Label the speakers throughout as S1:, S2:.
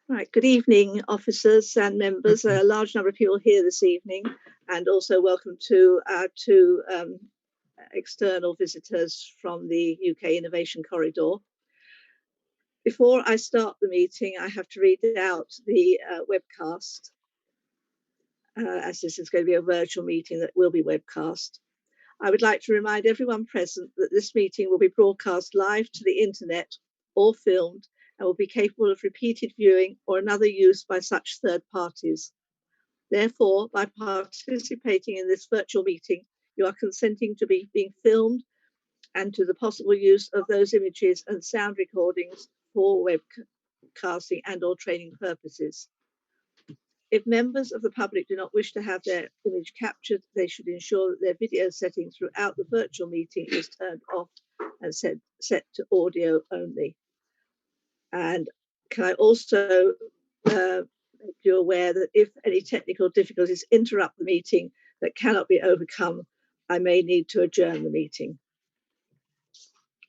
S1: Right, good evening, officers and members. A large number of people here this evening, and also welcome to our two external visitors from the UK Innovation Corridor. Before I start the meeting, I have to read out the webcast, as this is going to be a virtual meeting that will be webcast. I would like to remind everyone present that this meeting will be broadcast live to the internet or filmed and will be capable of repeated viewing or another use by such third parties. Therefore, by participating in this virtual meeting, you are consenting to being filmed and to the possible use of those images and sound recordings for webcasting and or training purposes. If members of the public do not wish to have their image captured, they should ensure that their video setting throughout the virtual meeting is turned off and set to audio only. And can I also make you aware that if any technical difficulties interrupt the meeting that cannot be overcome, I may need to adjourn the meeting.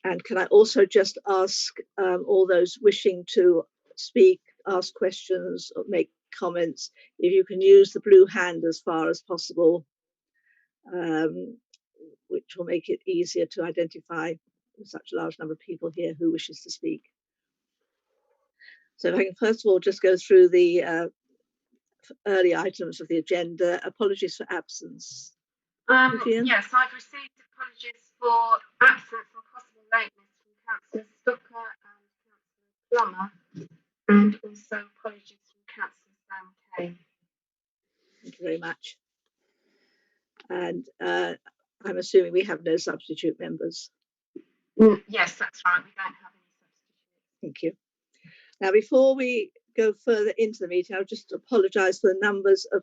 S1: And can I also just ask all those wishing to speak, ask questions, or make comments, if you can use the blue hand as far as possible, which will make it easier to identify such a large number of people here who wishes to speak. So if I can first of all just go through the early items of the agenda. Apologies for absence.
S2: Yes, I've received apologies for absence and possible lateness from Councillor Stucker and Councillor Plummer, and also apologies from Councillor Sam Kane.
S1: Thank you very much. And I'm assuming we have no substitute members.
S2: Yes, that's right. We don't have any substitutes.
S1: Thank you. Now, before we go further into the meeting, I'll just apologise for the numbers of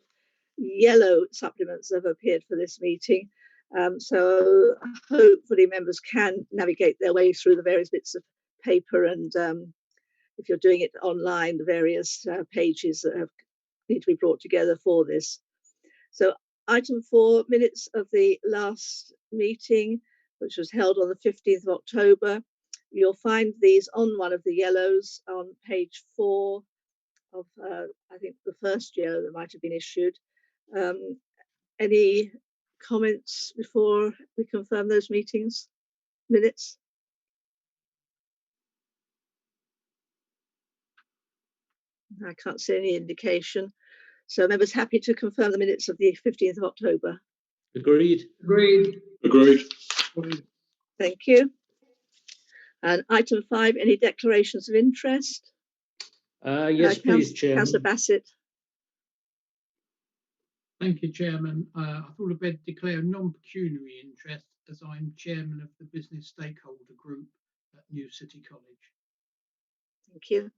S1: yellow supplements that have appeared for this meeting. So hopefully members can navigate their way through the various bits of paper, and if you're doing it online, the various pages that need to be brought together for this. So item 4, minutes of the last meeting, which was held on the 15th of October. You'll find these on one of the yellows on page 4 of, I think, the first yellow that might have been issued. Any comments before we confirm those minutes? I can't see any indication. So members happy to confirm the minutes of the 15th of October?
S3: Agreed.
S4: Agreed.
S3: Agreed.
S1: Thank you. And item 5, any declarations of interest?
S3: Yes, please, Chairman.
S1: Councillor Bassett.
S4: Thank you, Chairman. I thought I'd better declare non-pecuniary interest as I'm Chairman of the Business Stakeholder Group at New City College.
S1: Thank you.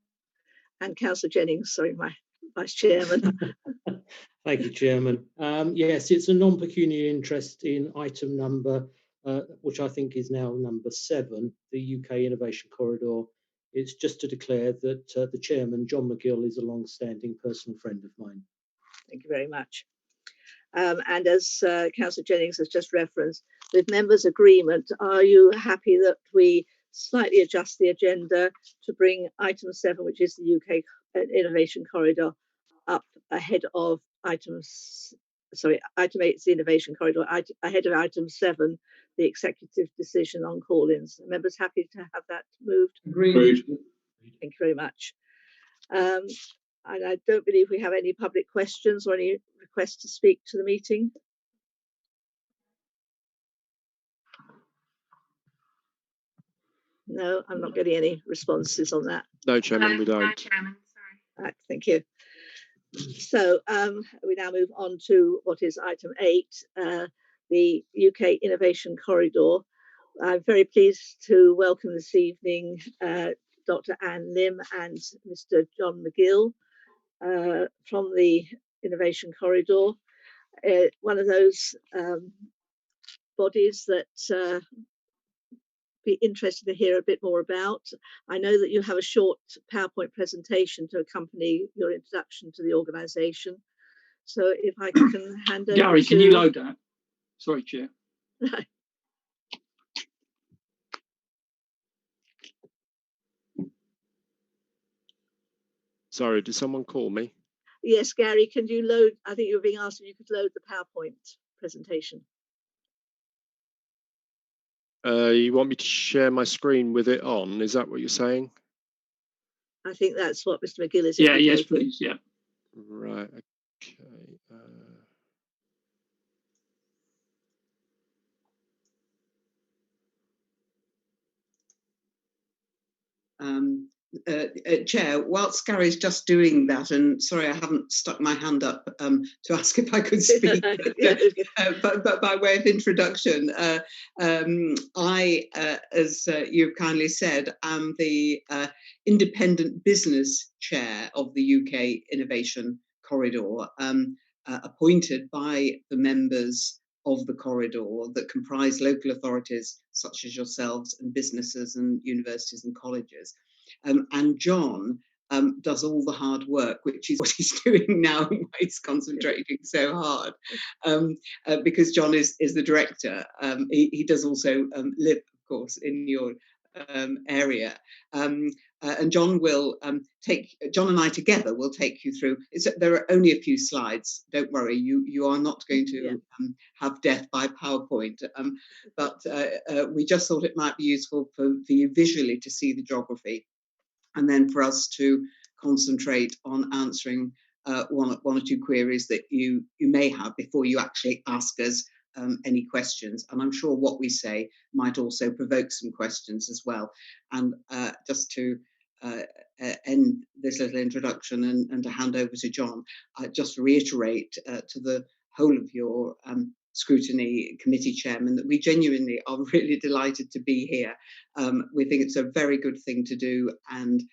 S1: And Councillor Jennings, sorry, my Vice Chairman.
S3: Thank you, Chairman. Yes, it's a non-pecuniary interest in item number, which I think is now number 7, the UK Innovation Corridor. It's just to declare that the Chairman, John McGill, is a long-standing personal friend of mine.
S1: Thank you very much. And as Councillor Jennings has just referenced, with members' agreement, are you happy that we slightly adjust the agenda to bring item 7, which is the UK Innovation Corridor, up ahead of item 8 is the Innovation Corridor, ahead of item 7, the executive decision on call-ins? Are members happy to have that moved?
S4: Agreed.
S1: Thank you very much. And I don't believe we have any public questions or any requests to speak to the meeting. No, I'm not getting any responses on that.
S5: No, Chairman, we don't.
S2: No, Chairman, sorry.
S1: Right, thank you. So we now move on to what is item 8, the UK Innovation Corridor. I'm very pleased to welcome this evening Dr. Anne Lim and Mr. John McGill from the Innovation Corridor, one of those bodies that be interested to hear a bit more about. I know that you have a short PowerPoint presentation to accompany your introduction to the organisation. So if I can hand over
S6: Gary, can you load that? Sorry, Chair.
S5: Sorry, did someone call me?
S1: Yes, Gary, can you load? I think you were being asked if you could load the PowerPoint presentation.
S5: You want me to share my screen with it on? Is that what you're saying?
S1: I think that's what Mr. McGill is
S6: Yeah,
S1: indicating.
S6: yes, please. Yeah.
S5: Right. Okay.
S7: Chair, whilst Gary's just doing that, and sorry I haven't stuck my hand up to ask if I could speak, but by way of introduction, I, as you've kindly said, am the independent business chair of the UK Innovation Corridor, appointed by the members of the corridor that comprise local authorities such as yourselves and businesses and universities and colleges. And John does all the hard work, which is what he's doing now, why he's concentrating so hard, because John is the director. He does also live, of course, in your area. And John will John and I together will take you through. There are only a few slides. Don't worry, you are not going to have death by PowerPoint. But we just thought it might be useful for you visually to see the geography, and then for us to concentrate on answering one or two queries that you may have before you actually ask us any questions. And I'm sure what we say might also provoke some questions as well. And just to end this little introduction and to hand over to John, just reiterate to the whole of your Scrutiny Committee Chairman that we genuinely are really delighted to be here. We think it's a very good thing to do, and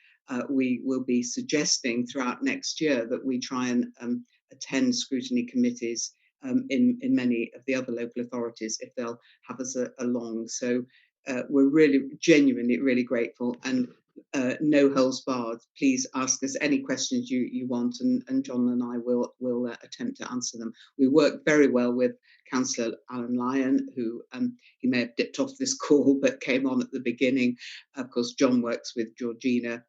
S7: we will be suggesting throughout next year that we try and attend scrutiny committees in many of the other local authorities if they'll have us along. So we're really genuinely really grateful, and no holds barred. Please ask us any questions you want, and John and I will attempt to answer them. We work very well with Councillor Alan Lyon, who he may have dipped off this call but came on at the beginning. Of course, John works with Georgina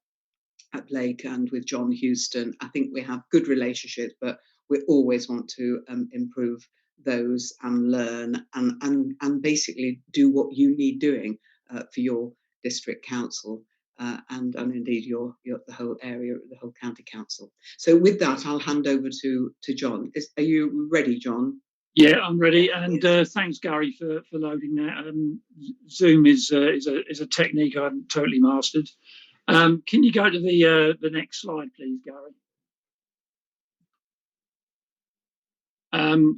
S7: at Blake and with John Houston. I think we have good relationships, but we always want to improve those and learn and basically do what you need doing for your district council and indeed the whole area, the whole county council. So with that, I'll hand over to John. Are you ready, John?
S6: Yeah, I'm ready, and thanks, Gary, for loading that. Zoom is a technique I haven't totally mastered. Can you go to the next slide, please, Gary?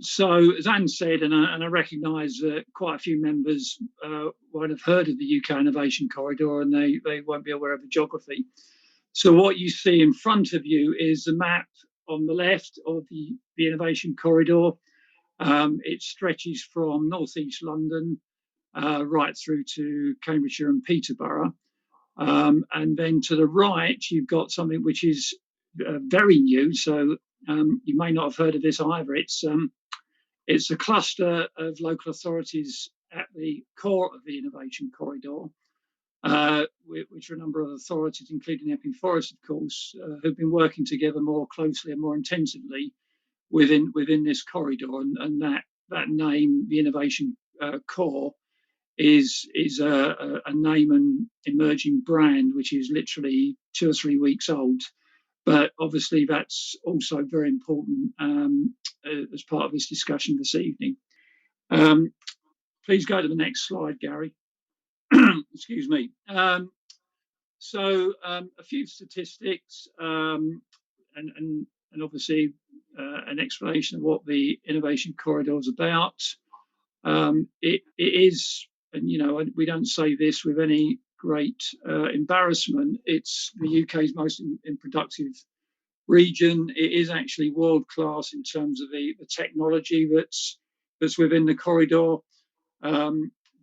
S6: So, as Anne said, and I recognise that quite a few members won't have heard of the UK Innovation Corridor, and they won't be aware of the geography. So what you see in front of you is the map on the left of the Innovation Corridor. It stretches from northeast London right through to Cambridgeshire and Peterborough. And then to the right, you've got something which is very new. So you may not have heard of this either. It's a cluster of local authorities at the core of the Innovation Corridor, which are a number of authorities, including Epping Forest, of course, who've been working together more closely and more intensively within this corridor. And that name, the Innovation Core, is a name and emerging brand which is literally 2 or 3 weeks old, but obviously that's also very important as part of this discussion this evening. Please go to the next slide, Gary. Excuse me. So a few statistics and obviously an explanation of what the Innovation Corridor is about. It is, and we don't say this with any great embarrassment, it's the UK's most productive region. It is actually world class in terms of the technology that's within the corridor.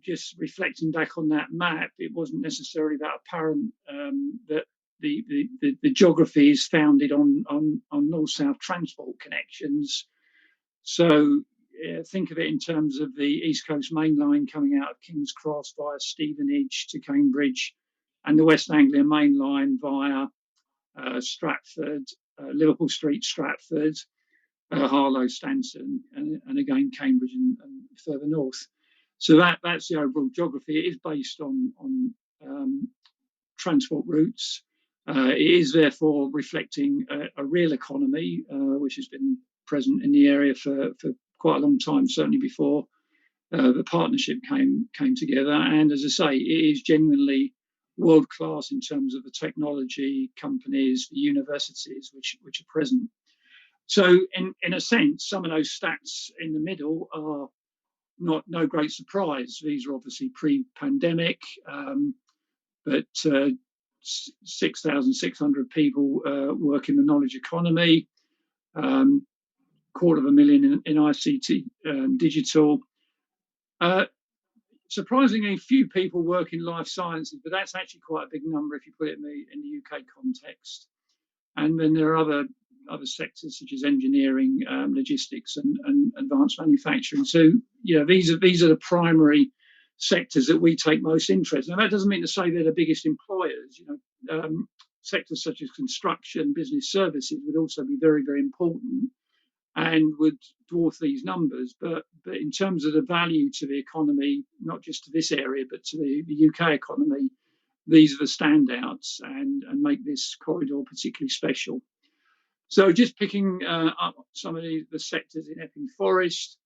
S6: Just reflecting back on that map, it wasn't necessarily that apparent that the geography is founded on north-south transport connections. So think of it in terms of the East Coast Main Line coming out of King's Cross via Stevenage to Cambridge, and the West Anglia Main Line via Stratford, Liverpool Street, Stratford, Harlow, Stanton, and again Cambridge and further north. So that's the overall geography. It is based on transport routes. It is therefore reflecting a real economy, which has been present in the area for quite a long time, certainly before the partnership came together. And as I say, it is genuinely world class in terms of the technology companies, the universities which are present. So in a sense, some of those stats in the middle are no great surprise. These are obviously pre-pandemic, but 6,600 people work in the knowledge economy, 250,000 in ICT digital. Surprisingly, few people work in life sciences, but that's actually quite a big number if you put it in the UK context. And then there are other sectors such as engineering, logistics, and advanced manufacturing. So, these are the primary sectors that we take most interest in. And that doesn't mean to say they're the biggest employers. Sectors such as construction, business services would also be very, very important and would dwarf these numbers. But in terms of the value to the economy, not just to this area, but to the UK economy, these are the standouts and make this corridor particularly special. So just picking up some of the sectors in Epping Forest.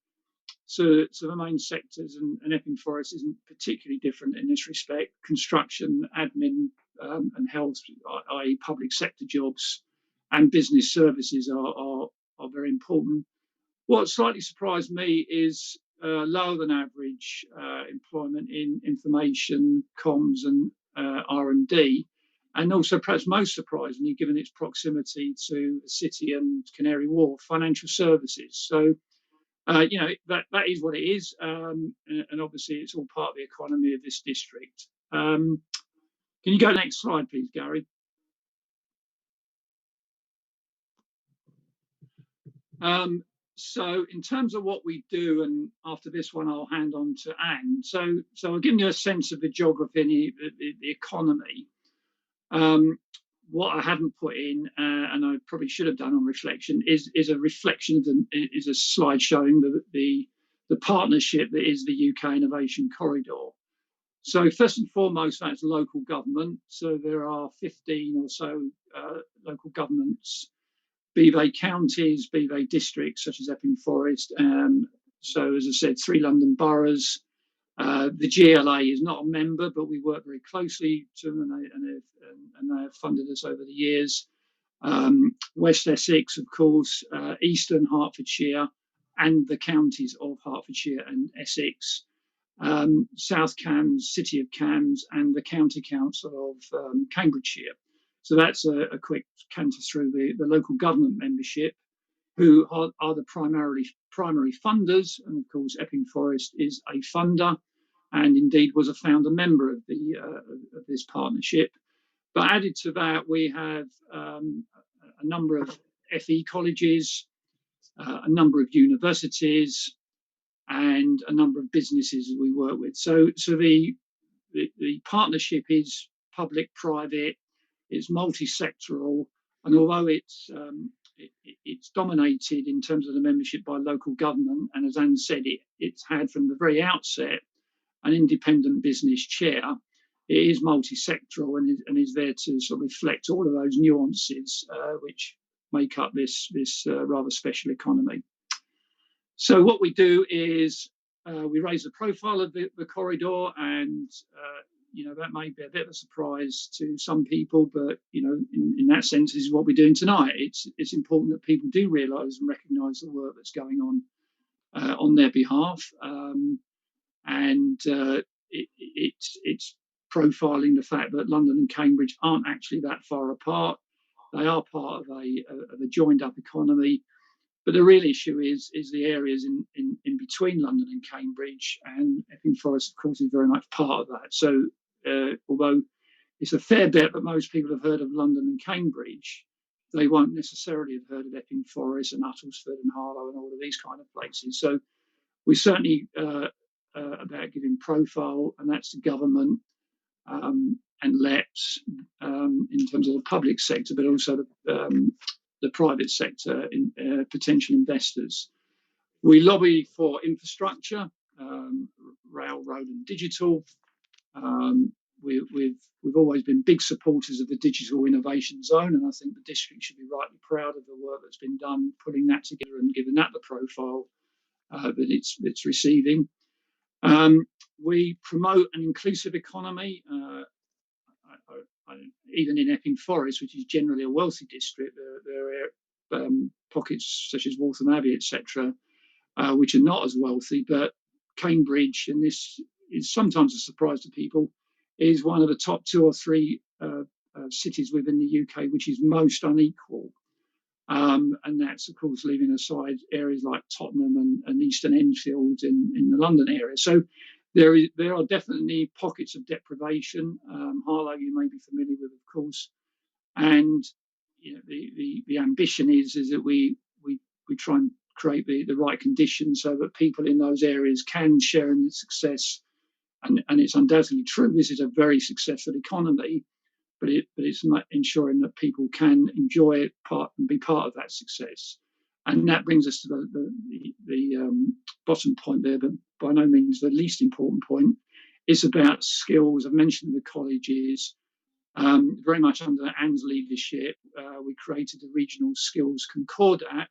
S6: So the main sectors, and Epping Forest isn't particularly different in this respect. Construction, admin, and health, i.e. public sector jobs, and business services are very important. What slightly surprised me is lower than average employment in information, comms, and R&D. And also, perhaps most surprisingly, given its proximity to the city and Canary Wharf, financial services. So, that is what it is. And obviously, it's all part of the economy of this district. Can you go next slide, please, Gary? So in terms of what we do, and after this one, I'll hand on to Anne. So I'll give you a sense of the geography and the economy. What I haven't put in, and I probably should have done on reflection, is a reflection is a slide showing the partnership that is the UK Innovation Corridor. So first and foremost, that's local government. So there are 15 or so local governments, be they counties, be they districts such as Epping Forest. So as I said, 3 London boroughs. The GLA is not a member, but we work very closely to them, and they have funded us over the years. West Essex, of course, Eastern Hertfordshire, and the counties of Hertfordshire and Essex. South Cambs, City of Cambs, and the County Council of Cambridgeshire. So that's a quick canter through the local government membership, who are the primary funders. And of course, Epping Forest is a funder, and indeed was a founder member of this partnership. But added to that, we have a number of FE colleges, a number of universities, and a number of businesses that we work with. So the partnership is public-private, it's multi-sectoral, and although it's dominated in terms of the membership by local government, and as Anne said, it's had from the very outset an independent business chair, it is multi-sectoral and is there to sort of reflect all of those nuances which make up this rather special economy. So what we do is we raise the profile of the corridor, and that may be a bit of a surprise to some people, but in that sense, this is what we're doing tonight. It's important that people do realise and recognise the work that's going on their behalf, and it's profiling the fact that London and Cambridge aren't actually that far apart. They are part of a joined-up economy. But the real issue is the areas in between London and Cambridge, and Epping Forest, of course, is very much part of that. So although it's a fair bet that most people have heard of London and Cambridge, they won't necessarily have heard of Epping Forest and Uttlesford and Harlow and all of these kind of places. So we're certainly about giving profile, and that's the government and LEPs in terms of the public sector, but also the private sector, potential investors. We lobby for infrastructure, rail, road and digital. We've always been big supporters of the Digital Innovation Zone, and I think the district should be rightly proud of the work that's been done putting that together and giving that the profile that it's receiving. We promote an inclusive economy. Even in Epping Forest, which is generally a wealthy district, there are pockets such as Waltham Abbey, etc., which are not as wealthy. But Cambridge, and this is sometimes a surprise to people, is one of the top 2 or 3 cities within the UK which is most unequal. And that's, of course, leaving aside areas like Tottenham and Eastern Enfield in the London area. So there are definitely pockets of deprivation. Harlow, you may be familiar with, of course. And the ambition is that we try and create the right conditions so that people in those areas can share in the success. And it's undoubtedly true. This is a very successful economy, but it's ensuring that people can enjoy it and be part of that success. And that brings us to the bottom point there, but by no means the least important point. It's about skills. I've mentioned the colleges. Very much under Anne's leadership, we created the Regional Skills Concordat,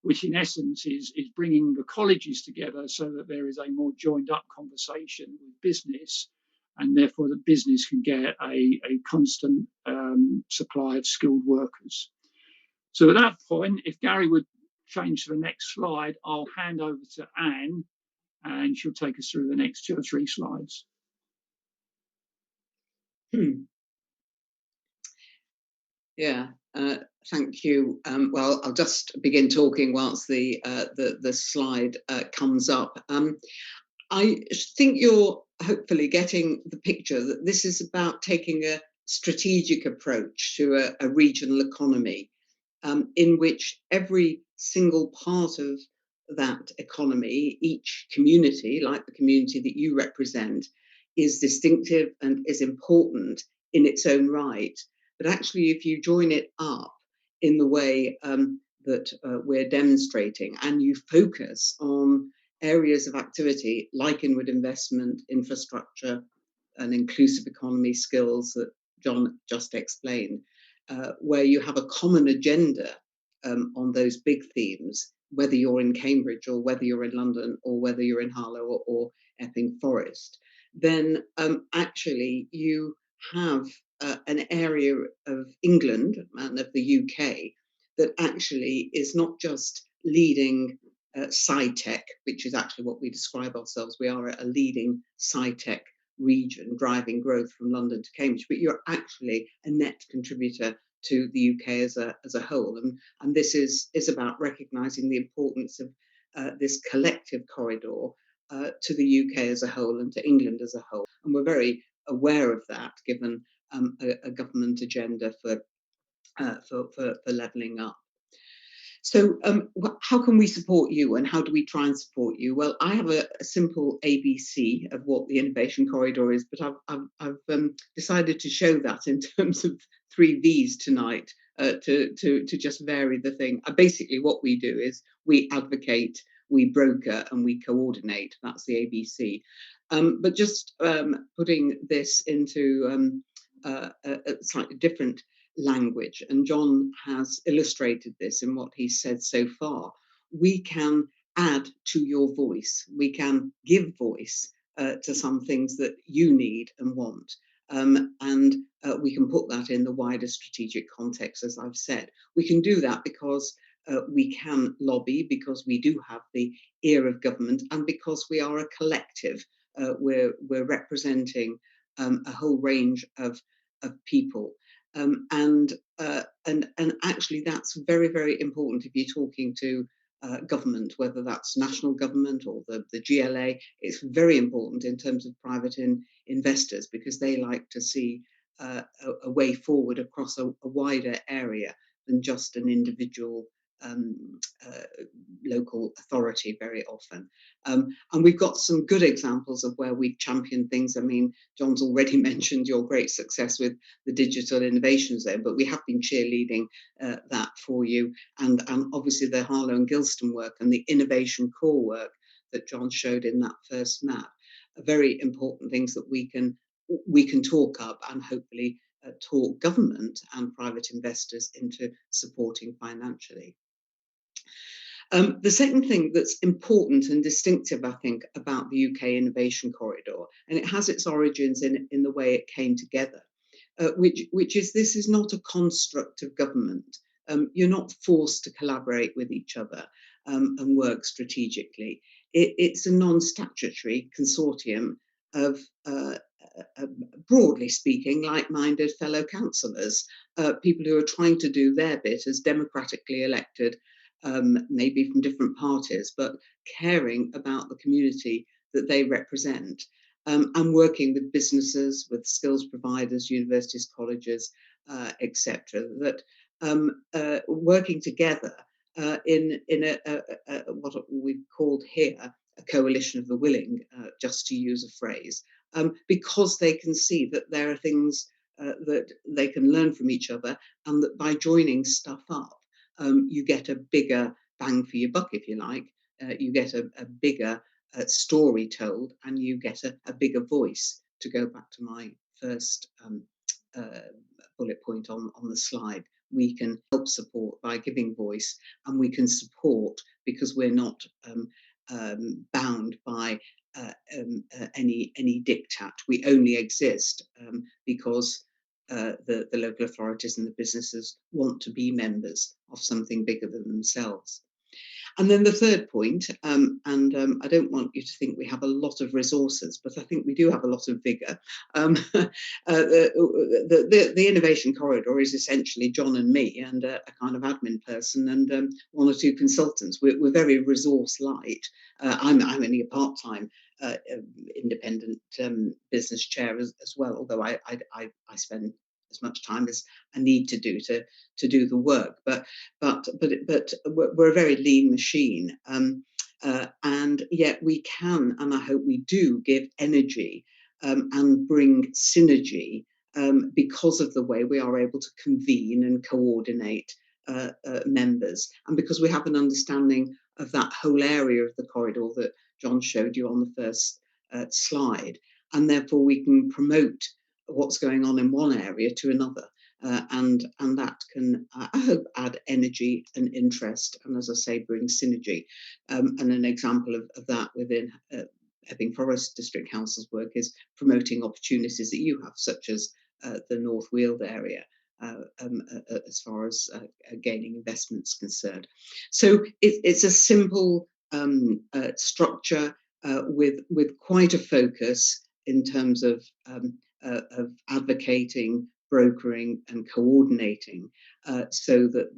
S6: which in essence is bringing the colleges together so that there is a more joined up conversation with business, and therefore the business can get a constant supply of skilled workers. So at that point, if Gary would change to the next slide, I'll hand over to Anne, and she'll take us through the next 2 or 3 slides.
S7: Yeah, thank you. Well, I'll just begin talking whilst the slide comes up. I think you're hopefully getting the picture that this is about taking a strategic approach to a regional economy, in which every single part of that economy, each community, like the community that you represent, is distinctive and is important in its own right. But actually, if you join it up in the way that we're demonstrating, and you focus on areas of activity like inward investment, infrastructure, and inclusive economy skills that John just explained, where you have a common agenda on those big themes, whether you're in Cambridge or whether you're in London or whether you're in Harlow or Epping Forest, then actually you have an area of England and of the UK that actually is not just leading sci-tech, which is actually what we describe ourselves. We are a leading sci-tech region driving growth from London to Cambridge, but you're actually a net contributor to the UK as a whole. And this is about recognising the importance of this collective corridor to the UK as a whole and to England as a whole. And we're very aware of that, given a government agenda for levelling up. So how can we support you, and how do we try and support you? Well, I have a simple ABC of what the Innovation Corridor is, but I've decided to show that in terms of 3 V's tonight to just vary the thing. Basically, what we do is we advocate, we broker, and we coordinate. That's the ABC. But just putting this into a slightly different language, and John has illustrated this in what he's said so far, we can add to your voice. We can give voice to some things that you need and want. And we can put that in the wider strategic context, as I've said. We can do that because we can lobby, because we do have the ear of government, and because we are a collective. We're representing a whole range of people. And actually, that's very, very important if you're talking to government, whether that's national government or the GLA. It's very important in terms of private investors, because they like to see a way forward across a wider area than just an individual local authority very often. And we've got some good examples of where we've championed things. I mean, John's already mentioned your great success with the Digital Innovation Zone, but we have been cheerleading that for you. And obviously the Harlow and Gilston work and the Innovation Core work that John showed in that first map are very important things that we can talk up and hopefully talk government and private investors into supporting financially. The second thing that's important and distinctive, I think, about the UK Innovation Corridor, and it has its origins in the way it came together, which is this is not a construct of government. You're not forced to collaborate with each other and work strategically. It's a non-statutory consortium of, broadly speaking, like-minded fellow councillors, people who are trying to do their bit as democratically elected, maybe from different parties, but caring about the community that they represent. And working with businesses, with skills providers, universities, colleges, etc. That working together in what we've called here a coalition of the willing, just to use a phrase, because they can see that there are things that they can learn from each other, and that by joining stuff up, you get a bigger bang for your buck, if you like. You get a bigger story told, and you get a bigger voice. To go back to my first bullet point on the slide, we can help support by giving voice, and we can support because we're not bound by any diktat. We only exist because the local authorities and the businesses want to be members of something bigger than themselves. And then the third point, I don't want you to think we have a lot of resources, but I think we do have a lot of vigour. The Innovation Corridor is essentially John and me and a kind of admin person and one or two consultants. We're very resource light. I'm only a part-time independent business chair as well, although I spend as much time as I need to do the work. But we're a very lean machine, and yet we can, and I hope we do, give energy and bring synergy because of the way we are able to convene and coordinate members, and because we have an understanding of that whole area of the corridor that John showed you on the first slide, and therefore we can promote what's going on in one area to another, and that can, I hope, add energy and interest, and as I say, bring synergy. And an example of that within Epping Forest District Council's work is promoting opportunities that you have, such as the North Weald area, as far as gaining investments concerned. So it's a simple structure with quite a focus in terms of advocating, brokering and coordinating, so that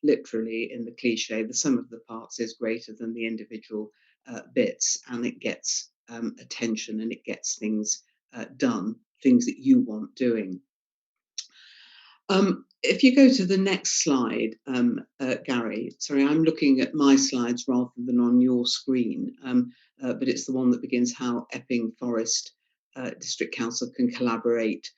S7: literally in the cliche, the sum of the parts is greater than the individual bits, and it gets attention and it gets things done, things that you want doing. If you go to the next slide, Gary, sorry, I'm looking at my slides rather than on your screen, but it's the one that begins how Epping Forest District Council can collaborate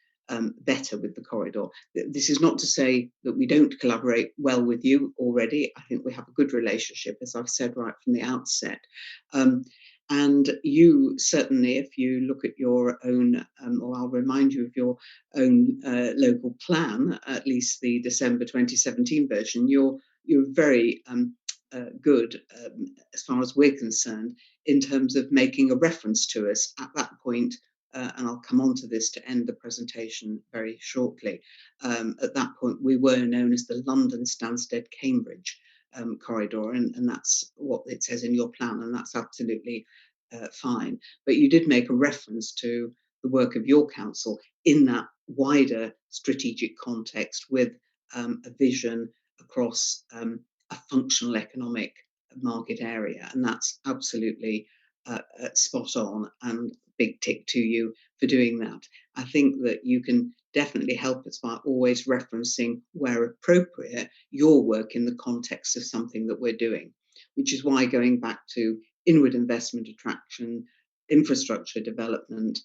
S7: better with the corridor. This is not to say that we don't collaborate well with you already. I think we have a good relationship, as I've said right from the outset. And you certainly, if you look at your own, or I'll remind you of your own local plan, at least the December 2017 version, you're very good, as far as we're concerned, in terms of making a reference to us at that point. And I'll come on to this to end the presentation very shortly. At that point, we were known as the London Stansted Cambridge corridor, and that's what it says in your plan, and that's absolutely fine. But you did make a reference to the work of your council in that wider strategic context with a vision across a functional economic market area, and that's absolutely spot on. And big tick to you for doing that. I think that you can definitely help us by always referencing, where appropriate, your work in the context of something that we're doing, which is why going back to inward investment attraction, infrastructure development,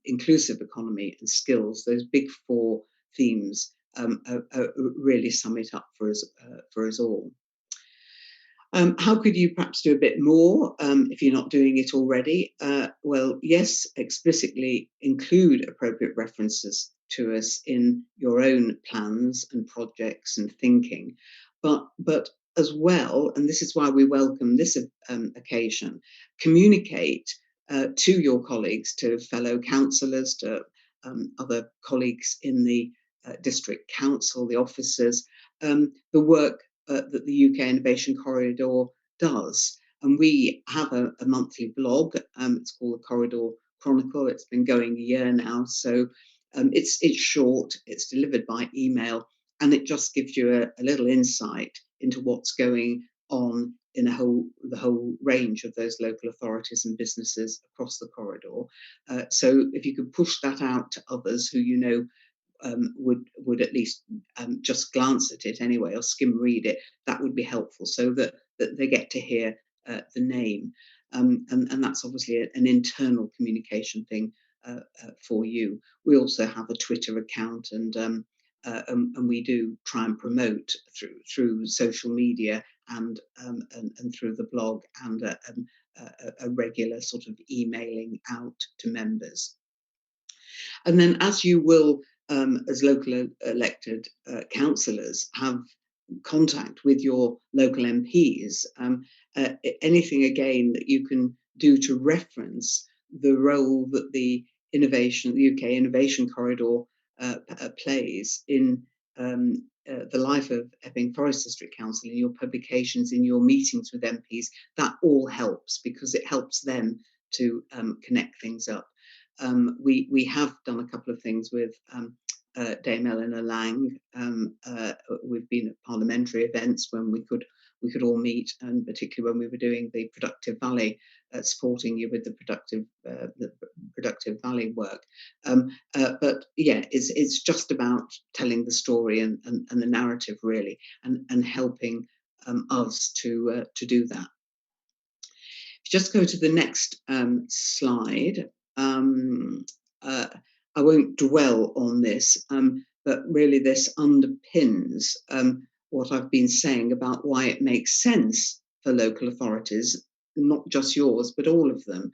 S7: inclusive economy and skills, those big four themes really sum it up for us all. How could you perhaps do a bit more if you're not doing it already? Well, yes, explicitly include appropriate references to us in your own plans and projects and thinking, but as well, and this is why we welcome this occasion, communicate to your colleagues, to fellow councillors, to other colleagues in the district council, the officers, the work that the UK Innovation Corridor does. And we have a monthly blog. It's called the Corridor Chronicle. It's been going a year now. So it's short, it's delivered by email, and it just gives you a little insight into what's going on in the whole range of those local authorities and businesses across the corridor. So if you could push that out to others who you know would at least just glance at it anyway, or skim read it, that would be helpful, so that they get to hear the name. And that's obviously an internal communication thing for you. We also have a Twitter account, and we do try and promote through social media and through the blog, and a regular sort of emailing out to members. And then, as you will, as local elected councillors, have contact with your local MPs, anything again that you can do to reference the role that the UK Innovation Corridor plays in the life of Epping Forest District Council, in your publications, in your meetings with MPs, that all helps, because it helps them to connect things up. We have done a couple of things with Dame Eleanor Lang. We've been at parliamentary events when we could all meet, and particularly when we were doing the Productive Valley, supporting you with the Productive Valley work. But yeah, it's just about telling the story and the narrative, really, and helping us to do that. Just go to the next slide. I won't dwell on this, but really this underpins what I've been saying about why it makes sense for local authorities, not just yours, but all of them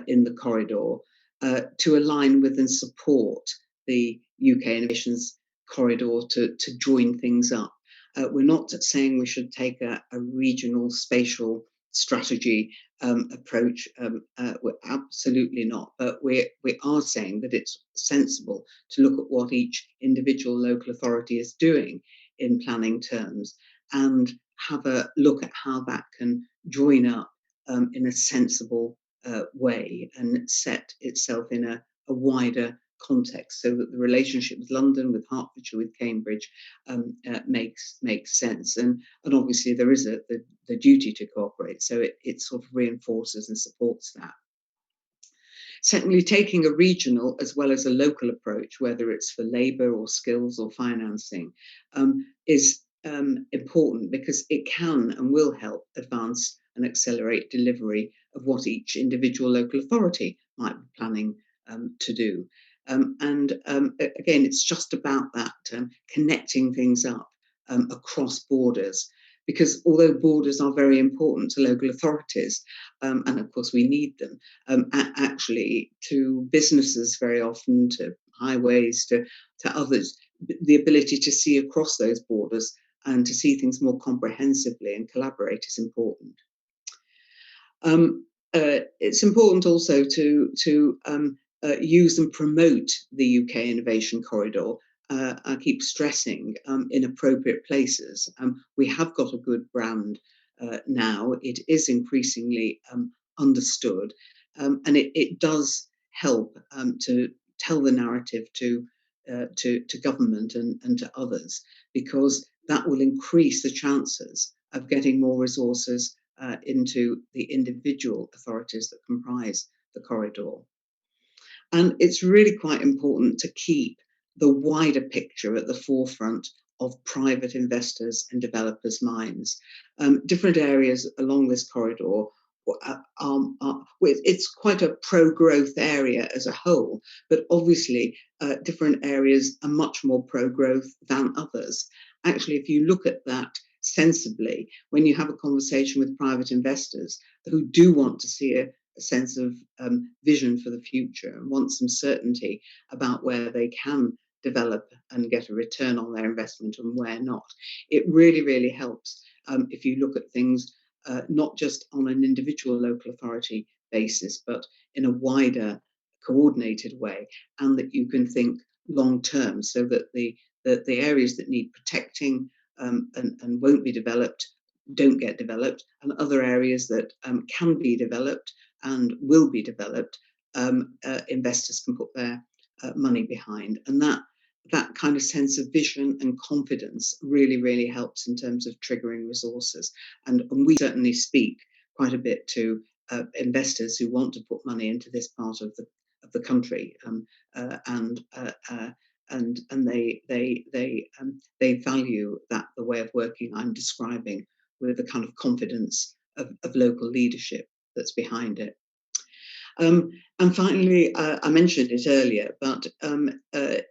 S7: in the corridor, to align with and support the UK Innovations Corridor to join things up. We're not saying we should take a regional spatial strategy approach. We're absolutely not, but we are saying that it's sensible to look at what each individual local authority is doing in planning terms, and have a look at how that can join up in a sensible way, and set itself in a wider context, so that the relationship with London, with Hertfordshire, with Cambridge makes sense. And obviously there is the duty to cooperate, so it sort of reinforces and supports that. Secondly, taking a regional as well as a local approach, whether it's for labour or skills or financing, is important, because it can and will help advance and accelerate delivery of what each individual local authority might be planning to do. Again, it's just about that, connecting things up across borders, because although borders are very important to local authorities, and of course we need them, actually to businesses very often, to highways, to others, the ability to see across those borders and to see things more comprehensively and collaborate is important. It's important also to use and promote the UK Innovation Corridor. I keep stressing in appropriate places. We have got a good brand now. It is increasingly understood, and it does help to tell the narrative to government and to others, because that will increase the chances of getting more resources into the individual authorities that comprise the corridor. And it's really quite important to keep the wider picture at the forefront of private investors and developers' minds. Different areas along this corridor it's quite a pro-growth area as a whole, but obviously different areas are much more pro-growth than others. Actually, if you look at that sensibly, when you have a conversation with private investors who do want to see a sense of vision for the future and want some certainty about where they can develop and get a return on their investment and where not, it really, really helps if you look at things not just on an individual local authority basis, but in a wider coordinated way, and that you can think long term, so that the areas that need protecting and won't be developed don't get developed, and other areas that can be developed and will be developed, investors can put their money behind. And that kind of sense of vision and confidence really, really helps in terms of triggering resources. And we certainly speak quite a bit to investors who want to put money into this part of the country, and they value that, the way of working I'm describing, with the kind of confidence of local leadership that's behind it. And finally, I mentioned it earlier, but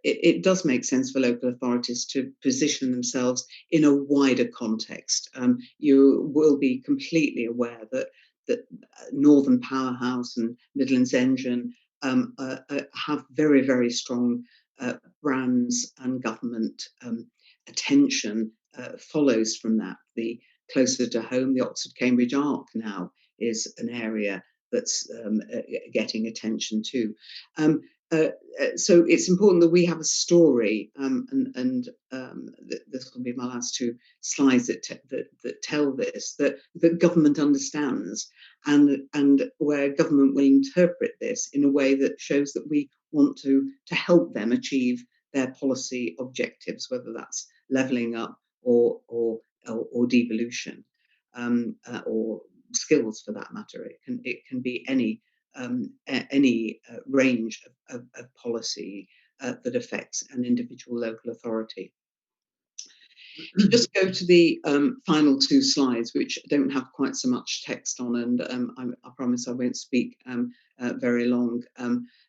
S7: it does make sense for local authorities to position themselves in a wider context. You will be completely aware that Northern Powerhouse and Midlands Engine have very, very strong brands, and government attention follows from that. The closer to home, the Oxford-Cambridge Arc now is an area that's getting attention too. So it's important that we have a story, and this will be my last two slides that tell this, that government understands, and where government will interpret this in a way that shows that we want to help them achieve their policy objectives, whether that's levelling up or devolution, or skills for that matter. It can be any range of policy that affects an individual local authority. Just go to the final two slides, which don't have quite so much text on, and I promise I won't speak very long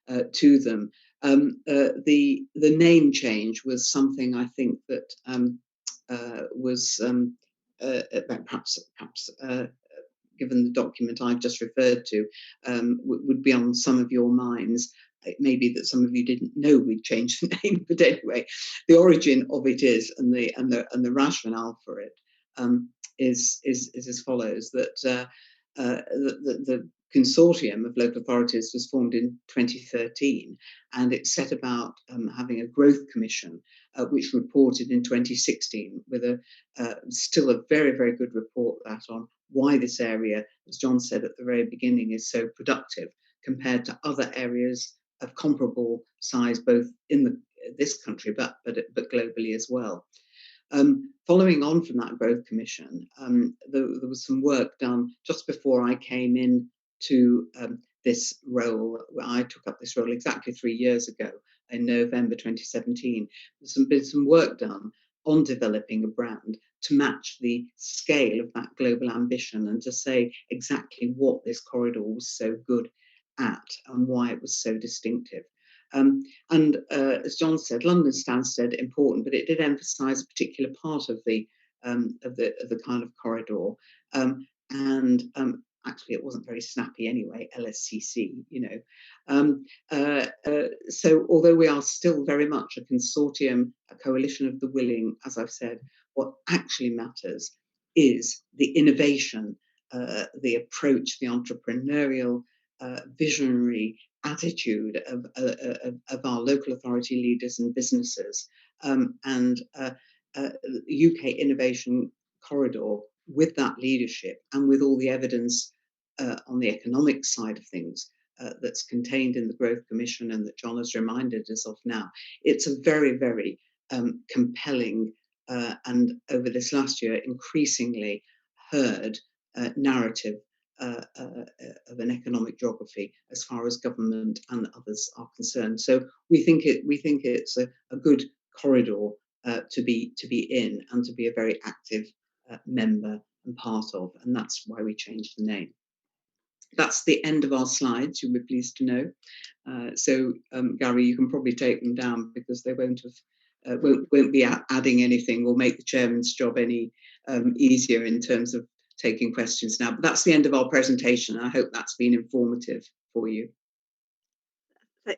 S7: to them. The name change was something I think that was perhaps given the document I've just referred to, would be on some of your minds. It may be that some of you didn't know we'd changed the name, but anyway, the origin of it is, and the rationale for it is as follows: that the consortium of local authorities was formed in 2013, and it set about having a growth commission, which reported in 2016 with still a very, very good report that on why this area, as John said at the very beginning, is so productive compared to other areas of comparable size, both in this country but globally as well. Following on from that growth commission, there was some work done just before I came in to this role. I took up this role exactly 3 years ago in November 2017. There's been some work done on developing a brand to match the scale of that global ambition, and to say exactly what this corridor was so good at and why it was so distinctive. As John said, London Stansted important, but it did emphasise a particular part of the kind of corridor, actually it wasn't very snappy anyway, LSCC, so although we are still very much a consortium, a coalition of the willing, as I've said, what actually matters is the innovation, the approach, the entrepreneurial, visionary attitude of our local authority leaders and businesses, and UK Innovation Corridor, with that leadership and with all the evidence on the economic side of things that's contained in the Growth Commission and that John has reminded us of now. It's a very, very compelling and over this last year increasingly heard narrative of an economic geography as far as government and others are concerned. So we think it's a good corridor to be in and to be a very active member and part of, and that's why we changed the name. That's the end of our slides, you'll be pleased to know. So Gary, you can probably take them down because they won't be adding anything or make the chairman's job any easier in terms of taking questions now. But that's the end of our presentation. I hope that's been informative for you.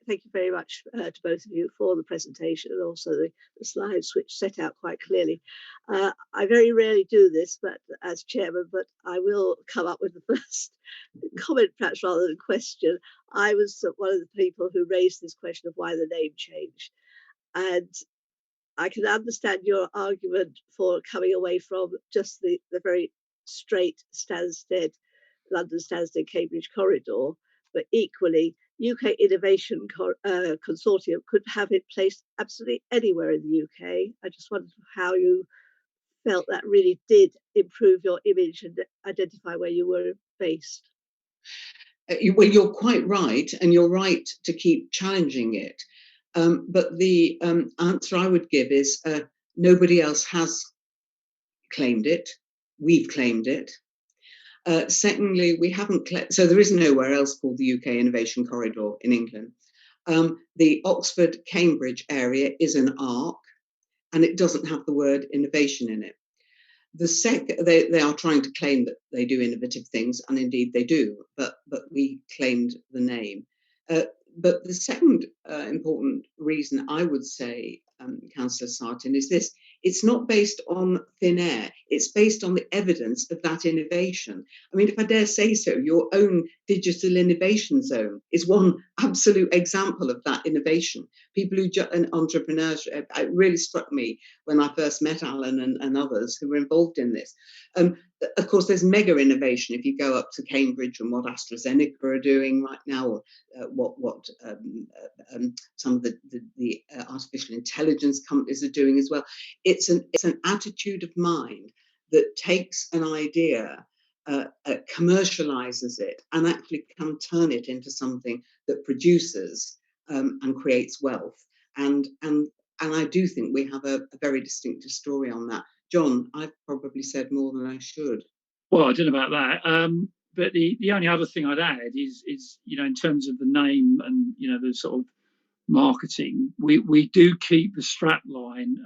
S1: Thank you very much to both of you for the presentation and also the slides, which set out quite clearly. I very rarely do this, but as chairman, but I will come up with the first comment, perhaps rather than question. I was one of the people who raised this question of why the name change, and I can understand your argument for coming away from just the very straight Stansted, London Stansted Cambridge corridor, but equally UK Innovation Consortium could have it placed absolutely anywhere in the UK. I just wondered how you felt that really did improve your image and identify where you were based.
S7: Well, you're quite right, and you're right to keep challenging it. But the answer I would give is nobody else has claimed it. We've claimed it. Secondly, we haven't, so there is nowhere else called the UK Innovation Corridor in England. The Oxford-Cambridge area is an ARC, and it doesn't have the word innovation in it. They are trying to claim that they do innovative things, and indeed they do, but we claimed the name. But the second important reason I would say, Councillor Sartin, is this: it's not based on thin air, it's based on the evidence of that innovation. I mean, if I dare say so, your own digital innovation zone is one absolute example of that innovation. People who, and entrepreneurs, it really struck me when I first met Alan and others who were involved in this. Of course, there's mega innovation if you go up to Cambridge and what AstraZeneca are doing right now, or what some of the artificial intelligence companies are doing as well. It's an attitude of mind that takes an idea, commercializes it, and actually can turn it into something that produces and creates wealth. And I do think we have a very distinctive story on that. John, I've probably said more than I should.
S6: Well, I don't know about that. But the only other thing I'd add is in terms of the name and the sort of marketing, we do keep the strap line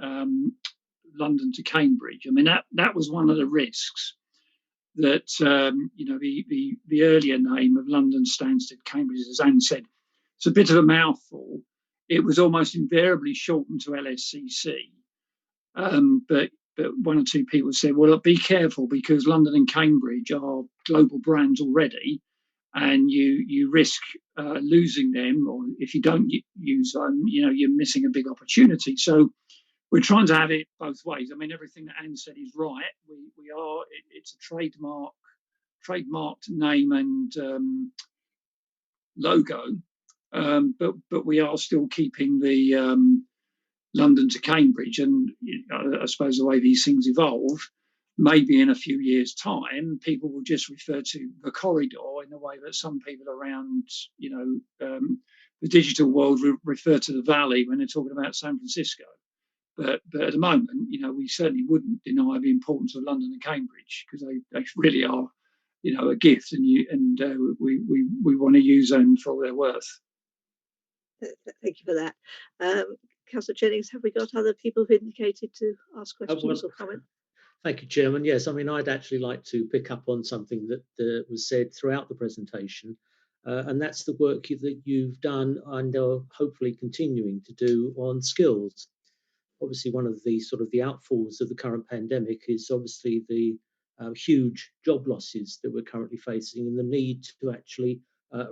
S6: London to Cambridge. I mean that was one of the risks that the earlier name of London Stansted Cambridge, as Anne said, it's a bit of a mouthful. It was almost invariably shortened to LSCC. But one or two people said, well, be careful because London and Cambridge are global brands already, and you risk losing them, or if you don't use them, you're missing a big opportunity. So we're trying to have it both ways. I mean, everything that Anne said is right. We are. It's a trademarked name and logo, but we are still keeping the London to Cambridge, and I suppose the way these things evolve, maybe in a few years' time, people will just refer to the corridor in the way that some people around, the digital world refer to the valley when they're talking about San Francisco. But at the moment, we certainly wouldn't deny the importance of London and Cambridge because they really are, a gift, and we want to use them for all they're worth.
S1: Thank you for that. Councillor Jennings, have we got other people who've indicated to ask questions or comment?
S3: Thank you, Chairman. Yes, I mean, I'd actually like to pick up on something that was said throughout the presentation, and that's the work that you've done and are hopefully continuing to do on skills. Obviously, one of the sort of the outfalls of the current pandemic is obviously the huge job losses that we're currently facing and the need to actually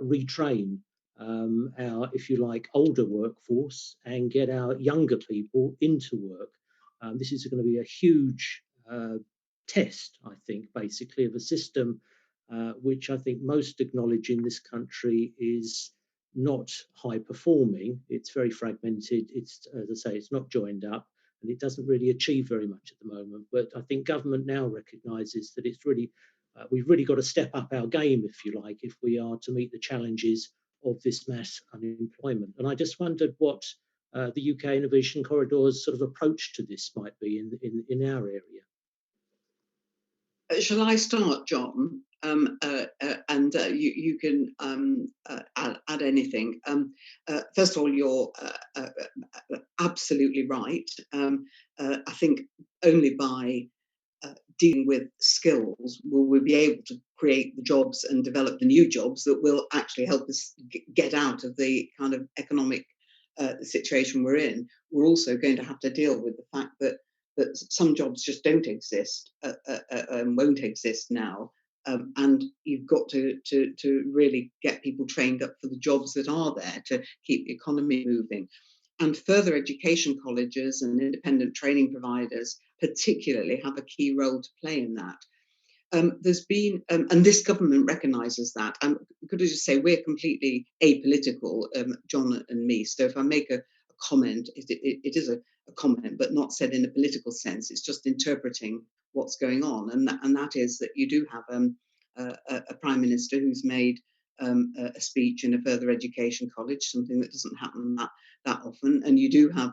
S3: retrain our, if you like, older workforce and get our younger people into work. This is going to be a huge test, I think, basically, of a system which I think most acknowledge in this country is not high performing. It's very fragmented. It's, as I say, it's not joined up, and it doesn't really achieve very much at the moment. But I think government now recognises that it's really we've really got to step up our game, if you like, if we are to meet the challenges of this mass unemployment. And I just wondered what the UK Innovation Corridor's sort of approach to this might be in our area.
S7: Shall I start, John? And you can add anything. First of all, you're absolutely right. I think only by dealing with skills will we be able to create the jobs and develop the new jobs that will actually help us get out of the kind of economic situation we're in. We're also going to have to deal with the fact that some jobs just don't exist and won't exist now. And you've got to really get people trained up for the jobs that are there to keep the economy moving. And further education colleges and independent training providers particularly have a key role to play in that. There's been, and this government recognises that. Could I just say we're completely apolitical, John and me. So if I make a comment, it is a comment, but not said in a political sense. It's just interpreting what's going on, and that is that you do have a prime minister who's made a speech in a further education college, something that doesn't happen that often, and you do have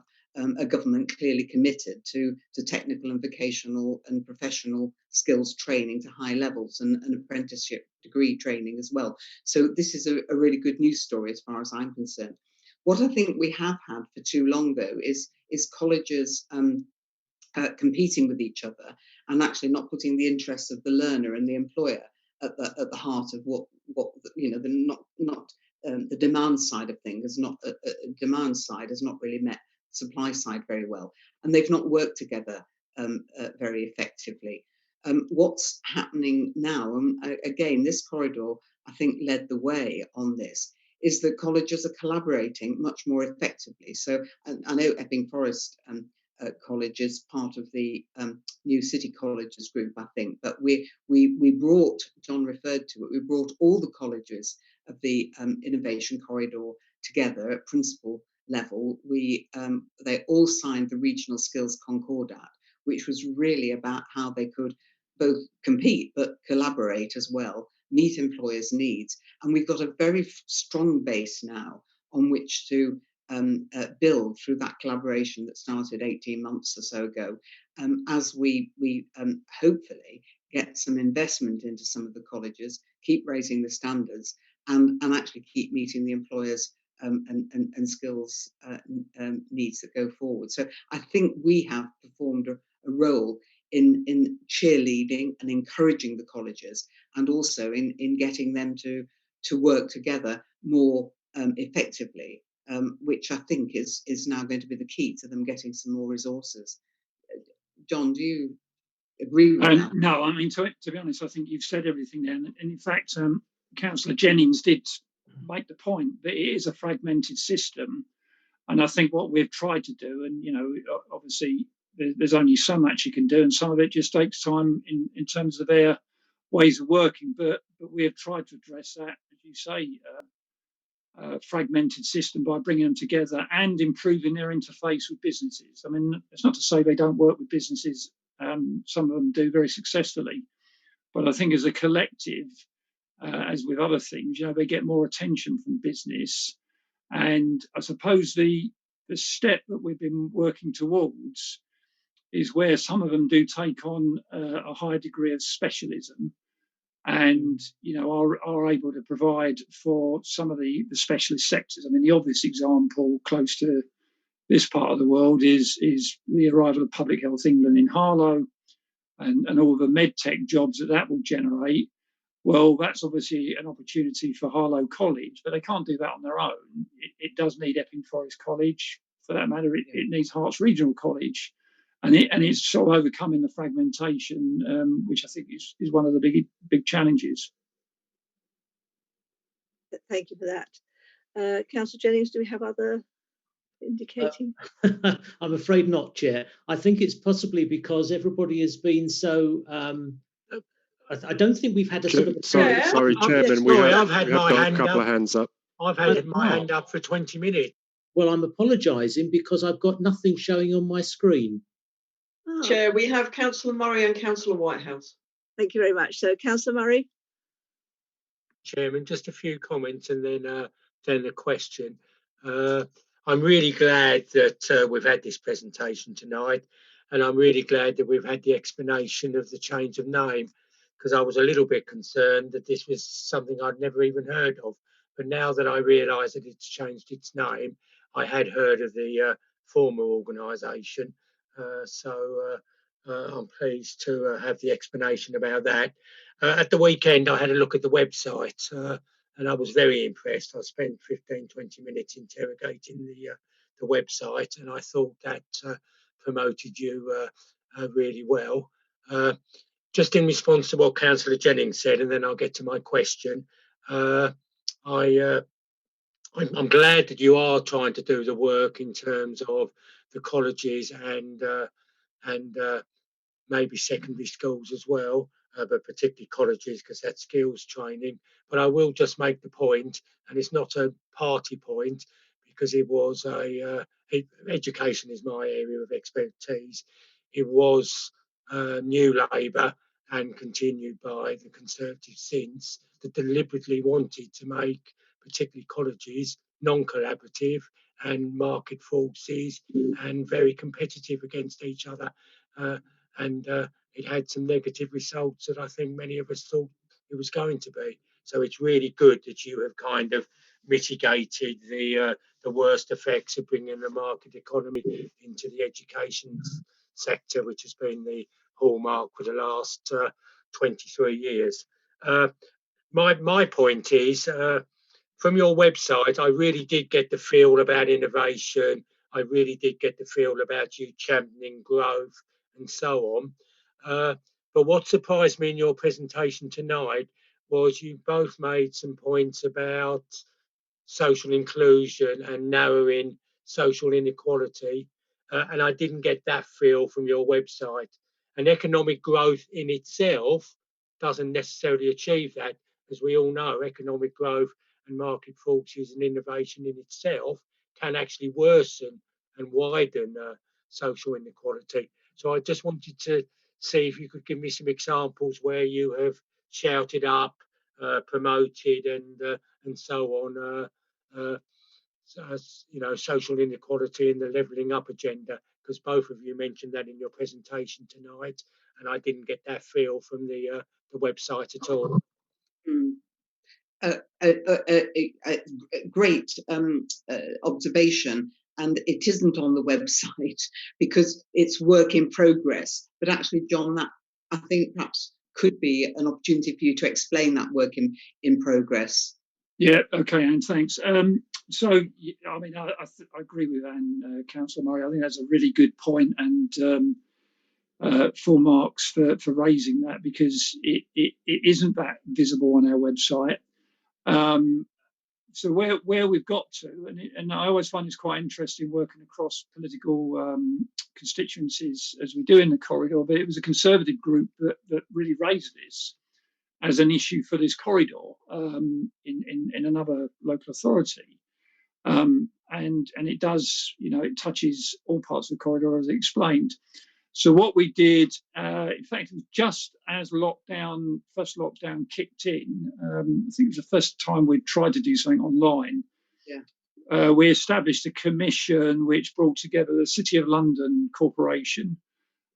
S7: a government clearly committed to technical and vocational and professional skills training to high levels and apprenticeship degree training as well. So this is a really good news story as far as I'm concerned. What I think we have had for too long, though, is colleges competing with each other and actually not putting the interests of the learner and the employer at the heart of what the demand side of things. Demand side has not really met supply side very well, and they've not worked together very effectively. What's happening now, again, this corridor I think led the way on this, is that colleges are collaborating much more effectively. So I know Epping Forest College is part of the New City Colleges group, I think, but we brought, John referred to it, we brought all the colleges of the Innovation Corridor together at principal level. They all signed the Regional Skills Concordat, which was really about how they could both compete but collaborate as well, meet employers' needs. And we've got a very strong base now on which to build through that collaboration that started 18 months or so ago, as we hopefully get some investment into some of the colleges, keep raising the standards, and actually keep meeting the employers' and skills needs that go forward. So I think we have performed a role in cheerleading and encouraging the colleges, and also in getting them to work together more effectively, which I think is now going to be the key to them getting some more resources. John, do you agree with that?
S6: No, I mean, to be honest, I think you've said everything there. And in fact, Councillor Jennings did make the point that it is a fragmented system. And I think what we've tried to do, and, obviously there's only so much you can do, and some of it just takes time in terms of their ways of working. But we have tried to address that, as you say, fragmented system by bringing them together and improving their interface with businesses. I mean, it's not to say they don't work with businesses. Some of them do very successfully. But I think as a collective, as with other things, they get more attention from business. And I suppose the step that we've been working towards is where some of them do take on a higher degree of specialism and are able to provide for some of the specialist sectors. I mean, the obvious example close to this part of the world is the arrival of Public Health England in Harlow and all the medtech jobs that will generate. Well, that's obviously an opportunity for Harlow College, but they can't do that on their own. It does need Epping Forest College. For that matter, it needs Herts Regional College. And it's sort of overcoming the fragmentation, which I think is one of the big challenges.
S1: Thank you for that. Councillor Jennings, do we have other indicating?
S3: I'm afraid not, Chair. I think it's possibly because everybody has been so... I don't think we've had a sort of...
S5: Sorry, Chairman, we have got a couple of hands up.
S8: I've had my hand up for 20 minutes.
S3: Well, I'm apologising because I've got nothing showing on my screen.
S9: Chair, we have Councillor Murray and Councillor Whitehouse.
S1: Thank you very much. So, Councillor Murray.
S8: Chairman, just a few comments and then a question. I'm really glad that we've had this presentation tonight, and I'm really glad that we've had the explanation of the change of name, because I was a little bit concerned that this was something I'd never even heard of. But now that I realise that it's changed its name, I had heard of the former organisation, so I'm pleased to have the explanation about that. At the weekend, I had a look at the website and I was very impressed. I spent 15-20 minutes interrogating the website, and I thought that promoted you really well. Just in response to what Councillor Jennings said, and then I'll get to my question, I'm glad that you are trying to do the work in terms of the colleges and maybe secondary schools as well, but particularly colleges, because that's skills training. But I will just make the point, and it's not a party point, because it was education is my area of expertise. It was New Labour and continued by the Conservatives since, that deliberately wanted to make particularly colleges non-collaborative and market forces and very competitive against each other. And it had some negative results that I think many of us thought it was going to be. So it's really good that you have kind of mitigated the worst effects of bringing the market economy into the education sector, which has been the hallmark for the last 23 years. My point is, from your website, I really did get the feel about innovation. I really did get the feel about you championing growth and so on. But what surprised me in your presentation tonight was you both made some points about social inclusion and narrowing social inequality. And I didn't get that feel from your website. And economic growth in itself doesn't necessarily achieve that. As we all know, economic growth and market forces and innovation in itself can actually worsen and widen social inequality. So I just wanted to see if you could give me some examples where you have shouted up, promoted, and so on, social inequality and the levelling up agenda, because both of you mentioned that in your presentation tonight, and I didn't get that feel from the website at all.
S7: Great observation, and it isn't on the website because it's work in progress. But actually, John, that I think perhaps could be an opportunity for you to explain that work in progress.
S6: Yeah, okay, Anne, thanks. So, I mean, I agree with Anne, Councillor Murray. I think that's a really good point, and full marks for raising that, because it isn't that visible on our website. So where we've got to, and I always find it's quite interesting working across political constituencies as we do in the corridor, but it was a Conservative group that really raised this as an issue for this corridor in another local authority. And it does, it touches all parts of the corridor as explained. So what we did, in fact, it was just as first lockdown kicked in. I think it was the first time we'd tried to do something online.
S7: Yeah.
S6: We established a commission which brought together the City of London Corporation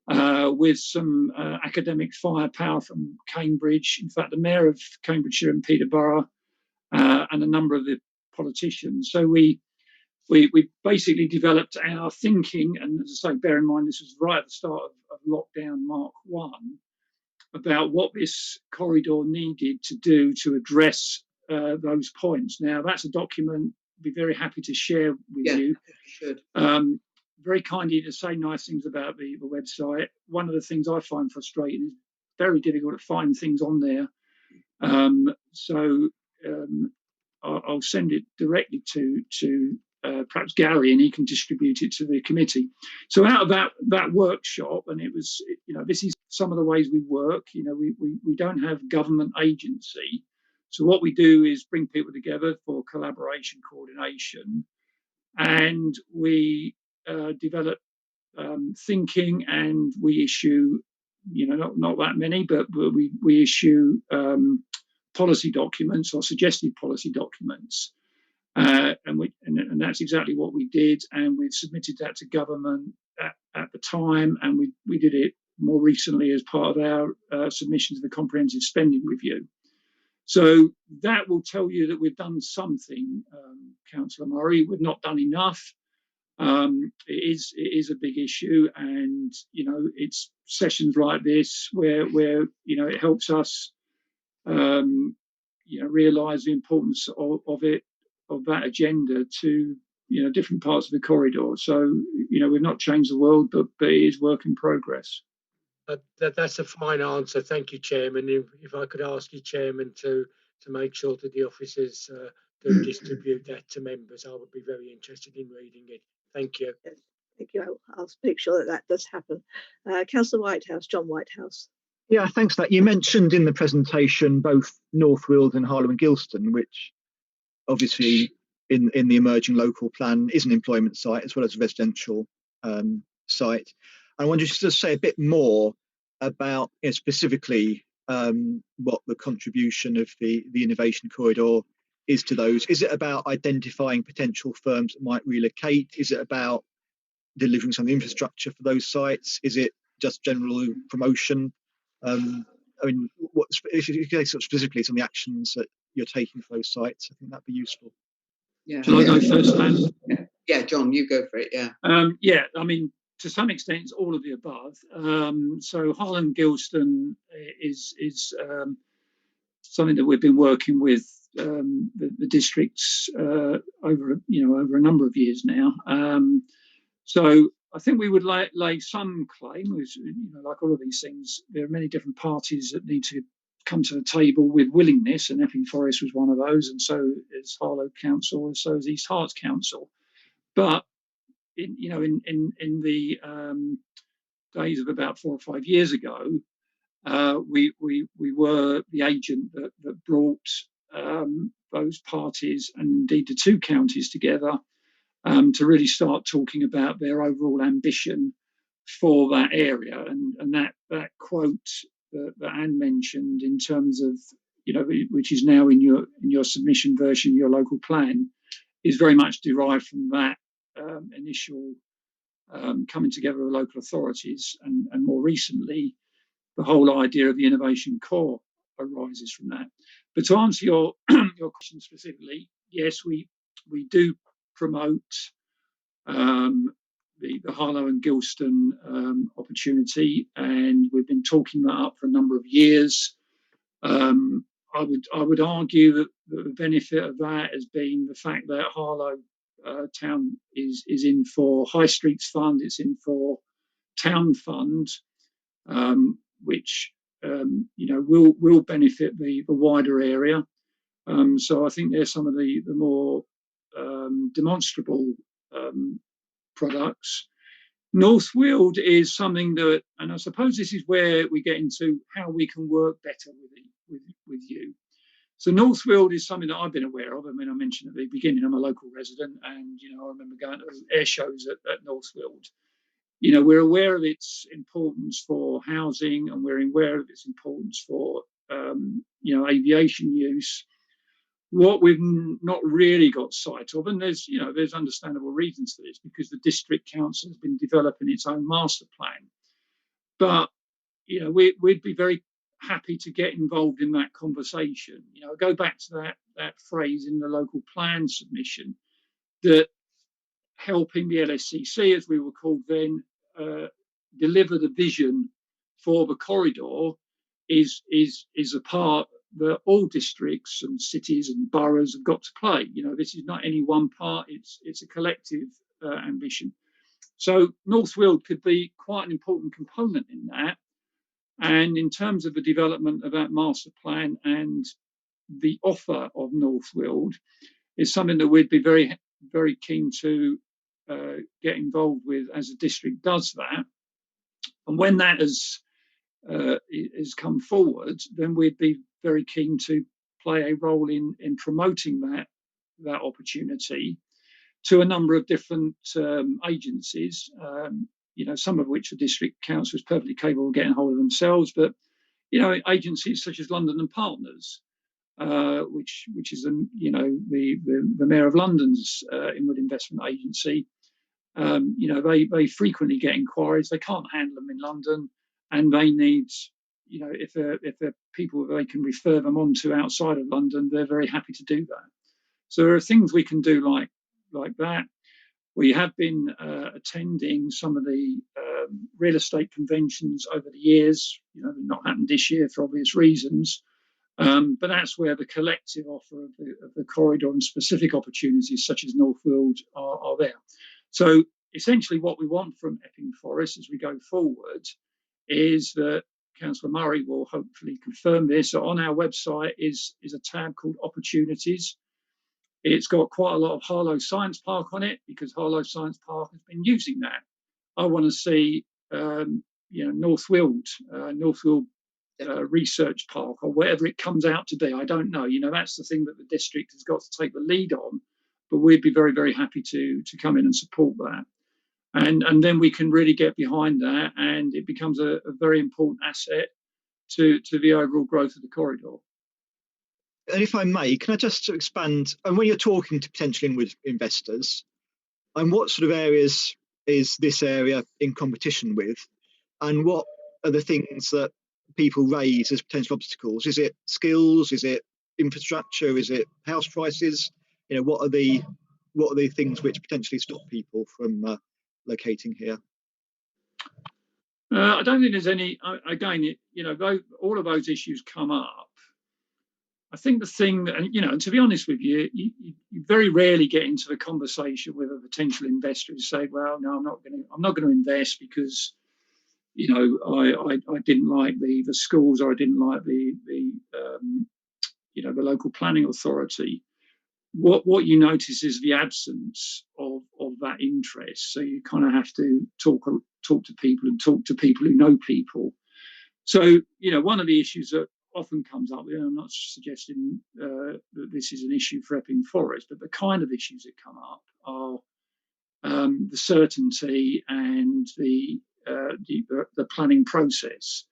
S6: with some academic firepower from Cambridge. In fact, the Mayor of Cambridgeshire and Peterborough, and a number of the politicians. So we basically developed our thinking, and as I say, bear in mind this was right at the start of lockdown Mark 1, about what this corridor needed to do to address those points. Now, that's a document I'd be very happy to share with you.
S7: Should.
S6: Very kindly to say nice things about the website. One of the things I find frustrating is very difficult to find things on there. I'll send it directly to perhaps Gary, and he can distribute it to the committee. So out of that workshop, and it was, this is some of the ways we work. We don't have government agency. So what we do is bring people together for collaboration, coordination, and we develop thinking, and we issue not that many, but we issue policy documents or suggested policy documents, and that's exactly what we did, and we've submitted that to government at the time, and we did it more recently as part of our submission to the Comprehensive Spending Review. So that will tell you that we've done something, Councillor Murray. We've not done enough. It is a big issue, and it's sessions like this where it helps us realise the importance of that agenda to different parts of the corridor. So we've not changed the world, but it is work in progress.
S8: That's a fine answer. Thank you, Chairman. If I could ask you, Chairman, to make sure that the officers do distribute that to members, I would be very interested in reading it. Thank you.
S1: Yes, thank you. I'll make sure that does happen. Councillor Whitehouse, John Whitehouse.
S9: Yeah, thanks for that. You mentioned in the presentation both North Weald and Harlow and Gilston, which obviously in the emerging local plan is an employment site as well as a residential site. I wonder if you could just say a bit more about specifically what the contribution of the innovation corridor is to those. Is it about identifying potential firms that might relocate? Is it about delivering some infrastructure for those sites? Is it just general promotion? I mean, if you could sort of specifically some of the actions that you're taking for those sites, I think that'd be useful.
S6: Yeah. Shall I go first, Anne?
S7: Yeah, John, you go for it. Yeah.
S6: I mean, to some extent, it's all of the above. So Harlow and Gilston is something that we've been working with the districts over a number of years now. So I think we would lay some claim, which, like all of these things, there are many different parties that need to come to the table with willingness, and Epping Forest was one of those, and so is Harlow Council, and so is East Herts Council. But in the days of about 4 or 5 years ago, we were the agent that brought those parties and indeed the two counties together to really start talking about their overall ambition for that area, and that quote that Anne mentioned in terms of which is now in your submission version, your local plan, is very much derived from that initial coming together of local authorities, and more recently the whole idea of the innovation core arises from that. But to answer your question specifically, yes, we do promote the Harlow and Gilston opportunity, and we've been talking that up for a number of years. I would argue that the benefit of that has been the fact that Harlow town is in for High Streets Fund, it's in for Town Fund, which will benefit the wider area. So I think there's some of the more demonstrable products. North Weald is something that, and I suppose this is where we get into how we can work better with you. So North Weald is something that I've been aware of. I mean, I mentioned at the beginning, I'm a local resident, and I remember going to air shows at North Weald. We're aware of its importance for housing, and we're aware of its importance for aviation use. What we've not really got sight of, and there's understandable reasons for this, because the district council has been developing its own master plan. But we'd be very happy to get involved in that conversation. Go back to that phrase in the local plan submission, that helping the LSCC, as we were called then, deliver the vision for the corridor is a part that all districts and cities and boroughs have got to play. This is not any one part, it's a collective ambition. So North Weald could be quite an important component in that. And in terms of the development of that master plan and the offer of North Weald, is something that we'd be very, very keen to get involved with as the district does that. And when that has come forward, then we'd be very keen to play a role in promoting that opportunity to a number of different agencies. some of which the district council is perfectly capable of getting hold of themselves, but agencies such as London and Partners, which is the Mayor of London's inward investment agency. They frequently get inquiries. They can't handle them in London, and they need, if they're people they can refer them on to outside of London, they're very happy to do that. So there are things we can do like that. We have been attending some of the real estate conventions over the years. They've not happened this year for obvious reasons, but that's where the collective offer of the corridor and specific opportunities such as North Weald are there. So essentially what we want from Epping Forest as we go forward is that Councillor Murray will hopefully confirm this. So on our website is a tab called Opportunities. It's got quite a lot of Harlow Science Park on it because Harlow Science Park has been using that. I want to see, North Weald Research Park or whatever it comes out to be. I don't know. That's the thing that the district has got to take the lead on. But we'd be very, very happy to come in and support that. And then we can really get behind that, and it becomes a very important asset to the overall growth of the corridor.
S9: And if I may, can I just expand? And when you're talking to potential inward investors, and what sort of areas is this area in competition with? And what are the things that people raise as potential obstacles? Is it skills? Is it infrastructure? Is it house prices? What are the things which potentially stop people from locating here?
S6: I don't think there's any. Again, all of those issues come up. I think the thing that, and to be honest with you, you very rarely get into the conversation with a potential investor and say, well, no, I'm not going to invest because, I didn't like the schools, or I didn't like the local planning authority. What you notice is the absence of that interest. So you kind of have to talk to people and talk to people who know people. So, one of the issues that often comes up, I'm not suggesting that this is an issue for Epping Forest, but the kind of issues that come up are the certainty and the planning process.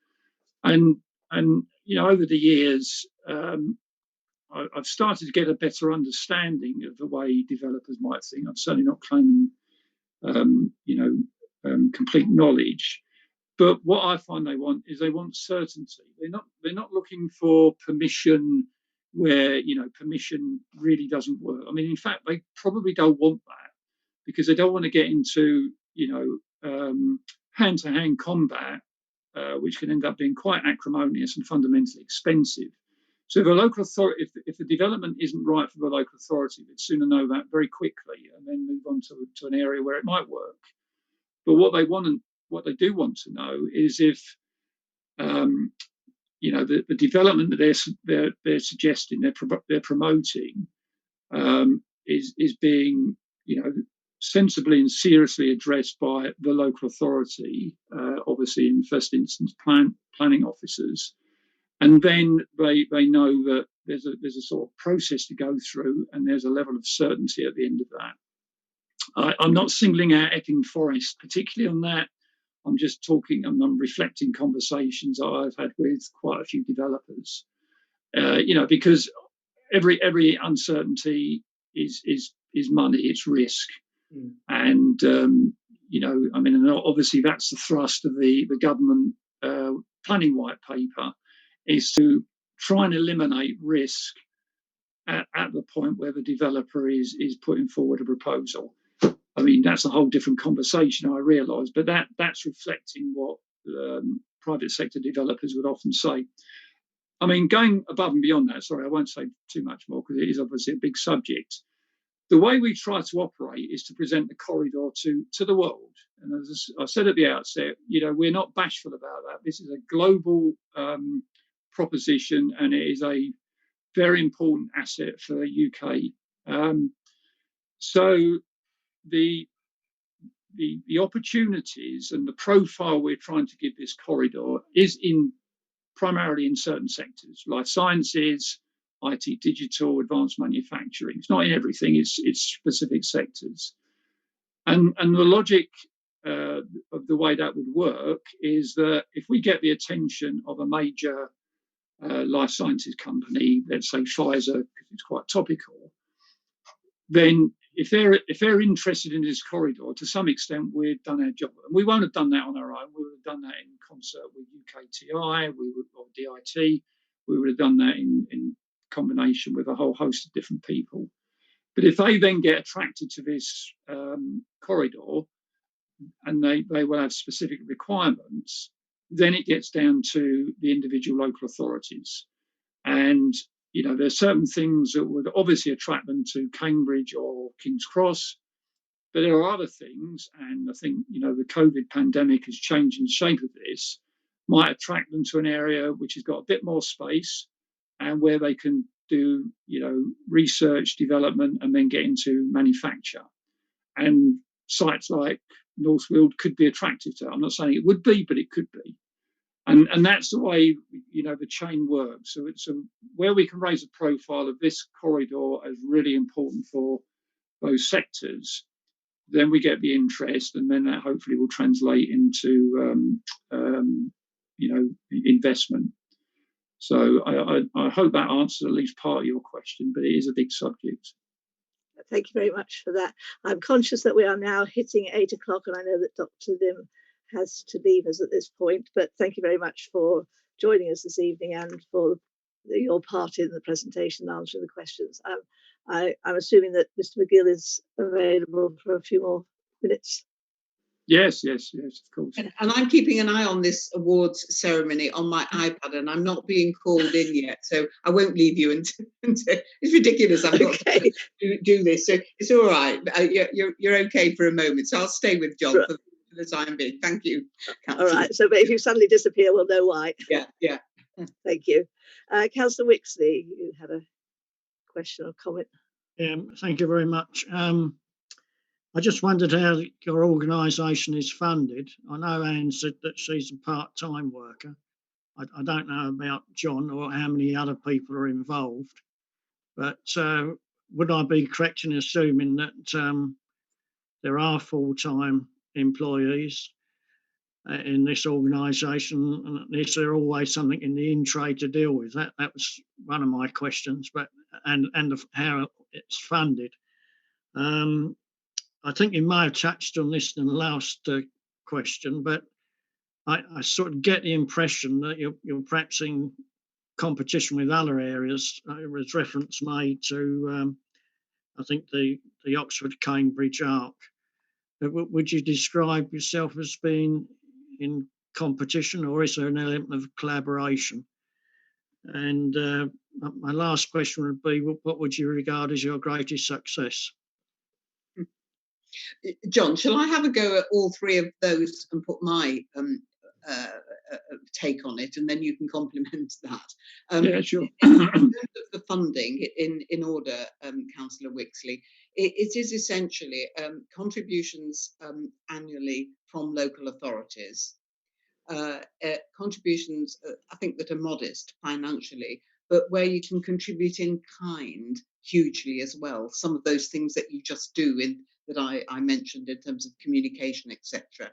S6: And over the years, I've started to get a better understanding of the way developers might think. I'm certainly not claiming, complete knowledge. But what I find they want certainty. They're not looking for permission where permission really doesn't work. I mean, in fact, they probably don't want that because they don't want to get into hand-to-hand combat, which can end up being quite acrimonious and fundamentally expensive. So if a local authority, if the development isn't right for the local authority, they'd sooner know that very quickly and then move on to an area where it might work. But what they do want to know is if the development that they're suggesting, they're promoting, is being sensibly and seriously addressed by the local authority, obviously in the first instance planning officers, and then they know that there's a sort of process to go through, and there's a level of certainty at the end of that. I'm not singling out Epping Forest particularly on that. I'm just talking, I'm reflecting conversations that I've had with quite a few developers. Because every uncertainty is money, it's risk. And obviously that's the thrust of the government planning white paper, is to try and eliminate risk at the point where the developer is putting forward a proposal. I mean, that's a whole different conversation, I realise, but that's reflecting what private sector developers would often say. I mean, going above and beyond that, sorry, I won't say too much more because it is obviously a big subject. The way we try to operate is to present the corridor to the world. And as I said at the outset, we're not bashful about that. This is a global proposition, and it is a very important asset for the UK. So the opportunities and the profile we're trying to give this corridor is primarily in certain sectors, life sciences, IT, digital, advanced manufacturing. It's not in everything, it's specific sectors. And the logic of the way that would work is that if we get the attention of a major life sciences company, let's say Pfizer, because it's quite topical, then if they're interested in this corridor, to some extent we've done our job. And we won't have done that on our own. We would have done that in concert with UKTI, or DIT. We would have done that in combination with a whole host of different people. But if they then get attracted to this corridor, and they will have specific requirements, then it gets down to the individual local authorities. And there are certain things that would obviously attract them to Cambridge or King's Cross, but there are other things, and I think the COVID pandemic has changed the shape of this, might attract them to an area which has got a bit more space and where they can do research, development, and then get into manufacture. And sites like North Weald could be attractive to that. I'm not saying it would be, but it could be. And that's the way the chain works. So where we can raise a profile of this corridor as really important for those sectors, then we get the interest, and then that hopefully will translate into investment. So I hope that answers at least part of your question, but it is a big subject.
S1: Thank you very much for that. I'm conscious that we are now hitting 8 o'clock, and I know that Dr. Lim has to leave us at this point, but thank you very much for joining us this evening and for your part in the presentation, answering the questions. I'm assuming that Mr. McGill is available for a few more minutes.
S6: Yes, of course.
S7: And I'm keeping an eye on this awards ceremony on my iPad, and I'm not being called in yet, so I won't leave you until it's ridiculous. I've got to do this, so it's all right. You're okay for a moment, so I'll stay with John for the time being. Thank you.
S1: All right. So, but if you suddenly disappear, we'll know why.
S7: Yeah.
S1: Thank you, Councillor Wixley. You had a question or comment?
S10: Thank you very much. I just wondered how your organisation is funded. I know Anne said that she's a part-time worker. I don't know about John or how many other people are involved, but would I be correct in assuming that there are full-time employees in this organisation, and is there always something in the in-trade to deal with? That was one of my questions, but and how it's funded. I think you may have touched on this in the last question, but I sort of get the impression that you're perhaps in competition with other areas. There was reference made to, I think, the Oxford-Cambridge arc. Would you describe yourself as being in competition, or is there an element of collaboration? And my last question would be, what would you regard as your greatest success?
S7: John, shall I have a go at all three of those and put my take on it, and then you can complement that?
S6: Yeah, sure.
S7: In terms of the funding, in order, Councillor Wixley, it is essentially contributions annually from local authorities. Contributions, I think, that are modest financially, but where you can contribute in kind hugely as well. Some of those things that you just do that I mentioned in terms of communication, etc.,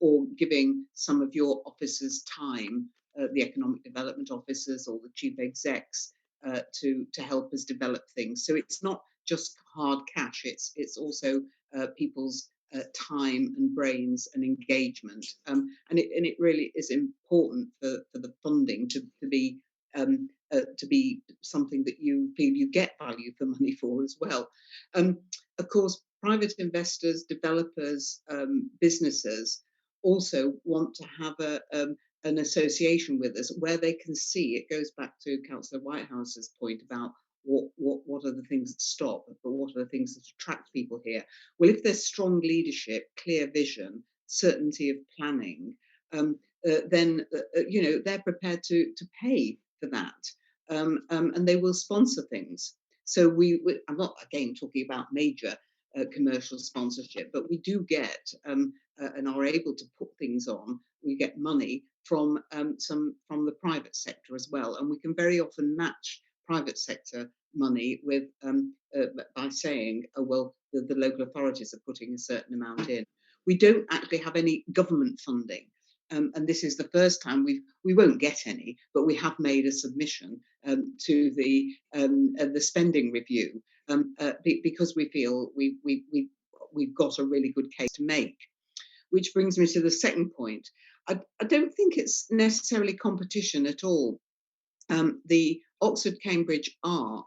S7: or giving some of your officers time, the economic development officers or the chief execs, to help us develop things. So it's not just hard cash; it's also people's time and brains and engagement, and it really is important for the funding to be something that you feel you get value for money for as well. Of course, private investors, developers, businesses also want to have an association with us where they can see. It goes back to Councillor Whitehouse's point about what are the things that stop, but what are the things that attract people here? Well, if there's strong leadership, clear vision, certainty of planning, then they're prepared to pay for that, and they will sponsor things. So I'm not again talking about major commercial sponsorship, but we do get and are able to put things on. We get money from the private sector as well, and we can very often match private sector money with by saying, oh well, the local authorities are putting a certain amount in. We don't actually have any government funding. And this is the first time we won't get any, but we have made a submission to the spending review because we feel we've got a really good case to make. Which brings me to the second point. I don't think it's necessarily competition at all. The Oxford-Cambridge arc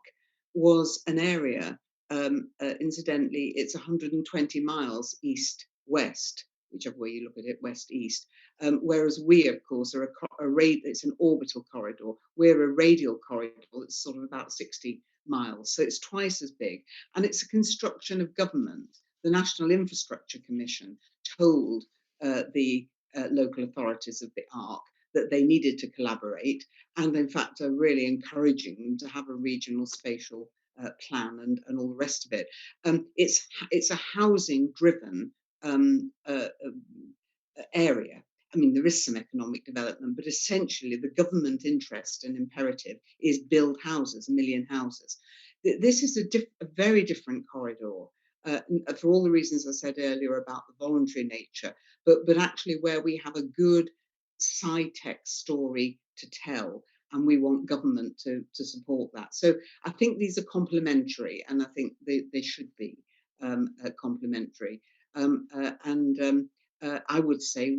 S7: was an area, incidentally, it's 120 miles east-west, whichever way you look at it, west-east, whereas we, of course, are it's an orbital corridor. We're a radial corridor that's sort of about 60 miles, so it's twice as big. And it's a construction of government. The National Infrastructure Commission told the local authorities of the arc that they needed to collaborate, and in fact are really encouraging them to have a regional spatial plan and all the rest of it. It's a housing-driven area. I mean, there is some economic development, but essentially the government interest and imperative is build houses, 1 million houses. This is a very different corridor. For all the reasons I said earlier about the voluntary nature, but actually where we have a good sci-tech story to tell, and we want government to support that. So I think these are complementary, and I think they should be complementary. I would say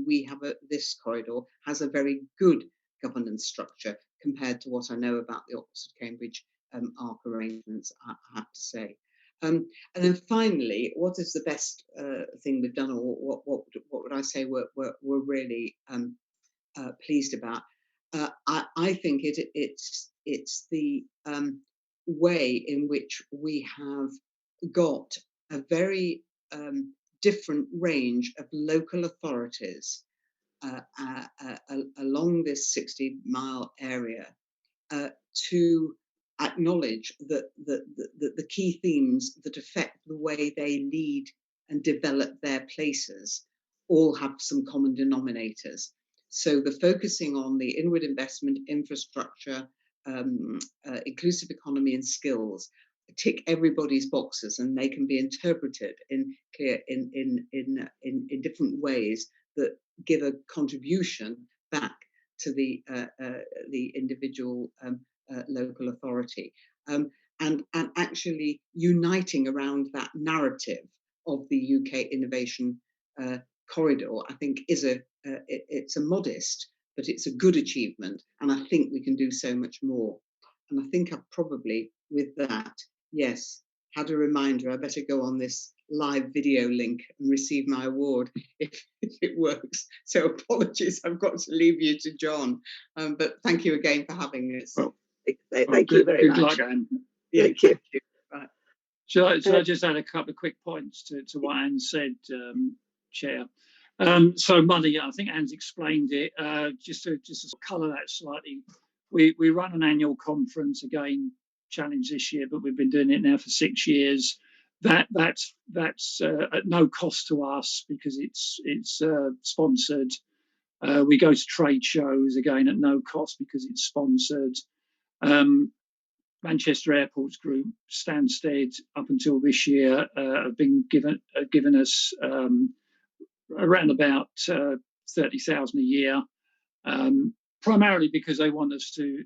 S7: this corridor has a very good governance structure compared to what I know about the Oxford-Cambridge arc arrangements, I have to say. And then finally, what is the best thing we've done, or what would I say we're really pleased about? I think it's the way in which we have got a very different range of local authorities along this 60-mile area to acknowledge that the key themes that affect the way they lead and develop their places all have some common denominators. So the focusing on the inward investment, infrastructure, inclusive economy and skills tick everybody's boxes, and they can be interpreted in different ways that give a contribution back to the individual local authority, and actually uniting around that narrative of the UK innovation corridor. I think it's a modest, but it's a good achievement, and I think we can do so much more. And I think I've probably, with that, yes, had a reminder. I better go on this live video link and receive my award if it works. So apologies, I've got to leave you to John. But thank you again for having us.
S6: Well,
S1: thank you very much.
S6: Good luck, Anne.
S1: Yeah, thank you.
S7: Right.
S6: So I just add a couple of quick points to what Anne said, Chair. So money, I think Anne's explained it. Just to colour that slightly, we run an annual conference, again, challenge this year, but we've been doing it now for 6 years. That's at no cost to us because it's sponsored. We go to trade shows, again at no cost because it's sponsored. Manchester Airports Group, Stansted, up until this year, have been given us around about 30,000 a year, primarily because they want us to,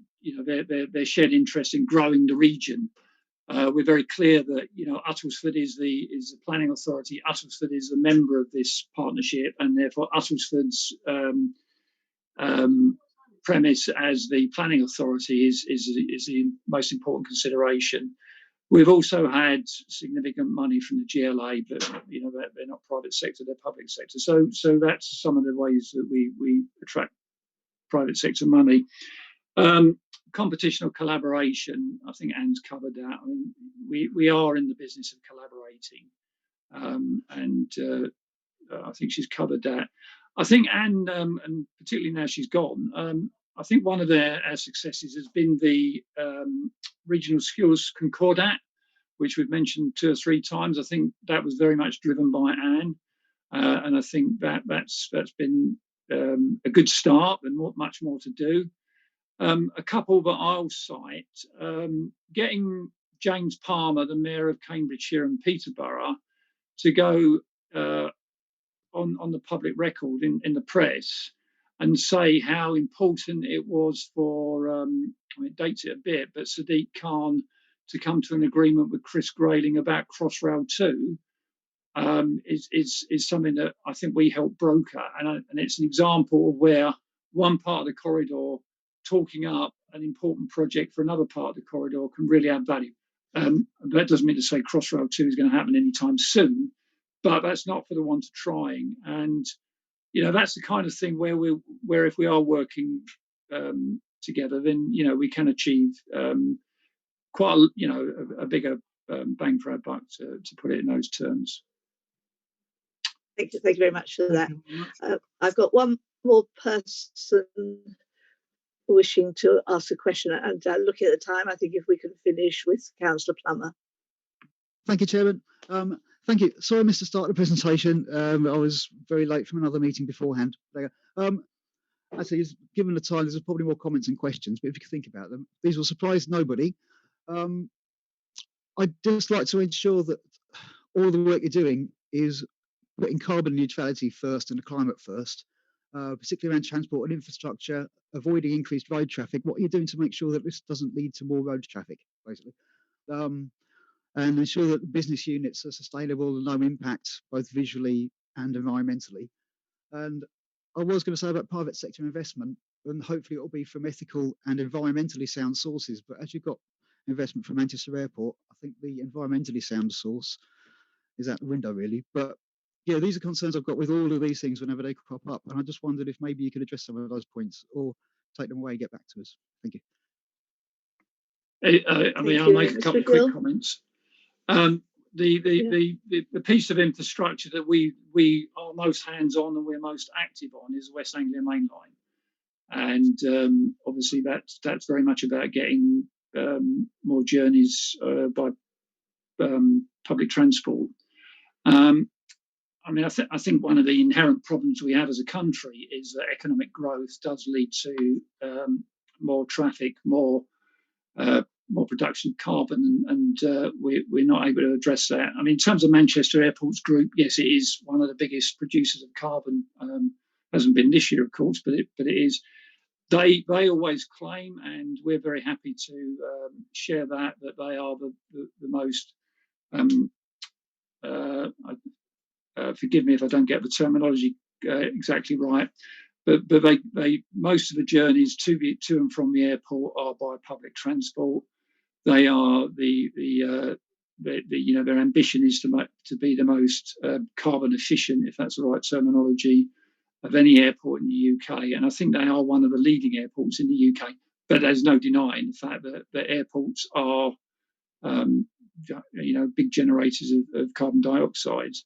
S6: their shared interest in growing the region. We're very clear that Uttlesford is the planning authority. Uttlesford is a member of this partnership, and therefore Uttlesford's premise as the planning authority is the most important consideration. We've also had significant money from the GLA, but they're not private sector; they're public sector. So that's some of the ways that we attract private sector money. Competition or collaboration, I think Anne's covered that. I mean, we are in the business of collaborating, and I think she's covered that. I think Anne, and particularly now she's gone, I think one of our successes has been the Regional Skills Concordat, which we've mentioned 2 or 3 times. I think that was very much driven by Anne, and I think that's been a good start and much more to do. A couple that I'll cite, getting James Palmer, the Mayor of Cambridgeshire and Peterborough, to go on the public record in the press and say how important it was for, I mean, it dates it a bit, but Sadiq Khan to come to an agreement with Chris Grayling about Crossrail 2 is something that I think we helped broker. And it's an example of where one part of the corridor talking up an important project for another part of the corridor can really add value. That doesn't mean to say Crossrail 2 is going to happen anytime soon, but that's not for the want of trying. And that's the kind of thing where if we are working together, then we can achieve quite a bigger bang for our buck, to put it in those terms.
S1: Thank you very much for that. I've got one more person wishing to ask a question, and looking at the time, I think if we can finish with Councillor Plummer.
S9: Thank you, Chairman. Thank you. Sorry I missed the start of the presentation. I was very late from another meeting beforehand. Actually, given the time, there's probably more comments and questions, but if you can think about them, these will surprise nobody. I'd just like to ensure that all the work you're doing is putting carbon neutrality first and the climate first, particularly around transport and infrastructure, avoiding increased road traffic. What are you doing to make sure that this doesn't lead to more road traffic, basically? And ensure that the business units are sustainable and low impact, both visually and environmentally. And I was going to say about private sector investment, and hopefully it will be from ethical and environmentally sound sources. But as you've got investment from Manchester Airport, I think the environmentally sound source is out the window, really. But yeah, these are concerns I've got with all of these things whenever they crop up. And I just wondered if maybe you could address some of those points or take them away and get back to us. Thank you.
S6: I mean, I'll make a couple of quick comments. The piece of infrastructure that we are most hands-on and we're most active on is the West Anglia Main Line, and obviously that's very much about getting more journeys by public transport. I mean, I think one of the inherent problems we have as a country is that economic growth does lead to more traffic, more production of carbon, and we're not able to address that. I mean, in terms of Manchester Airports Group, yes, it is one of the biggest producers of carbon. Hasn't been this year, of course, but it is. They always claim, and we're very happy to share that they are the most. Forgive me if I don't get the terminology exactly right, but they most of the journeys to and from the airport are by public transport. They are their ambition is to be the most carbon efficient, if that's the right terminology, of any airport in the UK, and I think they are one of the leading airports in the UK. But there's no denying the fact that airports are big generators of carbon dioxide.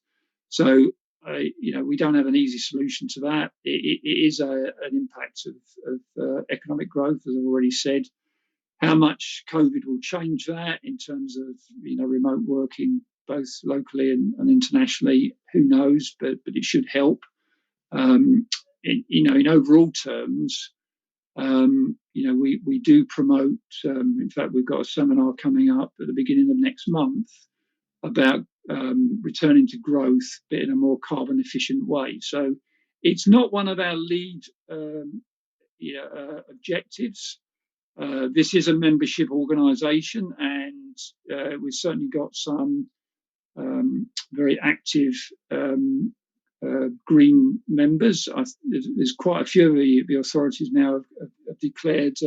S6: So we don't have an easy solution to that. It is an impact of economic growth, as I've already said. How much COVID will change that in terms of remote working, both locally and internationally, who knows? But it should help. In overall terms, we do promote. In fact, we've got a seminar coming up at the beginning of next month about returning to growth, but in a more carbon efficient way. So it's not one of our lead objectives. This is a membership organisation, and we've certainly got some very active green members. There's quite a few of the authorities now have declared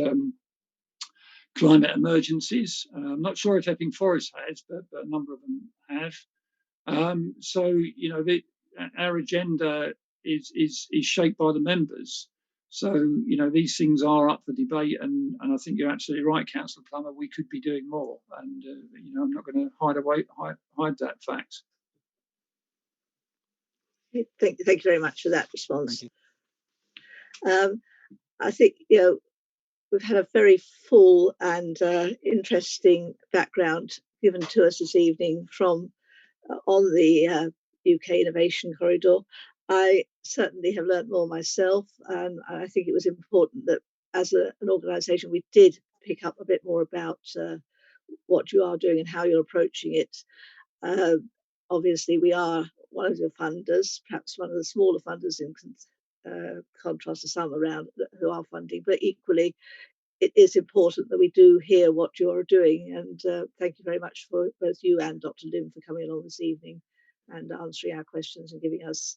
S6: climate emergencies. I'm not sure if Epping Forest has, but a number of them have. So our agenda is shaped by the members. So these things are up for debate, and I think you're absolutely right, Councillor Plummer. We could be doing more, and I'm not going to hide that fact.
S1: Thank you very much for that response. I think we've had a very full and interesting background given to us this evening from on the UK Innovation Corridor. I certainly have learnt more myself, and I think it was important that as an organisation we did pick up a bit more about what you are doing and how you're approaching it. Obviously we are one of your funders, perhaps one of the smaller funders in contrast to some around who are funding, but equally it is important that we do hear what you're doing. And thank you very much for both you and Dr. Lim for coming along this evening and answering our questions and giving us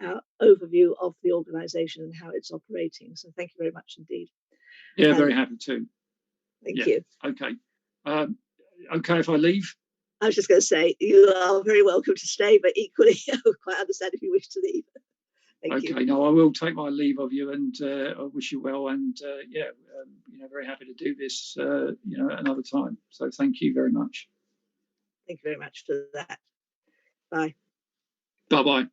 S1: our overview of the organisation and how it's operating. So thank you very much indeed.
S6: Yeah, very happy to.
S1: Thank you.
S6: Okay. Okay, if I leave?
S1: I was just going to say, you are very welcome to stay, but equally, I quite understand if you wish to leave. Thank you.
S6: Okay, no, I will take my leave of you, and I wish you well, and very happy to do this, another time. So thank you very much.
S1: Thank you very much for that. Bye.
S6: Bye-bye.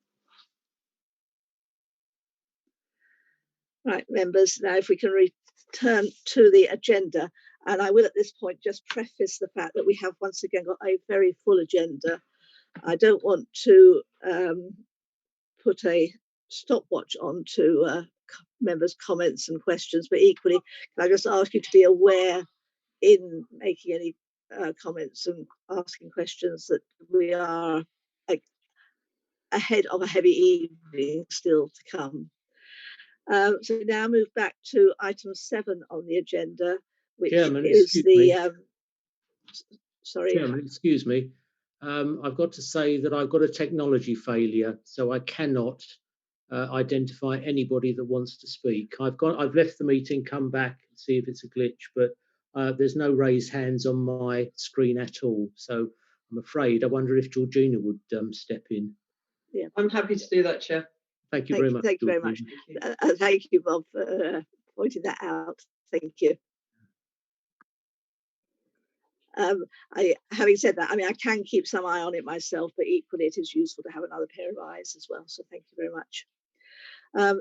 S1: Right, members, now if we can return to the agenda, and I will at this point just preface the fact that we have once again got a very full agenda. I don't want to put a stopwatch on to members' comments and questions, but equally, can I just ask you to be aware in making any comments and asking questions that we are ahead of a heavy evening still to come. So we now move back to item 7 on the agenda, which
S3: Chairman,
S1: is the sorry.
S3: Chairman, excuse me. I've got to say that I've got a technology failure, so I cannot identify anybody that wants to speak. I've left the meeting, come back and see if it's a glitch, but there's no raised hands on my screen at all. So I'm afraid, I wonder if Georgina would step in.
S1: Yeah,
S7: I'm happy to do that, Chair.
S3: Thank you very much.
S1: Thank you very much. Thank you, Bob, for pointing that out. Thank you. Having said that, I mean, I can keep some eye on it myself, but equally it is useful to have another pair of eyes as well. So thank you very much.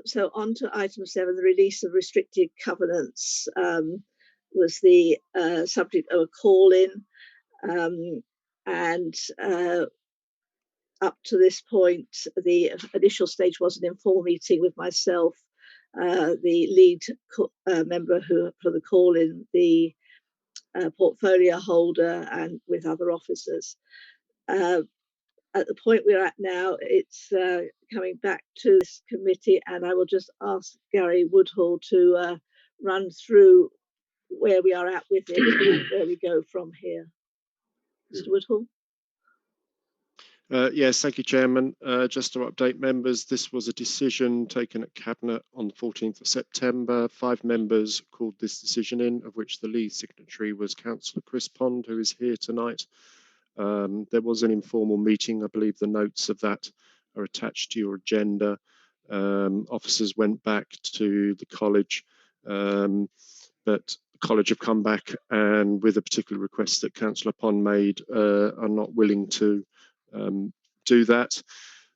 S1: So on to item 7, the release of restricted covenants was the subject of a call-in. And up to this point, the initial stage was an informal meeting with myself, the lead member for the call-in, the portfolio holder, and with other officers. At the point we're at now, it's coming back to this committee, and I will just ask Gary Woodhall to run through where we are at with it and where we go from here. Mr. Woodhall?
S5: Yes, thank you, Chairman. Just to update members, this was a decision taken at Cabinet on the 14th of September. 5 members called this decision in, of which the lead signatory was Councillor Chris Pond, who is here tonight. There was an informal meeting. I believe the notes of that are attached to your agenda. Officers went back to the college, but the college have come back and with a particular request that Councillor Pond made are not willing to do that.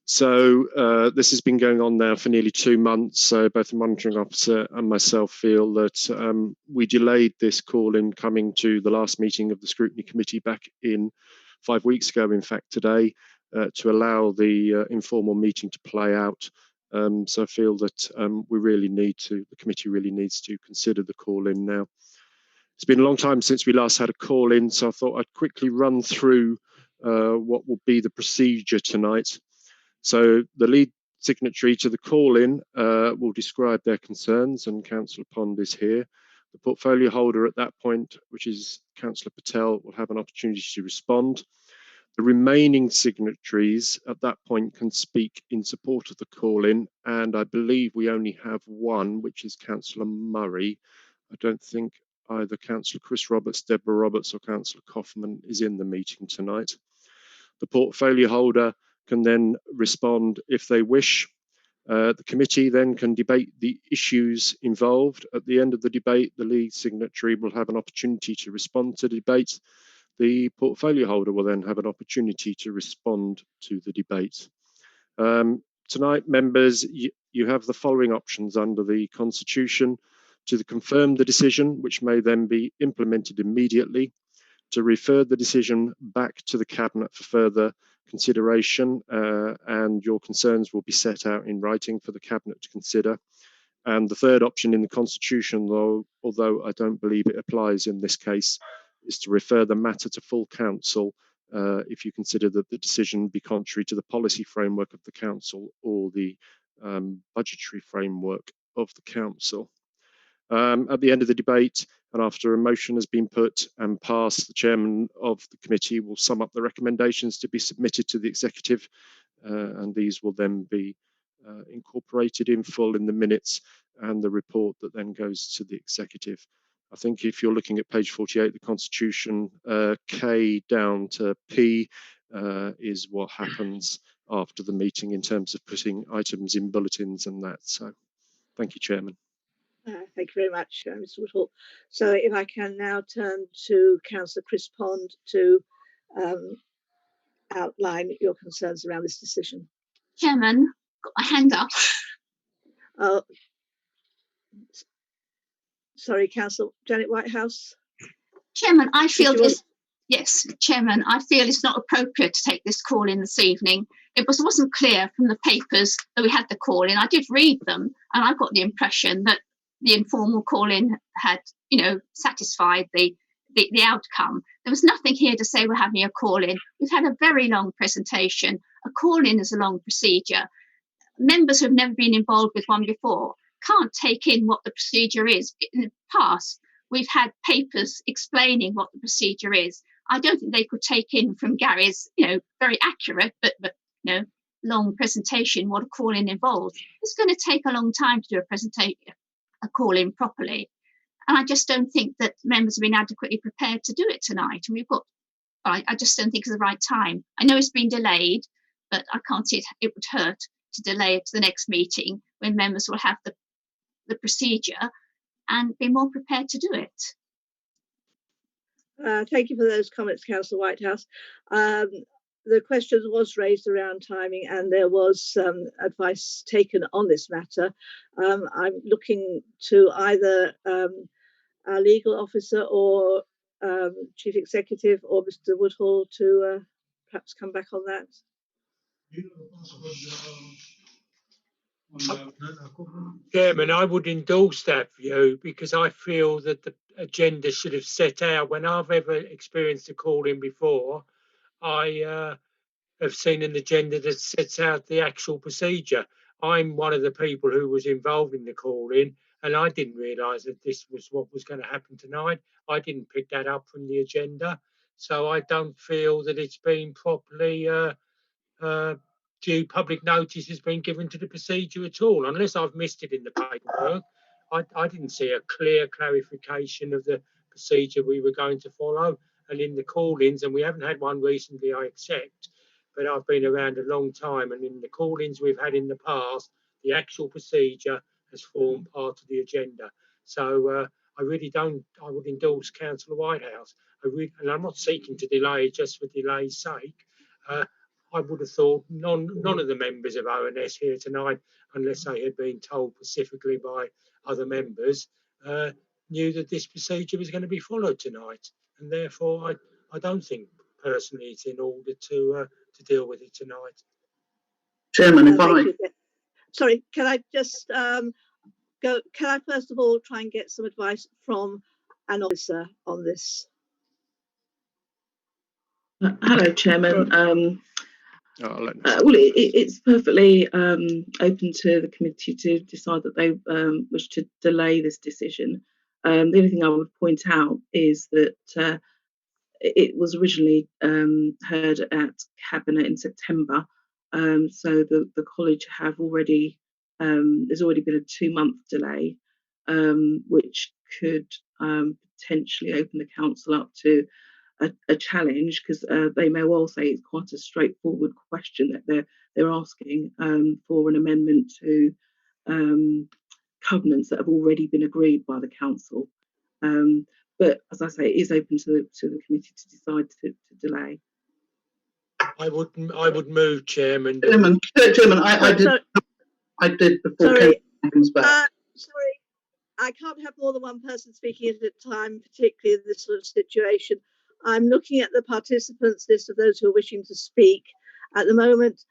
S5: So this has been going on now for nearly 2 months. So both the monitoring officer and myself feel that we delayed this call in coming to the last meeting of the Scrutiny Committee back in 5 weeks ago, in fact today, to allow the informal meeting to play out. So I feel that the committee really needs to consider the call in now. It's been a long time since we last had a call in, so I thought I'd quickly run through what will be the procedure tonight. So the lead signatory to the call-in will describe their concerns, and Councillor Pond is here. The portfolio holder at that point, which is Councillor Patel, will have an opportunity to respond. The remaining signatories at that point can speak in support of the call-in, and I believe we only have one, which is Councillor Murray. I don't think either Councillor Chris Roberts, Deborah Roberts, or Councillor Kaufman is in the meeting tonight. The portfolio holder can then respond if they wish. The committee then can debate the issues involved. At the end of the debate, the lead signatory will have an opportunity to respond to the debate. The portfolio holder will then have an opportunity to respond to the debate. Tonight, members, you have the following options under the Constitution: to confirm the decision, which may then be implemented immediately; to refer the decision back to the Cabinet for further consideration, and your concerns will be set out in writing for the Cabinet to consider. And the third option in the Constitution, although I don't believe it applies in this case, is to refer the matter to full council if you consider that the decision be contrary to the policy framework of the council or the budgetary framework of the council. At the end of the debate, and after a motion has been put and passed, the chairman of the committee will sum up the recommendations to be submitted to the executive, and these will then be incorporated in full in the minutes and the report that then goes to the executive. I think if you're looking at page 48, the Constitution, K down to P is what happens after the meeting in terms of putting items in bulletins and that. So thank you, Chairman.
S1: Thank you very much, Mr. Woodhall. So if I can now turn to Councillor Chris Pond to outline your concerns around this decision.
S11: Chairman, got my hand up.
S1: Oh, sorry, Councillor Janet Whitehouse.
S11: Chairman, I feel this. Yes, Chairman, I feel it's not appropriate to take this call in this evening. It wasn't clear from the papers that we had the call in. I did read them, and I got the impression that the informal call-in had, satisfied the outcome. There was nothing here to say we're having a call-in. We've had a very long presentation. A call-in is a long procedure. Members who have never been involved with one before can't take in what the procedure is. In the past, we've had papers explaining what the procedure is. I don't think they could take in from Gary's, very accurate, but long presentation what a call-in involves. It's going to take a long time to do a call-in properly. And I just don't think that members have been adequately prepared to do it tonight. And I just don't think it's the right time. I know it's been delayed, but I can't see it would hurt to delay it to the next meeting when members will have the procedure and be more prepared to do it.
S1: Thank you for those comments, Councillor Whitehouse. The question was raised around timing, and there was advice taken on this matter. I'm looking to either our legal officer or Chief Executive or Mr. Woodhall to perhaps come back on that.
S8: Chairman, I would endorse that view because I feel that the agenda should have set out. When I've ever experienced a call-in before, I have seen an agenda that sets out the actual procedure. I'm one of the people who was involved in the call-in, and I didn't realise that this was what was going to happen tonight. I didn't pick that up from the agenda, so I don't feel that it's been properly due public notice has been given to the procedure at all, unless I've missed it in the paperwork. I didn't see a clear clarification of the procedure we were going to follow. And in the call-ins, and we haven't had one recently, I accept, but I've been around a long time, and in the call-ins we've had in the past, the actual procedure has formed part of the agenda. So I would endorse Councillor Whitehouse. And I'm not seeking to delay just for delay's sake. I would have thought none of the members of ONS here tonight, unless they had been told specifically by other members, knew that this procedure was going to be followed tonight. And therefore, I don't think personally it's in order to deal with it tonight.
S12: Chairman,
S1: Sorry, can I just go? Can I first of all try and get some advice from an officer on this?
S12: Hello, Chairman. It's perfectly open to the committee to decide that they wish to delay this decision. The only thing I would point out is that it was originally heard at Cabinet in September, so the college have already there's already been a 2-month delay, which could potentially open the council up to a challenge, because they may well say it's quite a straightforward question that they're asking for an amendment to covenants that have already been agreed by the council. But as I say, it is open to the committee to decide to delay.
S8: I would move, Chairman.
S12: Chairman, I did before.
S1: Sorry, sorry, I can't have more than one person speaking at a time, particularly in this sort of situation. I'm looking at the participants list of those who are wishing to speak at the moment.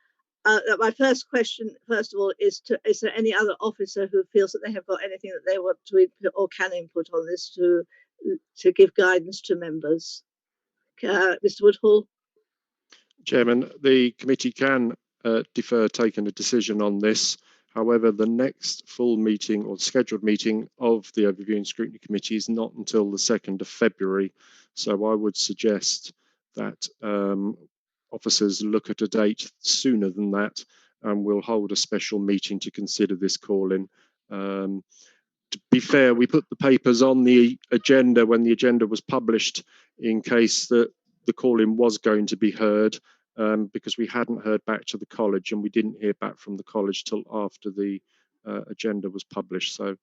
S1: My first question, first of all, is there any other officer who feels that they have got anything that they want to input or can input on this to give guidance to members? Mr. Woodhall?
S5: Chairman, the committee can defer taking a decision on this. However, the next full meeting or scheduled meeting of the Overview and Scrutiny Committee is not until the 2nd of February. So I would suggest that officers look at a date sooner than that, and we'll hold a special meeting to consider this call-in. To be fair, we put the papers on the agenda when the agenda was published in case that the call-in was going to be heard, because we hadn't heard back to the college, and we didn't hear back from the college till after the agenda was published. So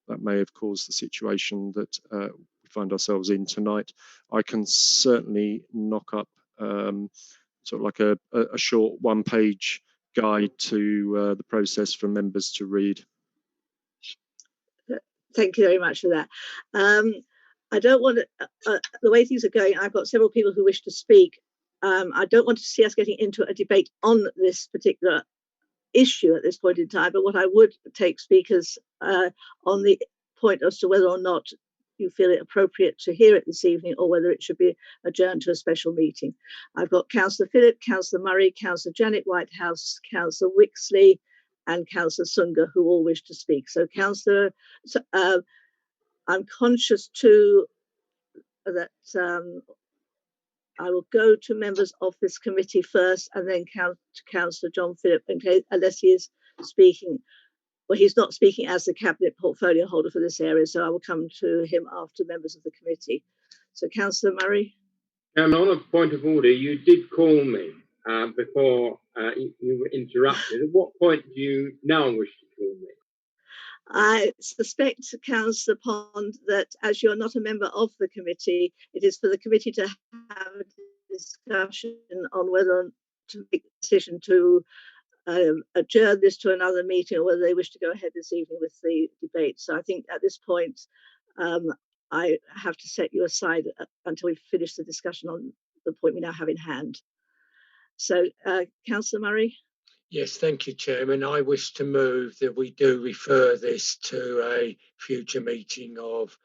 S5: that may have caused the situation that we find ourselves in tonight. I can certainly knock up sort of like a short one-page guide to the process for members to read.
S1: Thank you very much for that. I don't want to, the way things are going, I've got several people who wish to speak. I don't want to see us getting into a debate on this particular issue at this point in time, but what I would take speakers on the point as to whether or not you feel it appropriate to hear it this evening or whether it should be adjourned to a special meeting. I've got Councillor Phillip, Councillor Murray, Councillor Janet Whitehouse, Councillor Wixley and Councillor Sunga, who all wish to speak. So Councillor, I'm conscious too that I will go to members of this committee first and then to Councillor John Phillip, unless he is speaking. Well, he's not speaking as the Cabinet portfolio holder for this area, so I will come to him after members of the committee. So Councillor Murray.
S13: On a point of order, you did call me before you were interrupted. At what point do you now wish to call me?
S1: I suspect, Councillor Pond, that as you're not a member of the committee, it is for the committee to have a discussion on whether to make a decision to adjourn this to another meeting or whether they wish to go ahead this evening with the debate. So I think at this point, I have to set you aside until we've finished the discussion on the point we now have in hand. So, Councillor Murray.
S8: Yes, thank you, Chairman. I wish to move that we do refer this to a future meeting of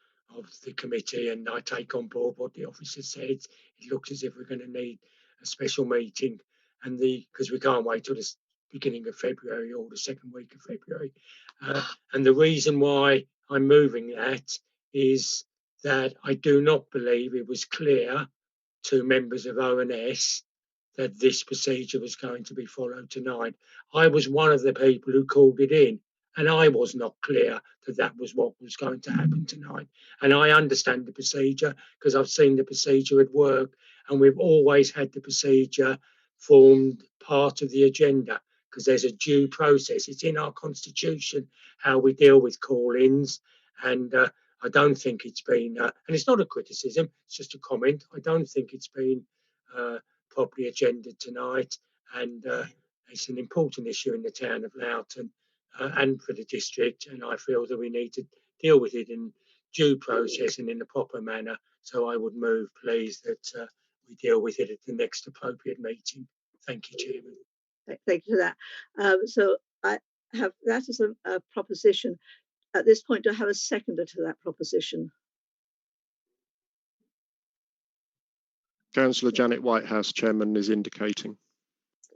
S8: the committee, and I take on board what the officer said. It looks as if we're going to need a special meeting, and because we can't wait till the beginning of February or the second week of February. And the reason why I'm moving that is that I do not believe it was clear to members of ONS that this procedure was going to be followed tonight. I was one of the people who called it in, and I was not clear that that was what was going to happen tonight. And I understand the procedure because I've seen the procedure at work, and we've always had the procedure formed part of the agenda because there's a due process. It's in our constitution how we deal with call-ins, and I don't think it's been, and it's not a criticism, it's just a comment. I don't think it's been properly agended tonight, and it's an important issue in the town of Loughton and for the district, and I feel that we need to deal with it in due process and in the proper manner. So I would move, please, that we deal with it at the next appropriate meeting. Thank you, Chairman.
S1: Thank you for that. So I have that as a proposition. At this point, do I have a seconder to that proposition?
S5: Councillor Janet Whitehouse, Chairman, is indicating.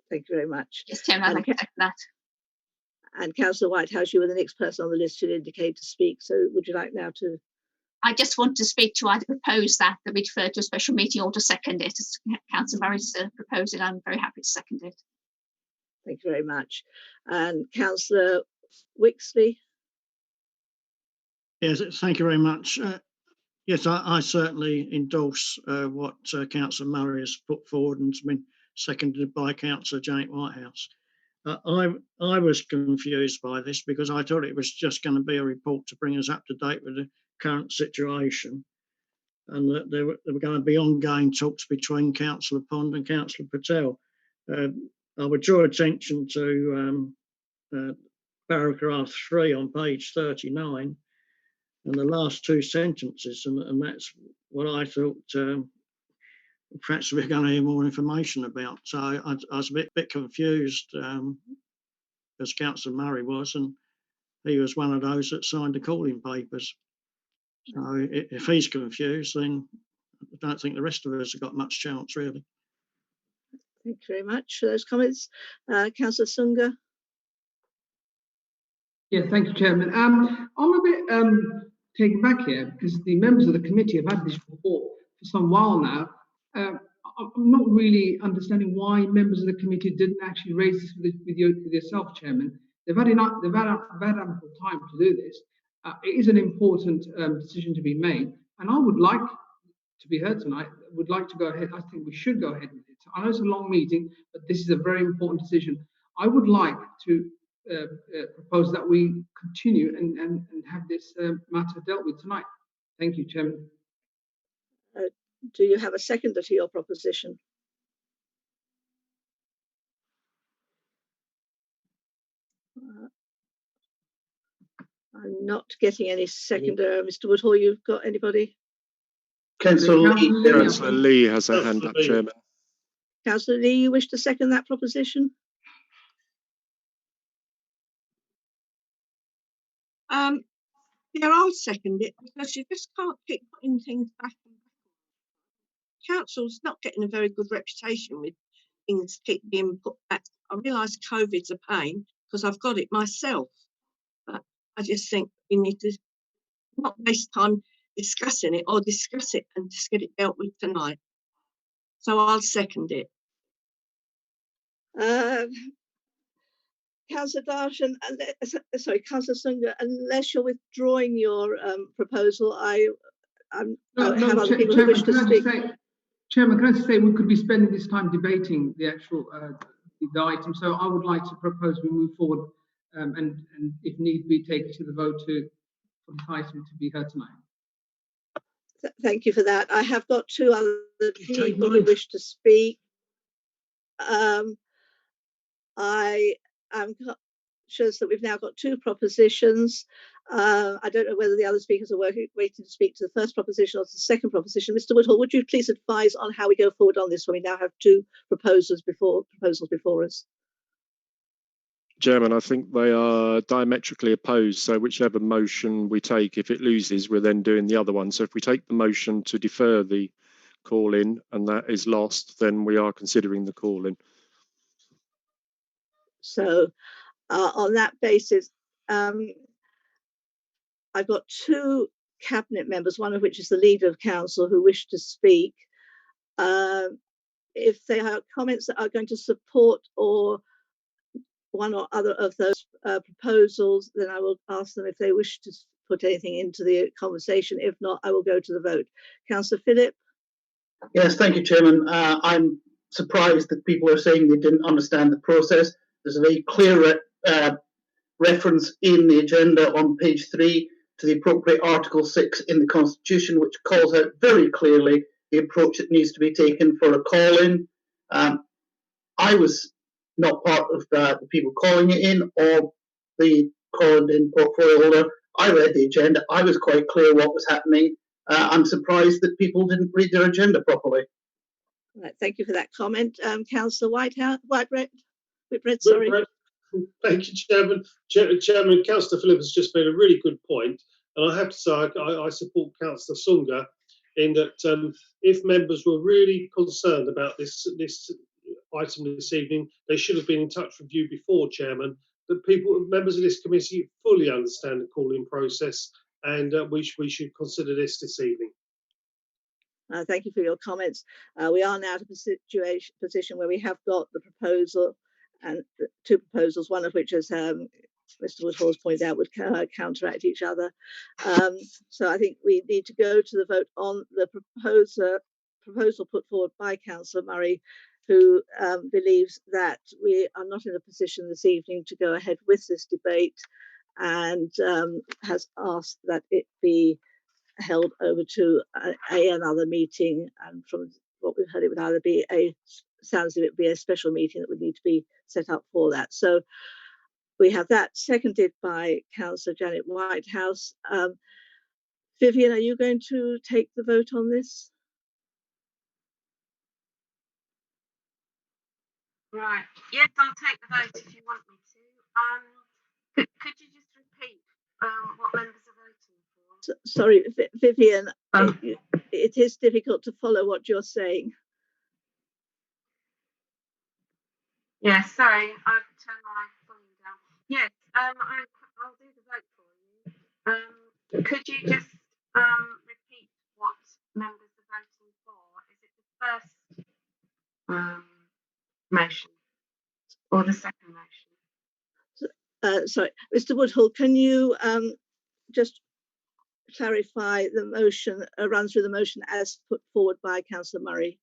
S1: Thank you very much.
S11: Yes, Chairman, I'd like to second that.
S1: And Councillor Whitehouse, you were the next person on the list to indicate to speak. So would you like now to?
S11: I just want to speak to either propose that we defer to a special meeting or to second it. As Councillor Murray's proposed it, I'm very happy to second it.
S1: Thank you very much. And Councillor Wixley.
S10: Yes, thank you very much. Yes, I certainly endorse what Councillor Murray has put forward and has been seconded by Councillor Janet Whitehouse. I was confused by this because I thought it was just going to be a report to bring us up to date with the current situation, and that there were going to be ongoing talks between Councillor Pond and Councillor Patel. I would draw attention to paragraph 3 on page 39 and the last two sentences, and that's what I thought perhaps we're going to hear more information about. So I was a bit confused, as Councillor Murray was, and he was one of those that signed the calling papers. So if he's confused, then I don't think the rest of us have got much chance, really.
S1: Thank you very much for those comments. Councillor Sunga.
S14: Yeah, thank you, Chairman. I'm a bit taken back here because the members of the committee have had this report for some while now. I'm not really understanding why members of the committee didn't actually raise this with yourself, Chairman. They've had ample time to do this. It is an important decision to be made, and I would like to be heard tonight. Would like to go ahead. I think we should go ahead with it. I know it's a long meeting, but this is a very important decision. I would like to propose that we continue and have this matter dealt with tonight. Thank you, Chairman.
S1: Do you have a seconder to your proposition? I'm not getting any seconder. Mr. Woodhall, you've got anybody?
S5: Councillor Lee has a hand up, Chairman.
S1: Councillor Lee, you wish to second that proposition?
S15: Yeah, I'll second it because you just can't keep putting things back and back. Council's not getting a very good reputation with things keep being put back. I realise COVID's a pain because I've got it myself, but I just think we need to not waste time discussing it or discuss it and just get it dealt with tonight. So I'll second it.
S1: Councillor Darshan, sorry, Councillor Sunga, unless you're withdrawing your proposal, I have other people who wish to speak.
S14: Chairman, can I just say we could be spending this time debating the actual the item, so I would like to propose we move forward and if need be, take it to the vote for the item to be heard tonight.
S1: Thank you for that. I have got two other people who wish to speak. I am conscious that we've now got two propositions. I don't know whether the other speakers are waiting to speak to the first proposition or to the second proposition. Mr. Woodhall, would you please advise on how we go forward on this when we now have two proposals before us?
S5: Chairman, I think they are diametrically opposed. So whichever motion we take, if it loses, we're then doing the other one. So if we take the motion to defer the call-in and that is lost, then we are considering the call-in.
S1: So on that basis, I've got two cabinet members, one of which is the leader of council, who wish to speak. If they have comments that are going to support or one or other of those proposals, then I will ask them if they wish to put anything into the conversation. If not, I will go to the vote. Councillor Phillip?
S9: Yes, thank you, Chairman. I'm surprised that people are saying they didn't understand the process. There's a very clear reference in the agenda on page 3 to the appropriate Article 6 in the Constitution, which calls out very clearly the approach that needs to be taken for a call-in. I was not part of the people calling it in or the called-in portfolio holder. I read the agenda. I was quite clear what was happening. I'm surprised that people didn't read their agenda properly.
S1: Right, thank you for that comment. Councillor Whitbread, sorry.
S16: Thank you, Chairman. Chairman, Councillor Phillips has just made a really good point, and I have to say I support Councillor Sunga in that if members were really concerned about this item this evening, they should have been in touch with you before, Chairman. That members of this committee fully understand the call-in process, and we should consider this evening.
S1: Thank you for your comments. We are now at a position where we have got the proposal and two proposals, one of which, as Mr. Woodhall has pointed out, would counteract each other. So I think we need to go to the vote on the proposal put forward by Councillor Murray, who believes that we are not in a position this evening to go ahead with this debate and has asked that it be held over to another meeting, and from what we've heard, it would either be sounds like it would be a special meeting that would need to be set up for that. So we have that seconded by Councillor Janet Whitehouse. Vivian, are you going to take the vote on this?
S2: Right. Yes, I'll take the vote if you want me to. Could you just repeat what members are voting for?
S1: Sorry, Vivian, it is difficult to follow what you're saying.
S2: Yes, sorry, I've turned my volume down. Yes, I'll do the vote for you. Could you just repeat what members are voting for? Is it the first motion or the second motion?
S1: Sorry, Mr. Woodhull, can you just clarify the motion, run through the motion as put forward by Councillor Murray?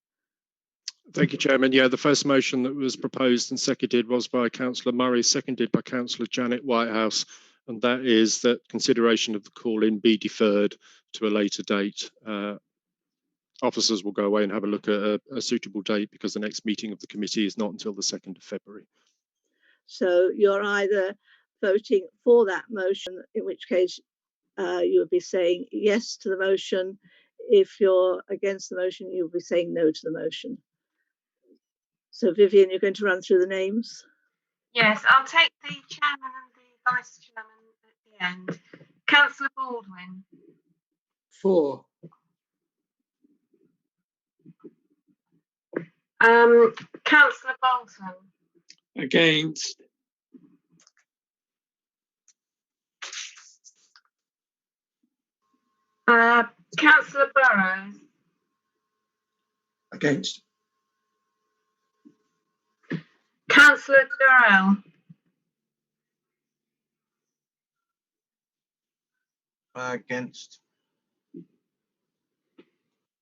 S5: Thank you, Chairman. Yeah, the first motion that was proposed and seconded was by Councillor Murray, seconded by Councillor Janet Whitehouse, and that is that consideration of the call-in be deferred to a later date. Officers will go away and have a look at a suitable date because the next meeting of the committee is not until the 2nd of February.
S1: So you're either voting for that motion, in which case you would be saying yes to the motion. If you're against the motion, you'll be saying no to the motion. So Vivian, you're going to run through the names?
S2: Yes, I'll take the chairman and the vice chairman at the end. Councillor Baldwin.
S8: For.
S2: Councillor Bolton.
S6: Against.
S2: Councillor Burrows.
S10: Against.
S2: Councillor Durrell.
S10: Against.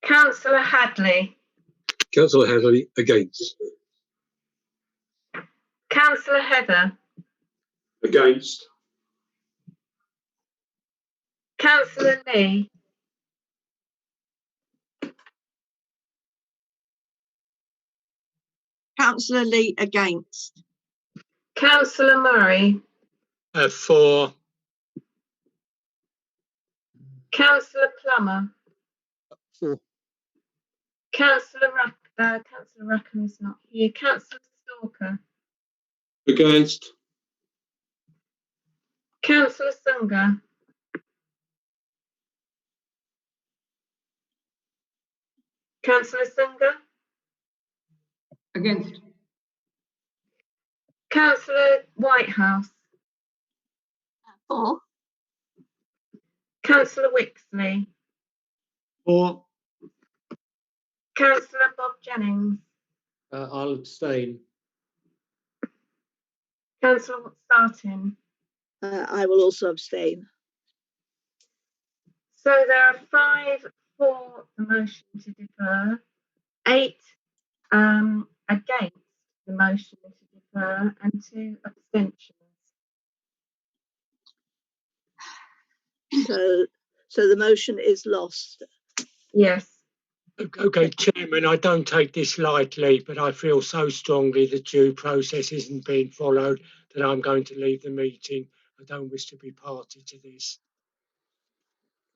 S2: Councillor Hadley.
S8: Councillor Hadley, against.
S2: Councillor Heather.
S16: Against.
S2: Councillor Lee.
S15: Councillor Lee against.
S2: Councillor Murray.
S8: For.
S2: Councillor Plummer.
S8: For.
S2: Councillor Rackham is not here. Councillor Stalker.
S16: Against.
S2: Councillor Sunga. Councillor Sunga.
S14: Against.
S2: Councillor Whitehouse.
S11: For.
S2: Councillor Wixley.
S6: For.
S2: Councillor Bob Jennings.
S3: I'll abstain.
S2: Councillor Startin.
S1: I will also abstain.
S2: So there are 5 for the motion to defer, 8 against the motion to defer, and 2 abstentions.
S1: So the motion is lost.
S2: Yes.
S8: Okay, Chairman, I don't take this lightly, but I feel so strongly the due process isn't being followed that I'm going to leave the meeting. I don't wish to be party to this.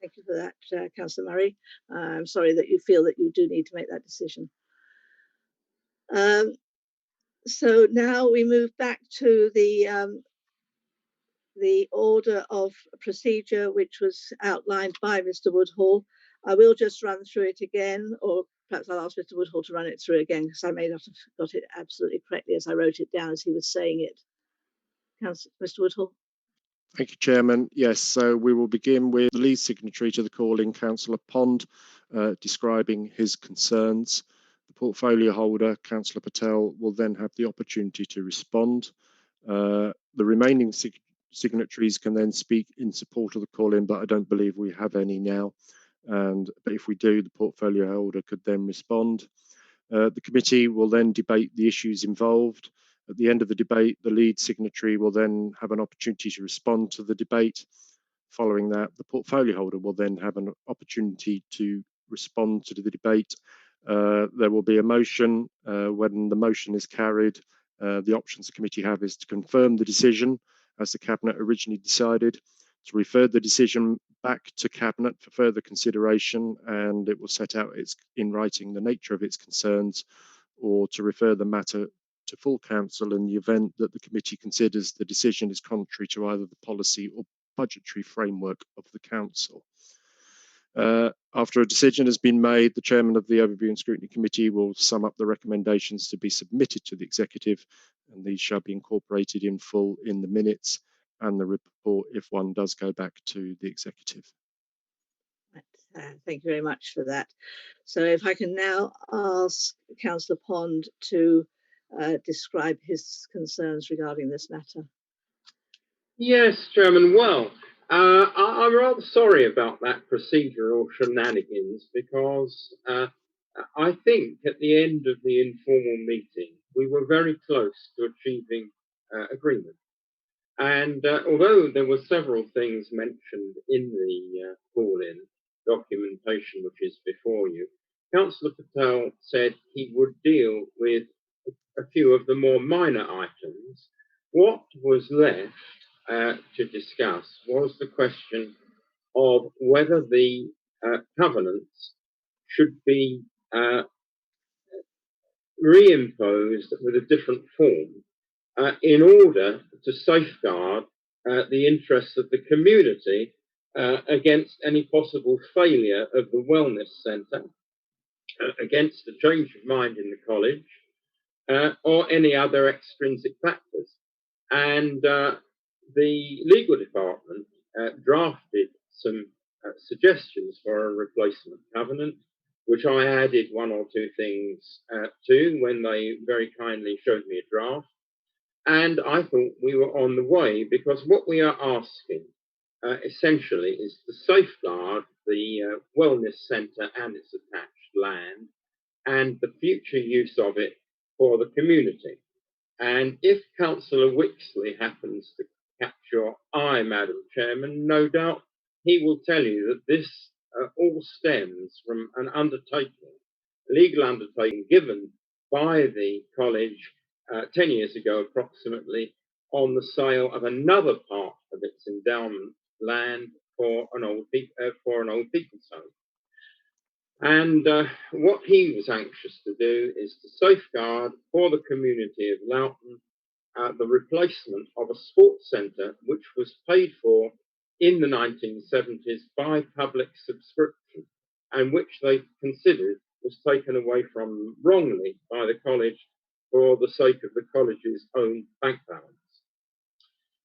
S1: Thank you for that, Councillor Murray. I'm sorry that you feel that you do need to make that decision. So now we move back to the order of procedure which was outlined by Mr. Woodhull. I will just run through it again, or perhaps I'll ask Mr. Woodhull to run it through again because I may not have got it absolutely correctly as I wrote it down as he was saying it. Mr. Woodhull.
S5: Thank you, Chairman. Yes, so we will begin with the lead signatory to the call-in, Councillor Pond, describing his concerns. The portfolio holder, Councillor Patel, will then have the opportunity to respond. The remaining signatories can then speak in support of the call-in, but I don't believe we have any now. But if we do, the portfolio holder could then respond. The committee will then debate the issues involved. At the end of the debate, the lead signatory will then have an opportunity to respond to the debate. Following that, the portfolio holder will then have an opportunity to respond to the debate. There will be a motion. When the motion is carried, the options the committee have is to confirm the decision as the Cabinet originally decided, to refer the decision back to Cabinet for further consideration, and it will set out in writing the nature of its concerns, or to refer the matter to full council in the event that the committee considers the decision is contrary to either the policy or budgetary framework of the council. After a decision has been made, the chairman of the Overview and Scrutiny Committee will sum up the recommendations to be submitted to the executive, and these shall be incorporated in full in the minutes and the report if one does go back to the executive.
S1: Thank you very much for that. So if I can now ask Councillor Pond to describe his concerns regarding this matter.
S13: Yes, Chairman. Well, I'm rather sorry about that procedural shenanigans because I think at the end of the informal meeting, we were very close to achieving agreement. And although there were several things mentioned in the call-in documentation which is before you, Councillor Patel said he would deal with a few of the more minor items. What was left to discuss was the question of whether the covenants should be reimposed with a different form in order to safeguard the interests of the community against any possible failure of the wellness centre, against the change of mind in the college, or any other extrinsic factors. And the legal department drafted some suggestions for a replacement covenant, which I added one or two things to when they very kindly showed me a draft. And I thought we were on the way, because what we are asking essentially is to safeguard the wellness centre and its attached land and the future use of it for the community. And if Councillor Wixley happens to catch your eye, Madam Chairman, no doubt he will tell you that this all stems from an undertaking, a legal undertaking given by the college 10 years ago approximately, on the sale of another part of its endowment land for an old people's home. And what he was anxious to do is to safeguard for the community of Loughton the replacement of a sports centre which was paid for in the 1970s by public subscription, and which they considered was taken away from them wrongly by the college for the sake of the college's own bank balance.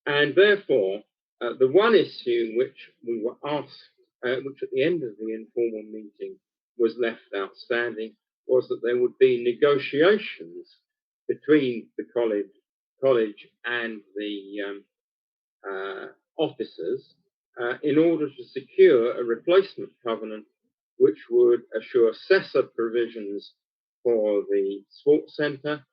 S13: And therefore, the one issue which we were asked, which at the end of the informal meeting was left outstanding, was that there would be negotiations between the college and the officers in order to secure a replacement covenant which would assure CESA provisions for the sports centre,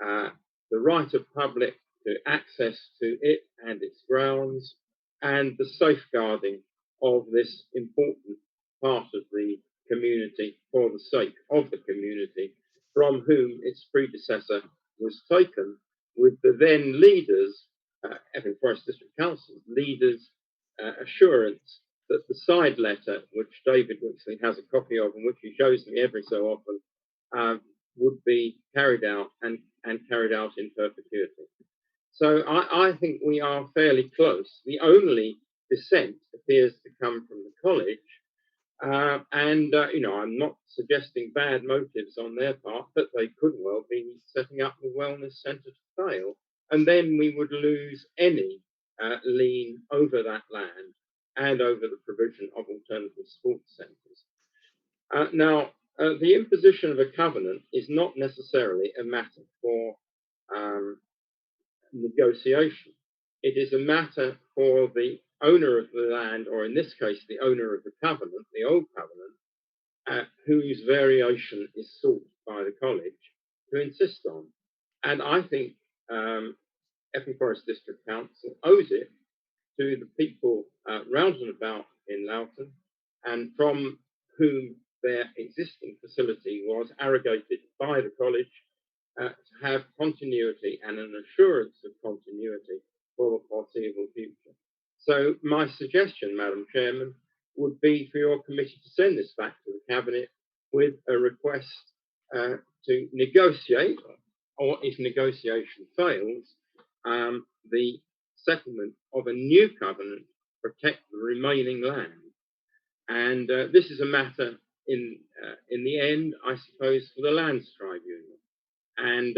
S13: the right of public to access to it and its grounds, and the safeguarding of this important part of the community for the sake of the community, from whom its predecessor was taken, with the then leaders, Epping Forest District Council's leaders, assurance that the side letter, which David Wixley has a copy of and which he shows me every so often, would be carried out and carried out in perpetuity. So I think we are fairly close. The only dissent appears to come from the college. I'm not suggesting bad motives on their part, but they could well be setting up the wellness centre to fail. And then we would lose any lien over that land and over the provision of alternative sports centres. The imposition of a covenant is not necessarily a matter for negotiation. It is a matter for the owner of the land, or in this case, the owner of the covenant, the old covenant, whose variation is sought by the college to insist on. And I think Epping Forest District Council owes it to the people round and about in Loughton, and from whom their existing facility was arrogated by the college, to have continuity and an assurance of continuity for the foreseeable future. So my suggestion, Madam Chairman, would be for your committee to send this back to the Cabinet with a request to negotiate, or if negotiation fails, the settlement of a new covenant to protect the remaining land. And this is a matter in the end, I suppose, for the Lands Tribunal. And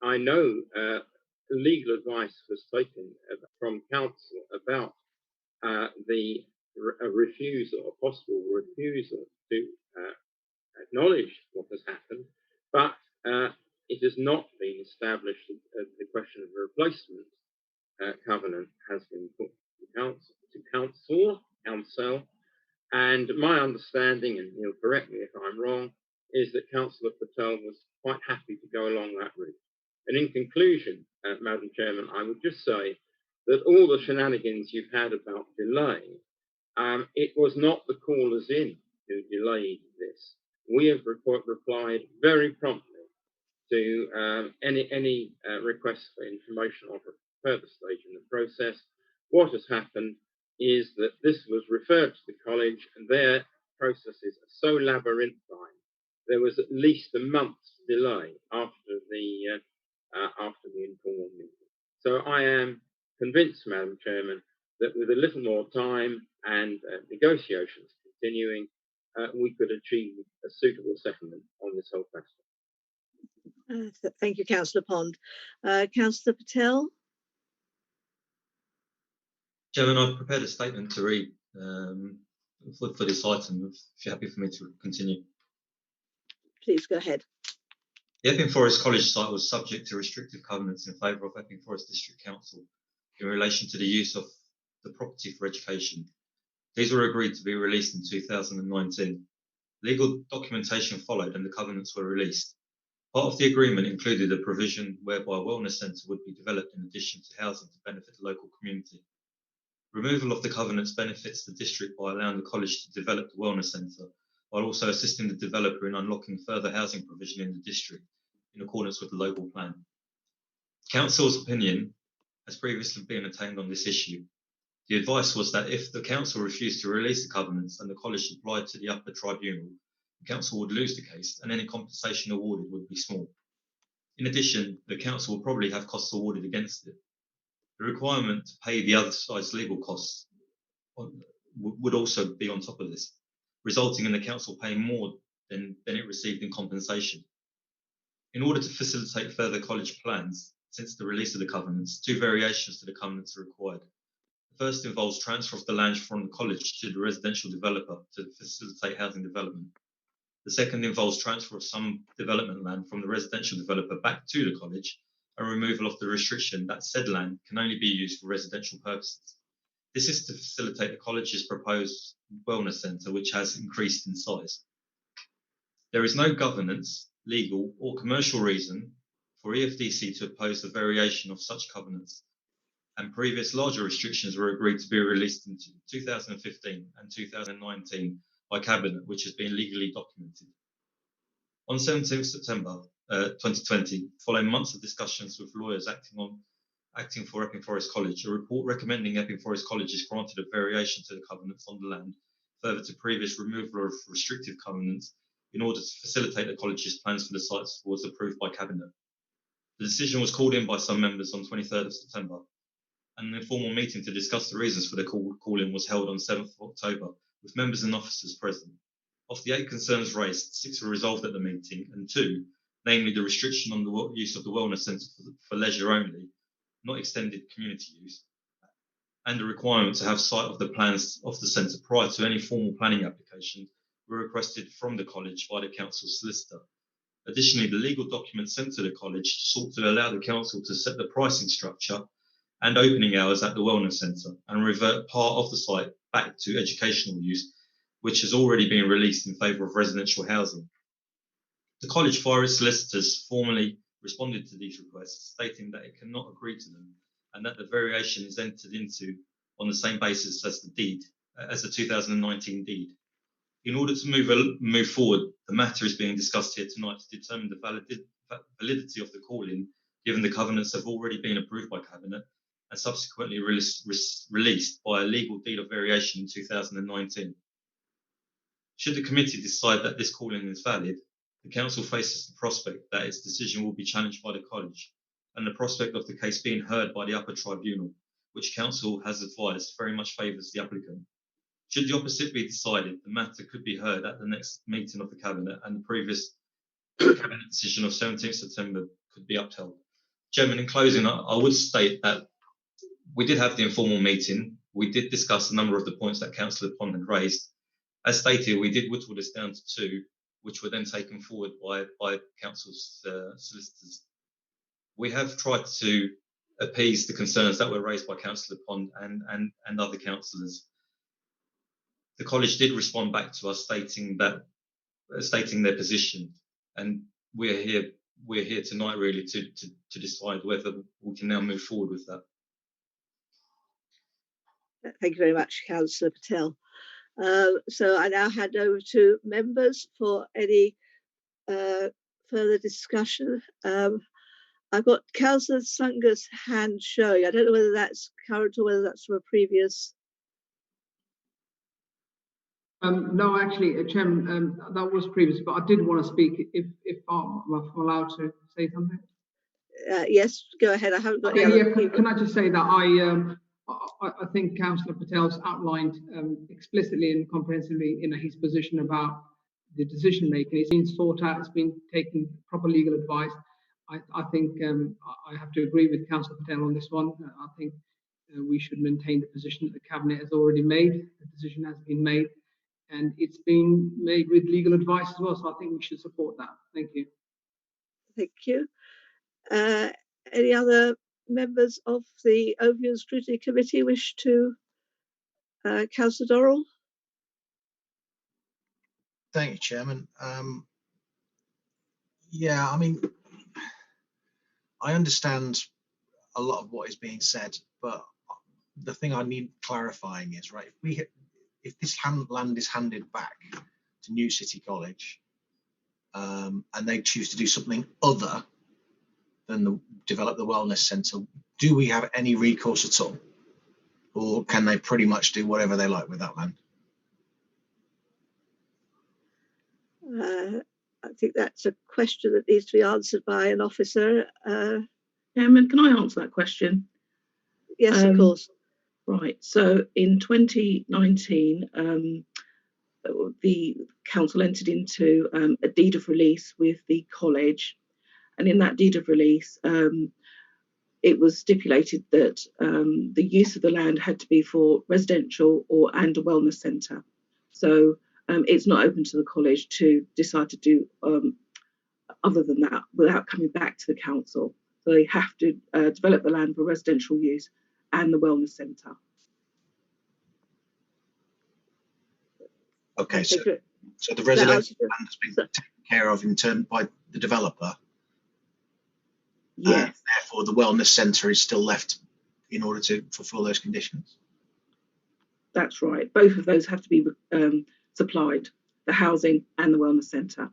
S13: I know legal advice was taken from council about the refusal or possible refusal to acknowledge what has happened, but it has not been established that the question of replacement covenant has been put to council, and my understanding, and he'll correct me if I'm wrong, is that Councillor Patel was quite happy to go along that route. And in conclusion, Madam Chairman, I would just say that all the shenanigans you've had about delay, it was not the callers in who delayed this. We have replied very promptly to any requests for information of a further stage in the process. What has happened is that this was referred to the college, and their processes are so labyrinthine. There was at least a month's delay after the informal meeting. So I am convinced, Madam Chairman, that with a little more time and negotiations continuing, we could achieve a suitable settlement on this whole question.
S1: Thank you, Councillor Pond. Councillor Patel?
S17: Chairman, I've prepared a statement to read for this item, if you're happy for me to continue.
S1: Please go ahead.
S17: The Epping Forest College site was subject to restrictive covenants in favour of Epping Forest District Council in relation to the use of the property for education. These were agreed to be released in 2019. Legal documentation followed and the covenants were released. Part of the agreement included a provision whereby a wellness centre would be developed in addition to housing to benefit the local community. Removal of the covenants benefits the district by allowing the college to develop the wellness centre, while also assisting the developer in unlocking further housing provision in the district in accordance with the local plan. Council's opinion has previously been obtained on this issue. The advice was that if the council refused to release the covenants and the college applied to the upper tribunal, the council would lose the case and any compensation awarded would be small. In addition, the council will probably have costs awarded against it. The requirement to pay the other side's legal costs would also be on top of this, resulting in the council paying more than it received in compensation. In order to facilitate further college plans, since the release of the covenants, 2 variations to the covenants are required. The first involves transfer of the land from the college to the residential developer to facilitate housing development. The second involves transfer of some development land from the residential developer back to the college and removal of the restriction that said land can only be used for residential purposes. This is to facilitate the college's proposed wellness centre, which has increased in size. There is no governance, legal or commercial reason for EFDC to oppose the variation of such covenants, and previous larger restrictions were agreed to be released in 2015 and 2019 by Cabinet, which has been legally documented. On 17th September 2020, following months of discussions with lawyers acting for Epping Forest College, a report recommending Epping Forest College is granted a variation to the covenants on the land, further to previous removal of restrictive covenants in order to facilitate the college's plans for the sites was approved by Cabinet. The decision was called in by some members on 23rd of September, and an informal meeting to discuss the reasons for the call-in was held on 7th of October, with members and officers present. Of the 8 concerns raised, 6 were resolved at the meeting, and 2, namely the restriction on the use of the wellness centre for leisure only, not extended community use, and the requirement to have sight of the plans of the centre prior to any formal planning application, were requested from the college by the council's solicitor. Additionally, the legal documents sent to the college sought to allow the council to set the pricing structure and opening hours at the wellness centre and revert part of the site back to educational use, which has already been released in favour of residential housing. The college, via its solicitors, formally responded to these requests, stating that it cannot agree to them and that the variation is entered into on the same basis as the 2019 deed. In order to move forward, the matter is being discussed here tonight to determine the validity of the call-in, given the covenants have already been approved by Cabinet and subsequently released by a legal deed of variation in 2019. Should the committee decide that this call-in is valid, the council faces the prospect that its decision will be challenged by the college and the prospect of the case being heard by the upper tribunal, which council has advised very much favours the applicant. Should the opposite be decided, the matter could be heard at the next meeting of the Cabinet, and the previous Cabinet decision of 17th September could be upheld. Chairman, in closing, I would state that we did have the informal meeting. We did discuss a number of the points that Councillor Pond had raised. As stated, we did whittle this down to 2, which were then taken forward by Council's solicitors. We have tried to appease the concerns that were raised by Councillor Pond and other councillors. The college did respond back to us stating their position, and we're here tonight really to decide whether we can now move forward with that.
S1: Thank you very much, Councillor Patel. So I now hand over to members for any further discussion. I've got Councillor Sunga's hand showing. I don't know whether that's current or whether that's from a previous.
S14: No, actually, Chairman, that was previous, but I did want to speak if I'm allowed to say something.
S1: Yes, go ahead. I haven't got
S14: Okay,
S1: any
S14: yeah,
S1: other
S14: can I just say that I think Councillor Patel's outlined explicitly and comprehensively his position about the decision making. It's been sought out, it's been taking proper legal advice. I think I have to agree with Councillor Patel on this one. I think we should maintain the position that the Cabinet has already made. The decision has been made, and it's been made with legal advice as well. So I think we should support that. Thank you.
S1: Thank you. Any other members of the Overview and Scrutiny Committee wish to? Councillor Dorrell.
S18: Thank you, Chairman. Yeah, I mean, I understand a lot of what is being said, but the thing I need clarifying is, right, if this land is handed back to New City College and they choose to do something other than develop the wellness centre, do we have any recourse at all? Or can they pretty much do whatever they like with that land?
S1: I think that's a question that needs to be answered by an officer.
S12: Chairman, can I answer that question?
S1: Yes, of course.
S12: Right. So in 2019, the council entered into a deed of release with the college, and in that deed of release, it was stipulated that the use of the land had to be for residential and a wellness centre. So it's not open to the college to decide to do other than that without coming back to the council. So they have to develop the land for residential use and the wellness centre.
S18: Okay, so the residential land has been taken care of in turn by the developer.
S12: Yes.
S18: Therefore, the wellness centre is still left in order to fulfil those conditions.
S12: That's right. Both of those have to be supplied, the housing and the wellness centre.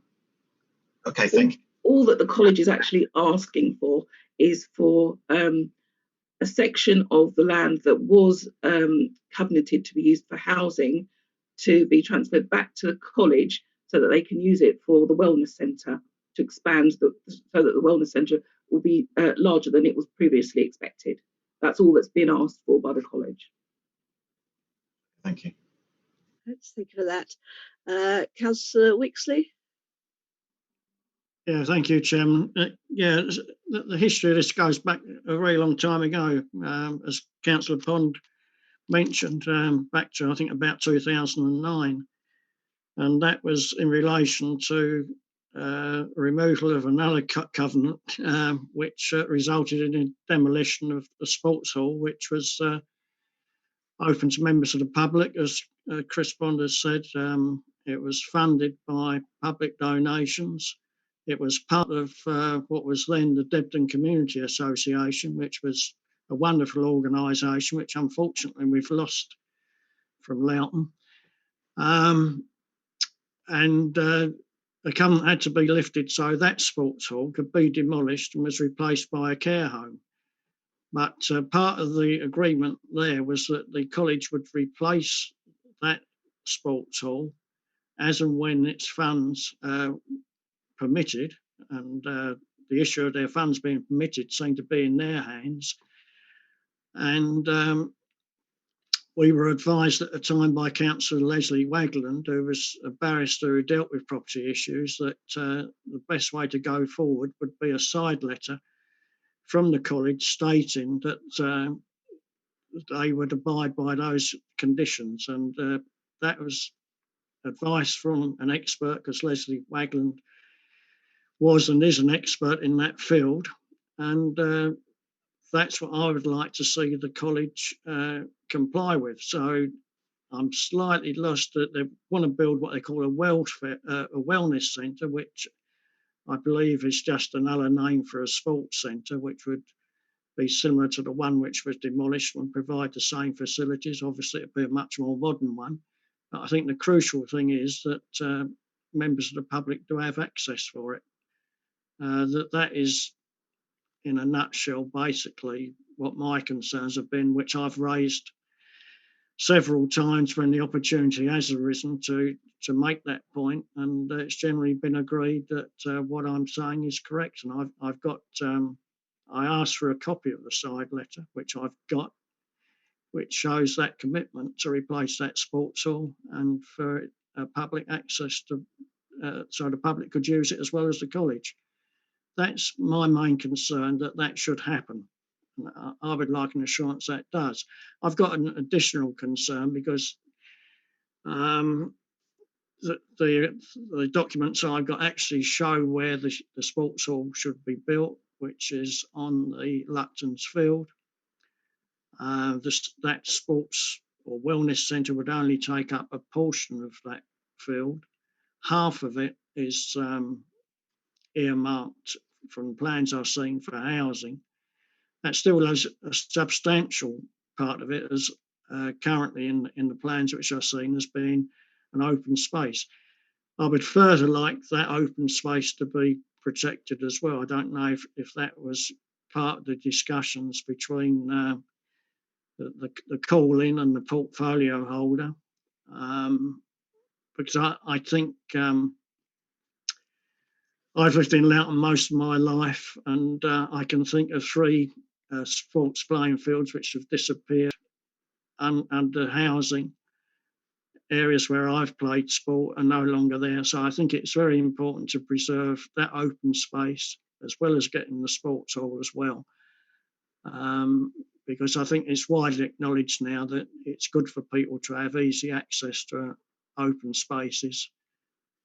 S18: Okay, thank you.
S12: All that the college is actually asking for is for a section of the land that was covenanted to be used for housing to be transferred back to the college so that they can use it for the wellness centre to expand so that the wellness centre will be larger than it was previously expected. That's all that's been asked for by the college.
S18: Thank you.
S1: Let's think of that. Councillor Wixley.
S10: Yeah, thank you, Chairman. Yeah, the history of this goes back a very long time ago, as Councillor Pond mentioned, back to I think about 2009, and that was in relation to removal of another covenant, which resulted in the demolition of the sports hall, which was open to members of the public. As Chris Bond has said, it was funded by public donations. It was part of what was then the Debden Community Association, which was a wonderful organisation, which unfortunately we've lost from Loughton. And the covenant had to be lifted so that sports hall could be demolished and was replaced by a care home. But part of the agreement there was that the college would replace that sports hall as and when its funds permitted, and the issue of their funds being permitted seemed to be in their hands. And we were advised at the time by Councillor Leslie Wagland, who was a barrister who dealt with property issues, that the best way to go forward would be a side letter from the college stating that they would abide by those conditions. And that was advice from an expert, because Leslie Wagland was and is an expert in that field. And that's what I would like to see the college comply with. So I'm slightly lost that they want to build what they call a wellness centre, which I believe is just another name for a sports centre, which would be similar to the one which was demolished and provide the same facilities. Obviously, it'd be a much more modern one. But I think the crucial thing is that members of the public do have access for it. That is, in a nutshell, basically what my concerns have been, which I've raised several times when the opportunity has arisen to make that point, and it's generally been agreed that what I'm saying is correct. And I've got I asked for a copy of the side letter, which I've got, which shows that commitment to replace that sports hall and for public access to so the public could use it as well as the college. That's my main concern, that should happen. I would like an assurance that does. I've got an additional concern because the documents I've got actually show where the sports hall should be built, which is on the Lupton's Field. That sports or wellness centre would only take up a portion of that field. Half of it is earmarked from plans I've seen for housing. That still has a substantial part of it as currently in the plans which I've seen as being an open space. I would further like that open space to be protected as well. I don't know if that was part of the discussions between the call-in and the portfolio holder, because I think I've lived in Loughton most of my life, and I can think of 3 sports playing fields which have disappeared under housing. Areas where I've played sport are no longer there. So I think it's very important to preserve that open space as well as getting the sports hall as well. Because I think it's widely acknowledged now that it's good for people to have easy access to open spaces.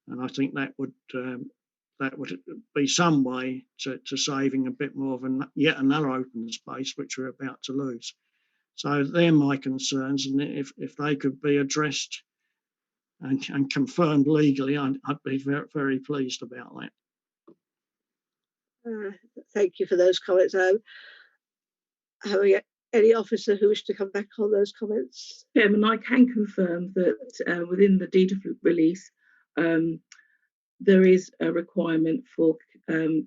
S10: And I think that would be some way to saving a bit more of yet another open space, which we're about to lose. So they're my concerns, and if they could be addressed and confirmed legally, I'd be very, very pleased about
S1: that. Thank you for those comments. Have we got any officer who wishes to come back on those comments?
S12: Chairman, I can confirm that within the deed of release, there is a requirement for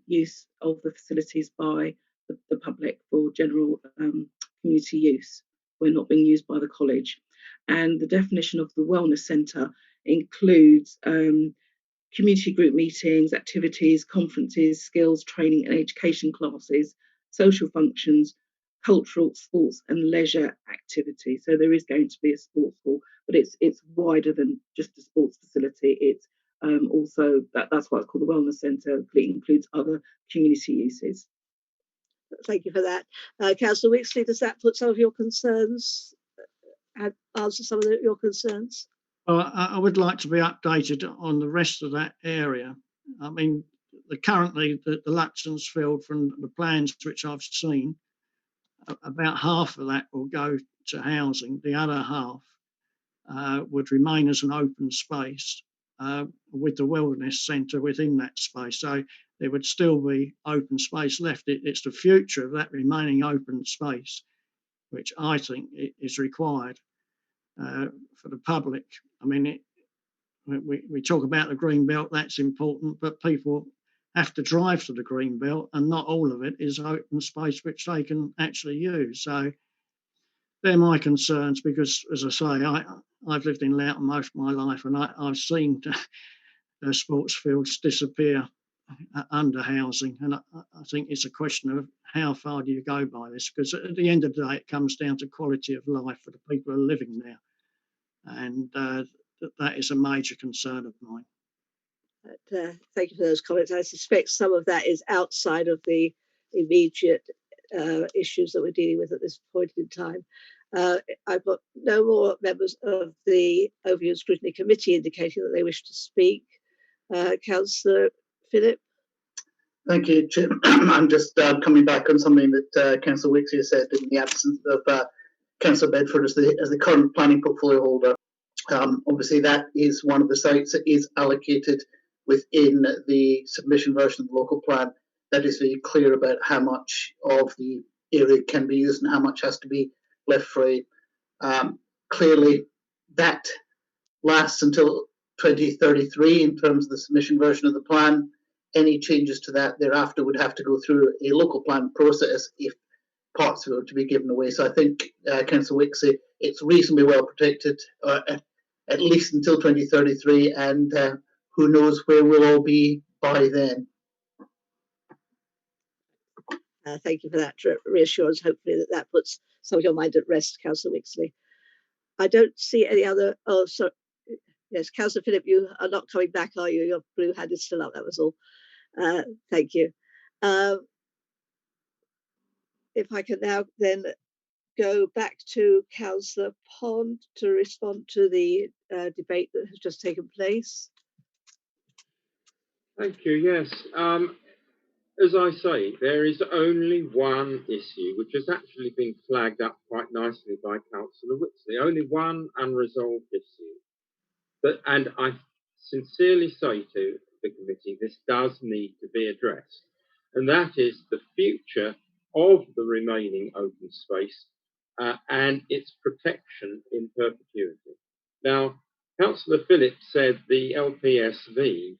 S12: use of the facilities by the public for general community use. We're not being used by the college. And the definition of the wellness centre includes community group meetings, activities, conferences, skills, training and education classes, social functions, cultural, sports and leisure activities. So there is going to be a sports hall, but it's wider than just a sports facility. It's also that's why it's called the wellness centre. It includes other community uses.
S1: Thank you for that. Councillor Wixley, does that put some of your concerns, answer some of your concerns?
S10: Well, I would like to be updated on the rest of that area. I mean, currently the Lupton's Field, from the plans which I've seen, about half of that will go to housing. The other half would remain as an open space with the wellness centre within that space. So there would still be open space left. It's the future of that remaining open space, which I think is required for the public. I mean, we talk about the green belt, that's important, but people have to drive to the green belt, and not all of it is open space which they can actually use. So they're my concerns, because, as I say, I've lived in Loughton most of my life, and I've seen sports fields disappear under housing, and I think it's a question of how far do you go by this, because at the end of the day it comes down to quality of life for the people who are living there, and that is a major concern of mine.
S1: Thank you for those comments. I suspect some of that is outside of the immediate issues that we're dealing with at this point in time. I've got no more members of the Overview and Scrutiny Committee indicating that they wish to speak. Councillor Phillip.
S9: Thank you, Chair. I'm just coming back on something that Councillor Wixie said in the absence of Councillor Bedford as the current planning portfolio holder. Obviously, that is one of the sites that is allocated within the submission version of the local plan. That is very clear about how much of the area can be used and how much has to be left free. Clearly, that lasts until 2033 in terms of the submission version of the plan. Any changes to that thereafter would have to go through a local plan process if parts of it were to be given away. So I think, Councillor Wixie, it's reasonably well protected, at least until 2033, and who knows where we'll all be by then.
S1: Thank you for that reassurance. Hopefully that puts some of your mind at rest, Councillor Wixley. I don't see any other. Oh, sorry. Yes, Councillor Phillip, you are not coming back, are you? Your blue hand is still up. That was all. Thank you. If I can now then go back to Councillor Pond to respond to the debate that has just taken place.
S13: Thank you. Yes. As I say, there is only one issue which has actually been flagged up quite nicely by Councillor Wixley. Only one unresolved issue. And I sincerely say to the committee, this does need to be addressed. And that is the future of the remaining open space and its protection in perpetuity. Now, Councillor Phillips said the LPSV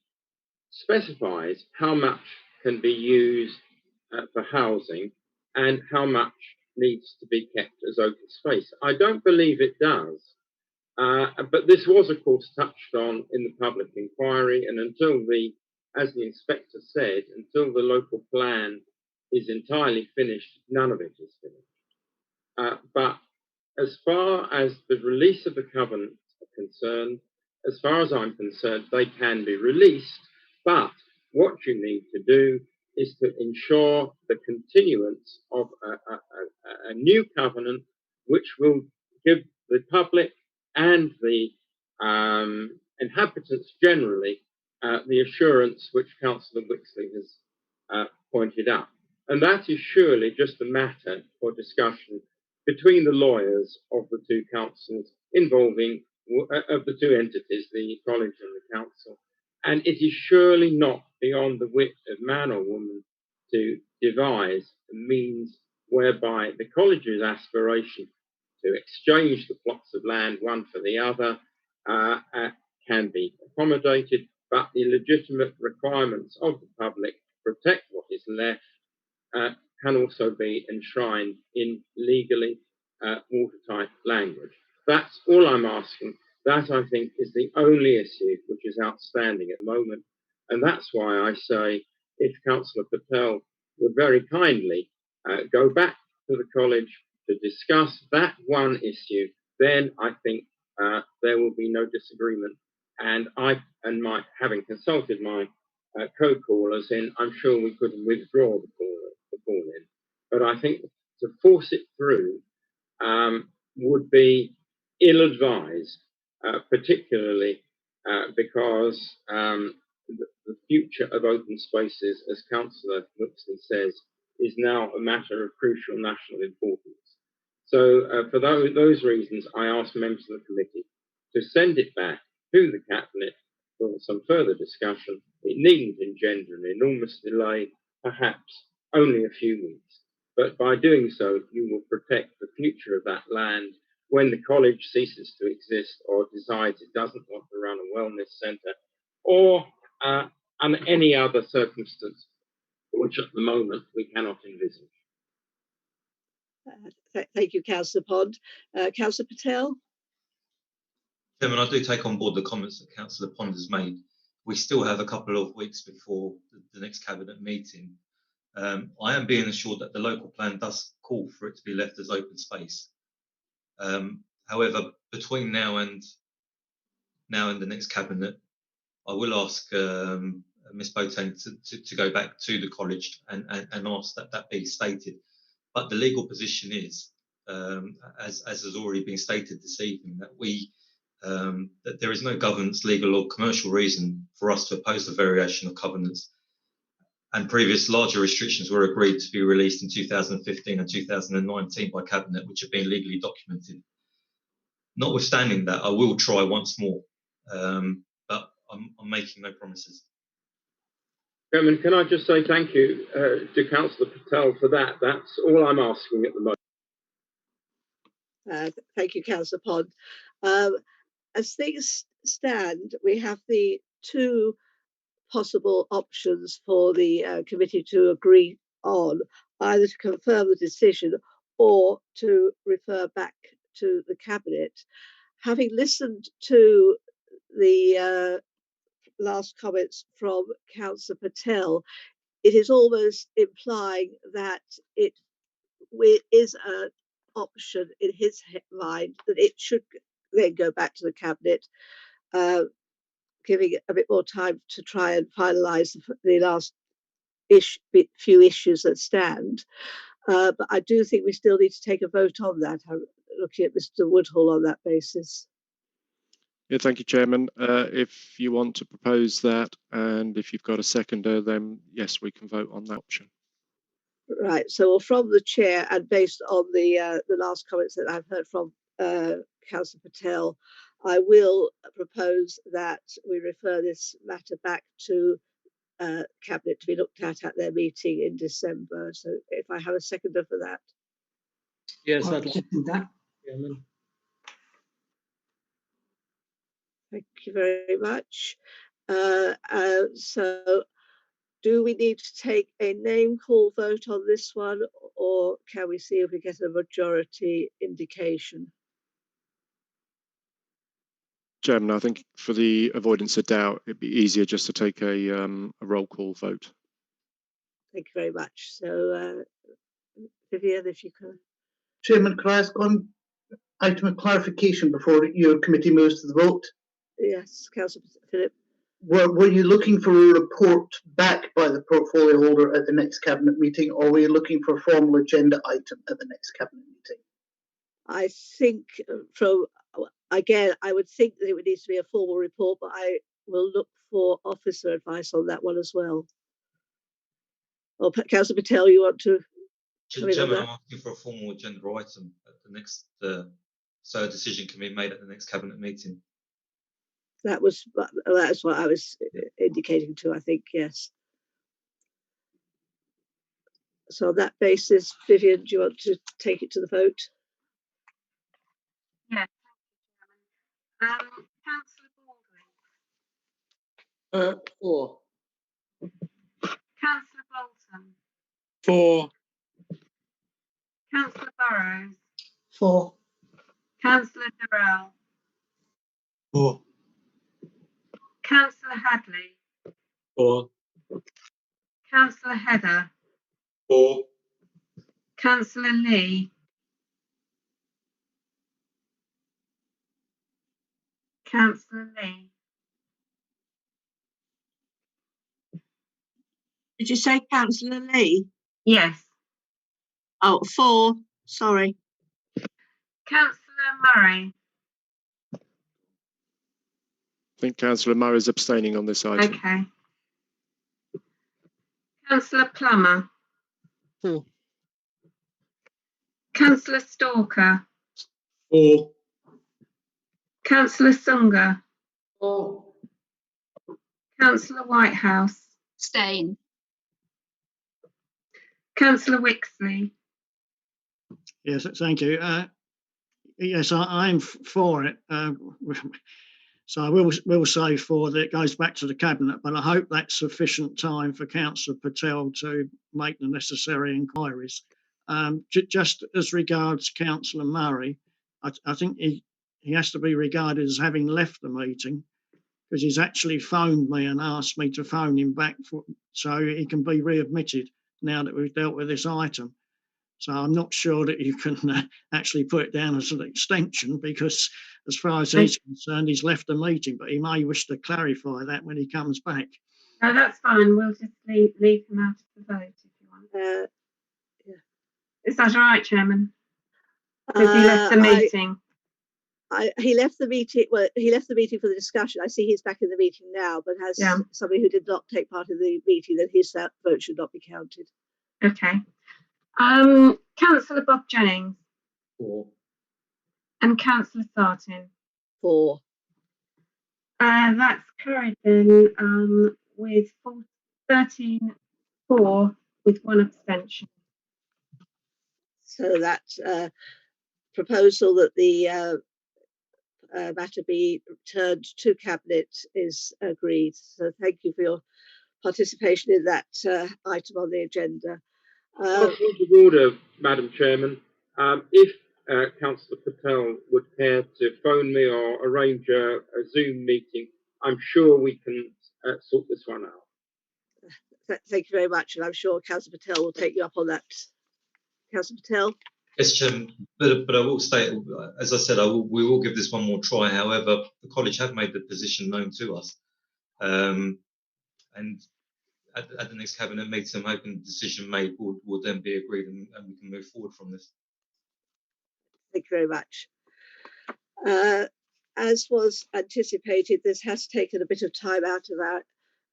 S13: specifies how much can be used for housing and how much needs to be kept as open space. I don't believe it does. But this was, of course, touched on in the public inquiry, and until as the inspector said, until the local plan is entirely finished, none of it is finished. But as far as the release of the covenants are concerned, as far as I'm concerned, they can be released, but what you need to do is to ensure the continuance of a new covenant which will give the public and the inhabitants generally the assurance which Councillor Wixley has pointed out. And that is surely just a matter for discussion between the lawyers of the two councils involving, of the two entities, the college and the council. And it is surely not beyond the wit of man or woman to devise a means whereby the college's aspiration to exchange the plots of land one for the other can be accommodated, but the legitimate requirements of the public to protect what is left can also be enshrined in legally watertight language. That's all I'm asking. That, I think, is the only issue which is outstanding at the moment. And that's why I say, if Councillor Patel would very kindly go back to the college to discuss that one issue, then I think there will be no disagreement. And having consulted my co-callers I'm sure we could withdraw the call in. But I think to force it through would be ill-advised, particularly because the future of open spaces, as Councillor Wixley says, is now a matter of crucial national importance. So for those reasons, I ask members of the committee to send it back to the Cabinet for some further discussion. It needn't engender an enormous delay, perhaps only a few weeks. But by doing so, you will protect the future of that land when the college ceases to exist or decides it doesn't want to run a wellness centre, or any other circumstance which at the moment we cannot envisage.
S1: Thank you, Councillor Pond. Councillor Patel?
S17: Chairman, I do take on board the comments that Councillor Pond has made. we still have a couple of weeks before the next cabinet meeting. I am being assured that the local plan does call for it to be left as open space. However, between now and the next cabinet, I will ask Ms. Boateng to go back to the college and ask that be stated. But the legal position is, as has already been stated this evening, that that there is no governance, legal or commercial reason for us to oppose the variation of covenants. And previous larger restrictions were agreed to be released in 2015 and 2019 by Cabinet, which have been legally documented. Notwithstanding that, I will try once more, but I'm making no promises.
S13: Chairman, can I just say thank you to Councillor Patel for that? That's all I'm asking at the moment.
S1: Thank you, Councillor Pond. As things stand, we have the two possible options for the committee to agree on, either to confirm the decision or to refer back to the Cabinet. Having listened to the last comments from Councillor Patel, it is almost implying that it is an option in his mind that it should then go back to the Cabinet, giving it a bit more time to try and finalise the last few issues that stand. But I do think we still need to take a vote on that. I'm looking at Mr. Woodhull on that basis.
S5: Yeah, thank you, Chairman. If you want to propose that, and if you've got a seconder, then yes, we can vote on that option.
S1: Right. So from the chair, and based on the last comments that I've heard from Councillor Patel, I will propose that we refer this matter back to Cabinet to be looked at their meeting in December. So if I have a seconder for that.
S3: Yes,
S14: I'll
S3: I'd like
S14: second that.
S3: Chairman.
S1: Thank you very much. So do we need to take a name call vote on this one, or can we see if we get a majority indication?
S5: Chairman, I think for the avoidance of doubt, it'd be easier just to take a roll call vote.
S1: Thank you very much. So, Vivian, if you can.
S19: Chairman, can I ask one item of clarification before your committee moves to the vote?
S1: Yes, Councillor Philip.
S19: Were you looking for a report back by the portfolio holder at the next cabinet meeting, or were you looking for a formal agenda item at the next cabinet meeting?
S1: I think I would think that it would need to be a formal report, but I will look for officer advice on that one as well. Or Councillor Patel, you want to come in on
S17: Chairman,
S1: that?
S17: I'm asking for a formal agenda item at the next, so a decision can be made at the next cabinet meeting.
S1: That's what I was indicating to, I think, yes. So on that basis, Vivian, do you want to take it to the vote?
S2: Yes, thank you, Chairman. Councillor Baldwin.
S10: 4.
S2: Councillor Bolton.
S10: 4.
S2: Councillor Burrows.
S19: 4.
S2: Councillor Durrell.
S10: 4.
S2: Councillor Hadley.
S16: 4.
S2: Councillor Heather.
S16: 4.
S2: Councillor Lee. Councillor Lee.
S15: Did you say Councillor Lee?
S2: Yes.
S15: Oh, 4. Sorry.
S2: Councillor Murray.
S5: I think Councillor Murray is abstaining on this item.
S2: Okay. Councillor Plummer.
S10: 4.
S2: Councillor Stalker.
S16: 4.
S2: Councillor Sunga.
S10: 4.
S2: Councillor Whitehouse.
S11: Abstain.
S2: Councillor Wixley.
S10: Yes, thank you. Yes, I'm for it. So I will say that it goes back to the Cabinet, but I hope that's sufficient time for Councillor Patel to make the necessary inquiries. Just as regards Councillor Murray, I think he has to be regarded as having left the meeting, because he's actually phoned me and asked me to phone him back so he can be readmitted now that we've dealt with this item. So I'm not sure that you can actually put it down as an extension, because as far as he's concerned, he's left the meeting, but he may wish to clarify that when he comes back.
S2: No, that's fine. We'll just leave him out of the vote if you want.
S1: Yeah.
S2: Is that all right, Chairman? Because he left the meeting.
S1: He left the meeting. Well, he left the meeting for the discussion. I see he's back in the meeting now, but as somebody who did not take part in the meeting, then his vote should not be counted.
S2: Okay. Councillor Bob Jennings.
S3: 4.
S2: And Councillor Sartin.
S1: 4.
S2: That's carried then with 13-4 with 1 abstention.
S1: So that proposal that the matter be returned to Cabinet is agreed. So thank you for your participation in that item on the agenda.
S13: Point of order, Madam Chairman. If Councillor Patel would care to phone me or arrange a Zoom meeting, I'm sure we can sort this one out.
S1: Thank you very much, and I'm sure Councillor Patel will take you up on that. Councillor Patel?
S17: Yes, Chairman, but I will state, as I said, we will give this one more try. However, the college have made the position known to us, and at the next cabinet meeting, I'm hoping the decision made will then be agreed, and we can move forward from this.
S1: Thank you very much. As was anticipated, this has taken a bit of time out of our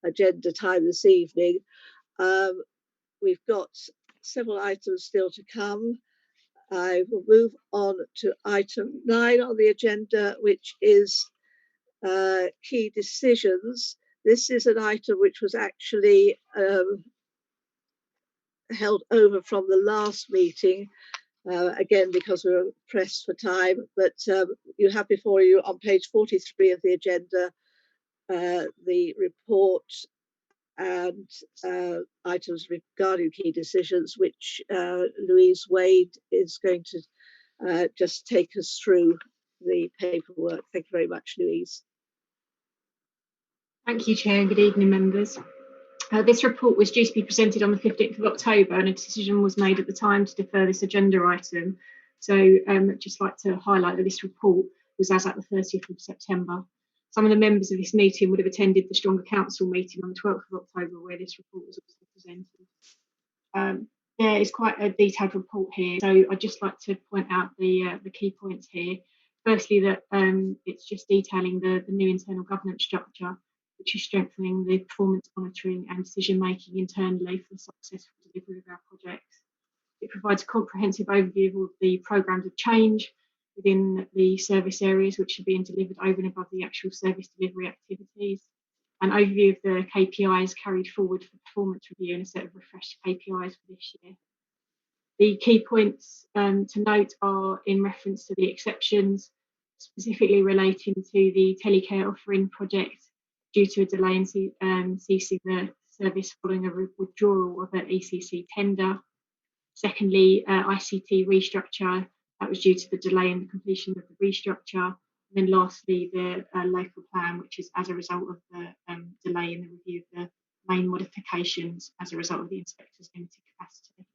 S1: agenda time this evening. We've got several items still to come. I will move on to item 9 on the agenda, which is key decisions. This is an item which was actually held over from the last meeting, again because we were pressed for time, but you have before you on page 43 of the agenda the report and items regarding key decisions, which Louise Wade is going to just take us through the paperwork. Thank you very much, Louise.
S20: Thank you, Chair, and good evening, members. This report was due to be presented on the 15th of October, and a decision was made at the time to defer this agenda item. So I'd just like to highlight that this report was as at the 30th of September. Some of the members of this meeting would have attended the Stronger Council meeting on the 12th of October, where this report was also presented. There is quite a detailed report here, so I'd just like to point out the key points here. Firstly, that it's just detailing the new internal governance structure, which is strengthening the performance monitoring and decision making internally for the successful delivery of our projects. It provides a comprehensive overview of all the programmes of change within the service areas which are being delivered over and above the actual service delivery activities, an overview of the KPIs carried forward for performance review and a set of refreshed KPIs for this year. The key points to note are in reference to the exceptions, specifically relating to the telecare offering project due to a delay in ceasing the service following a withdrawal of an ECC tender. Secondly, ICT restructure, that was due to the delay in the completion of the restructure. And then lastly, the local plan, which is as a result of the delay in the review of the main modifications as a result of the inspector's limited capacity.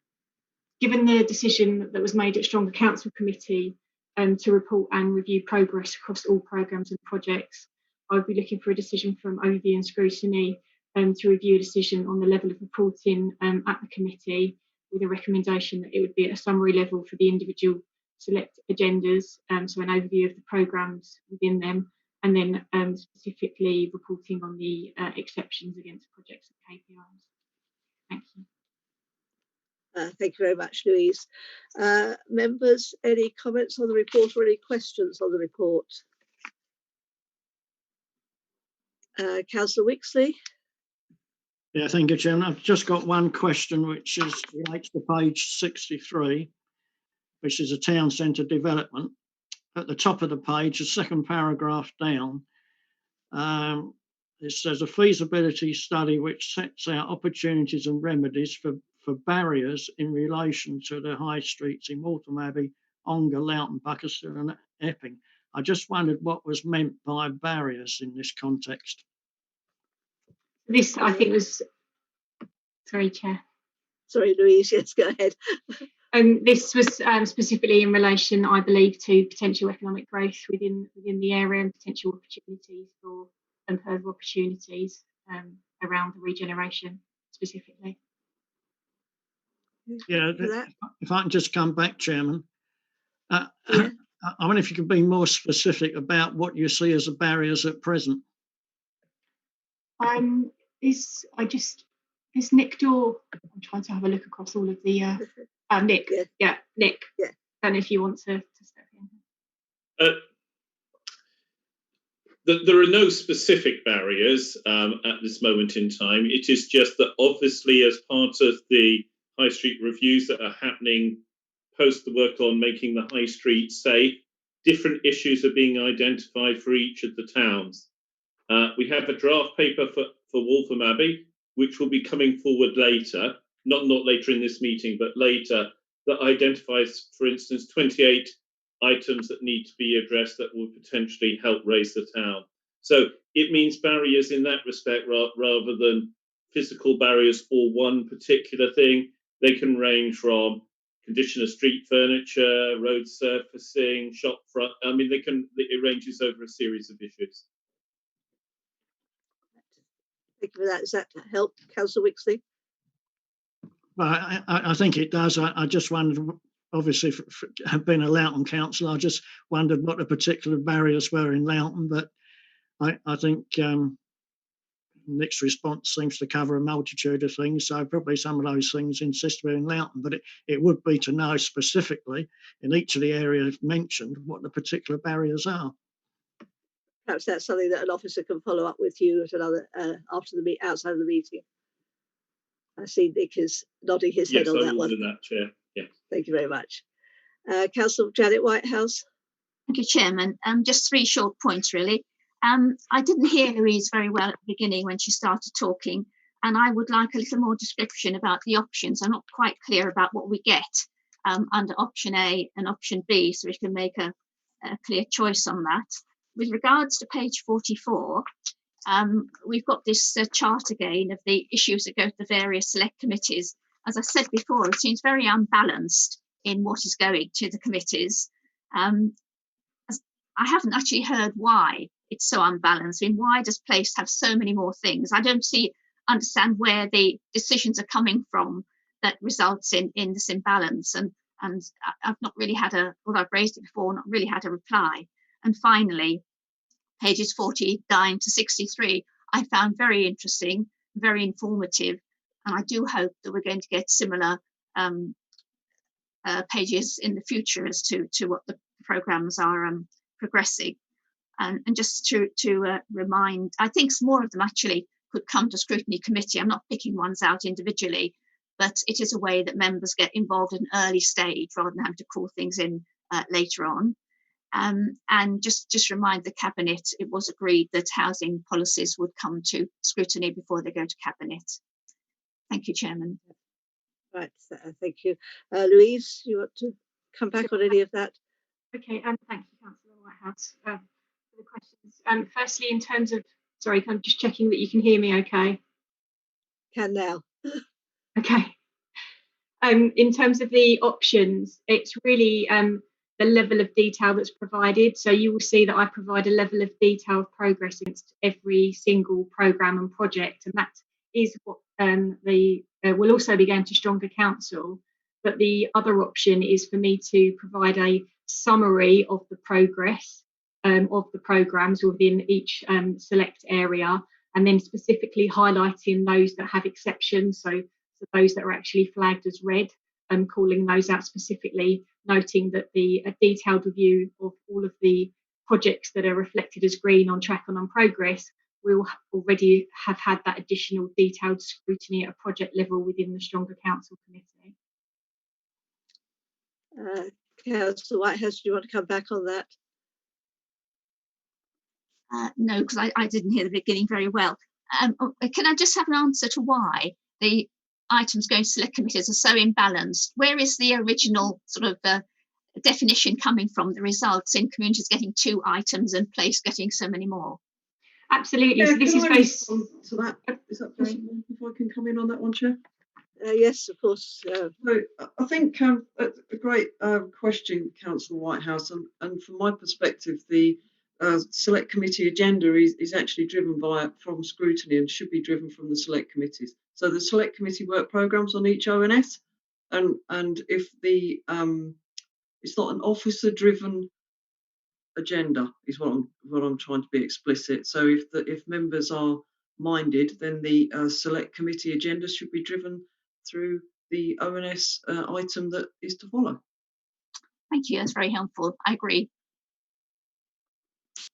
S20: Given the decision that was made at Stronger Council Committee to report and review progress across all programmes and projects, I would be looking for a decision from Overview and Scrutiny to review a decision on the level of reporting at the committee, with a recommendation that it would be at a summary level for the individual select agendas, so an overview of the programmes within them, and then specifically reporting on the exceptions against projects and KPIs. Thank you.
S1: Thank you very much, Louise. Members, any comments on the report or any questions on the report? Councillor Wixley.
S10: Yeah, thank you, Chairman. I've just got one question, which relates to page 63, which is a town centre development. At the top of the page, the second paragraph down, it says a feasibility study which sets out opportunities and remedies for barriers in relation to the high streets in Waltham Abbey, Ongar, Loughton, Buckinghamshire and Epping. I just wondered what was meant by barriers in this context.
S20: This, I think, was... Sorry, Chair.
S1: Sorry, Louise, yes, go ahead.
S20: This was specifically in relation, I believe, to potential economic growth within the area and potential opportunities for further opportunities around the regeneration specifically.
S10: Yeah, if I can just come back, Chairman.
S1: Yeah.
S10: I wonder if you could be more specific about what you see as the barriers at present.
S20: Is Nick Dorr? I'm trying to have a look across all of the Nick. Yeah, Nick.
S1: Yeah.
S20: And if you want to step in.
S21: There are no specific barriers at this moment in time. It is just that obviously as part of the High Street reviews that are happening post the work on making the High Street safe, different issues are being identified for each of the towns. We have a draft paper for Waltham Abbey, which will be coming forward later, not later in this meeting, but later, that identifies, for instance, 28 items that need to be addressed that will potentially help raise the town. So it means barriers in that respect rather than physical barriers for one particular thing. They can range from condition of street furniture, road surfacing, shop front. I mean, it ranges over a series of issues.
S1: Thank you for that. Does that help, Councillor Wixley?
S10: Well, I think it does. I just wondered, obviously, have been a Loughton councillor, I just wondered what the particular barriers were in Loughton, but I think Nick's response seems to cover a multitude of things, so probably some of those things insist we're in Loughton, but it would be to know specifically in each of the areas mentioned what the particular barriers are.
S1: Perhaps that's something that an officer can follow up with you at another outside of the meeting. I see Nick is nodding his head on that one.
S21: Yes, I will do that, Chair. Yeah.
S1: Thank you very much. Councillor Janet Whitehouse.
S11: Thank you, Chairman. Just 3 short points, really. I didn't hear Louise very well at the beginning when she started talking, and I would like a little more description about the options. I'm not quite clear about what we get under option A and option B, so we can make a clear choice on that. With regards to page 44, we've got this chart again of the issues that go to the various select committees. As I said before, it seems very unbalanced in what is going to the committees. I haven't actually heard why it's so unbalanced. I mean, why does place have so many more things? I don't understand where the decisions are coming from that results in this imbalance. And I've not really had although I've raised it before, not really had a reply. And finally, pages 49 to 63, I found very interesting, very informative, and I do hope that we're going to get similar pages in the future as to what the programmes are progressing. And just to remind, I think more of them actually could come to Scrutiny Committee. I'm not picking ones out individually, but it is a way that members get involved at an early stage rather than having to call things in later on. And just remind the Cabinet, it was agreed that housing policies would come to scrutiny before they go to Cabinet. Thank you, Chairman.
S1: Right, thank you. Louise, you want to come back on any of that?
S20: Okay, thank you, Councillor Whitehouse, for the questions. Firstly, in terms of, sorry, I'm just checking that you can hear me okay.
S1: Can now.
S20: Okay. In terms of the options, it's really the level of detail that's provided. So you will see that I provide a level of detail of progress against every single programme and project, and that is what will also be going to Stronger Council. But the other option is for me to provide a summary of the progress of the programmes within each select area, and then specifically highlighting those that have exceptions, so those that are actually flagged as red, and calling those out specifically, noting that a detailed review of all of the projects that are reflected as green, on track and on progress will already have had that additional detailed scrutiny at a project level within the Stronger Council Committee.
S1: Councillor Whitehouse, do you want to come back on that?
S11: No, because I didn't hear the beginning very well. Can I just have an answer to why the items going to select committees are so imbalanced? Where is the original sort of definition coming from the results in communities getting 2 items and place getting so many more.
S20: Absolutely. So this is based
S4: to that. Is that possible? If I can come in on that one, Chair?
S1: Yes, of course.
S4: So I think a great question, Councillor Whitehouse, and from my perspective, the select committee agenda is actually driven from scrutiny and should be driven from the select committees. So the select committee work programmes on each ONS, and if the it's not an officer-driven agenda, is what I'm trying to be explicit. So if members are minded, then the select committee agenda should be driven through the ONS item that is to follow.
S11: Thank you, that's very helpful. I agree.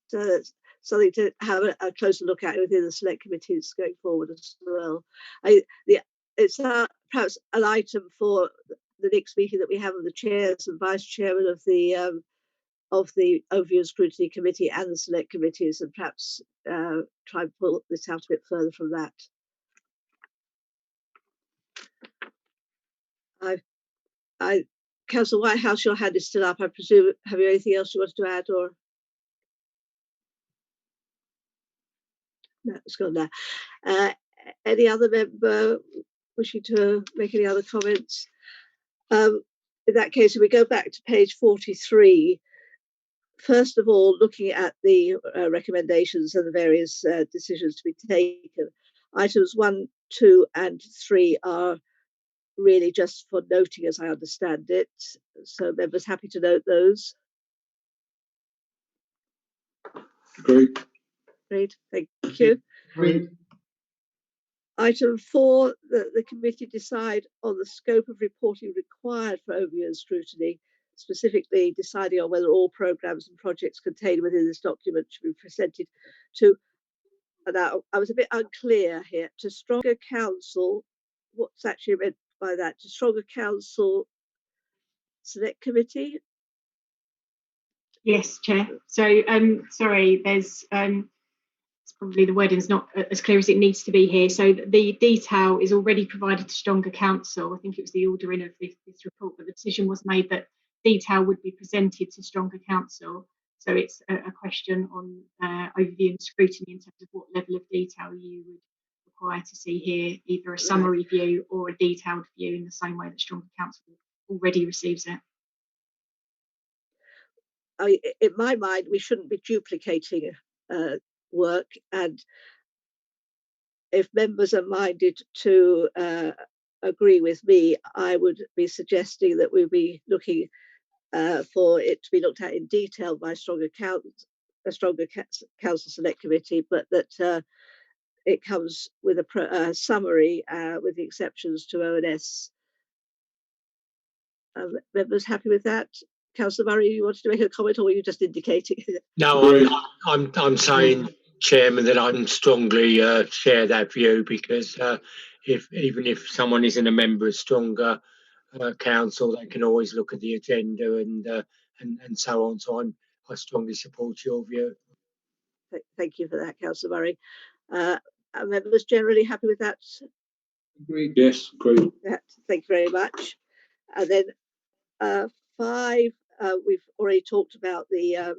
S1: So something to have a closer look at within the select committees going forward as well. It's perhaps an item for the next meeting that we have of the chairs and vice chairman of the Overview and Scrutiny Committee and the select committees, and perhaps try and pull this out a bit further from that. Councillor Whitehouse, your hand is still up. I presume, have you anything else you wanted to add, or? No, it's gone now. Any other member wishing to make any other comments? In that case, if we go back to page 43, first of all, looking at the recommendations and the various decisions to be taken, items 1, 2 and 3 are really just for noting, as I understand it. So members happy to note those?
S16: Agreed.
S1: Great, thank you.
S16: Agreed.
S1: Item 4, the committee decide on the scope of reporting required for overview and scrutiny, specifically deciding on whether all programmes and projects contained within this document should be presented to, now I was a bit unclear here, to stronger council. What's actually meant by that? To stronger council select committee?
S20: Yes, Chair. So sorry, there's probably the wording's not as clear as it needs to be here. So the detail is already provided to stronger council. I think it was the ordering of this report, but the decision was made that detail would be presented to stronger council. So it's a question on overview and scrutiny in terms of what level of detail you would require to see here, either a summary view or a detailed view in the same way that stronger council already receives it.
S1: In my mind, we shouldn't be duplicating work, and if members are minded to agree with me, I would be suggesting that we be looking for it to be looked at in detail by a stronger council select committee, but that it comes with a summary with the exceptions to ONS. Members happy with that? Councillor Murray, you wanted to make a comment, or were you just indicating?
S8: No, I'm saying, Chairman, that I strongly share that view, because even if someone isn't a member of stronger council, they can always look at the agenda and so on. So I strongly support your view.
S1: Thank you for that, Councillor Murray. Are members generally happy with that?
S16: Agreed. Yes, agreed.
S1: Thank you very much. And then 5, we've already talked about the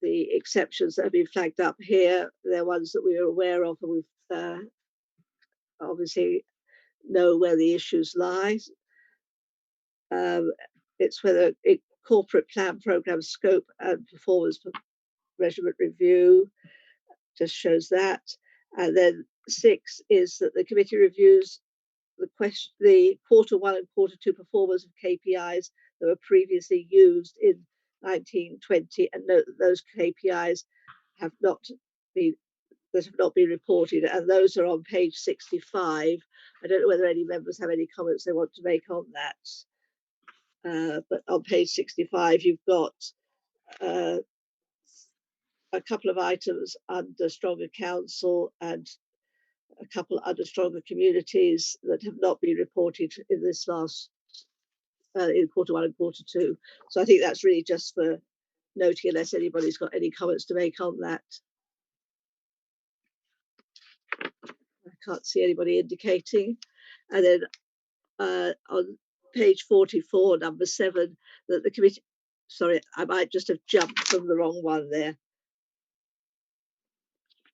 S1: exceptions that have been flagged up here. They're ones that we are aware of, and we've obviously know where the issues lie. It's whether corporate plan, program scope and performance measurement review just shows that. And then 6 is that the committee reviews the quarter 1 and quarter 2 performance of KPIs that were previously used in 1920, and note that those KPIs have not been reported, and those are on page 65. I don't know whether any members have any comments they want to make on that, but on page 65 you've got a couple of items under stronger council and a couple under stronger communities that have not been reported in this last in quarter 1 and quarter 2. So I think that's really just for noting, unless anybody's got any comments to make on that. I can't see anybody indicating. And then on page 44, number 7, that the committee, sorry, I might just have jumped from the wrong one there.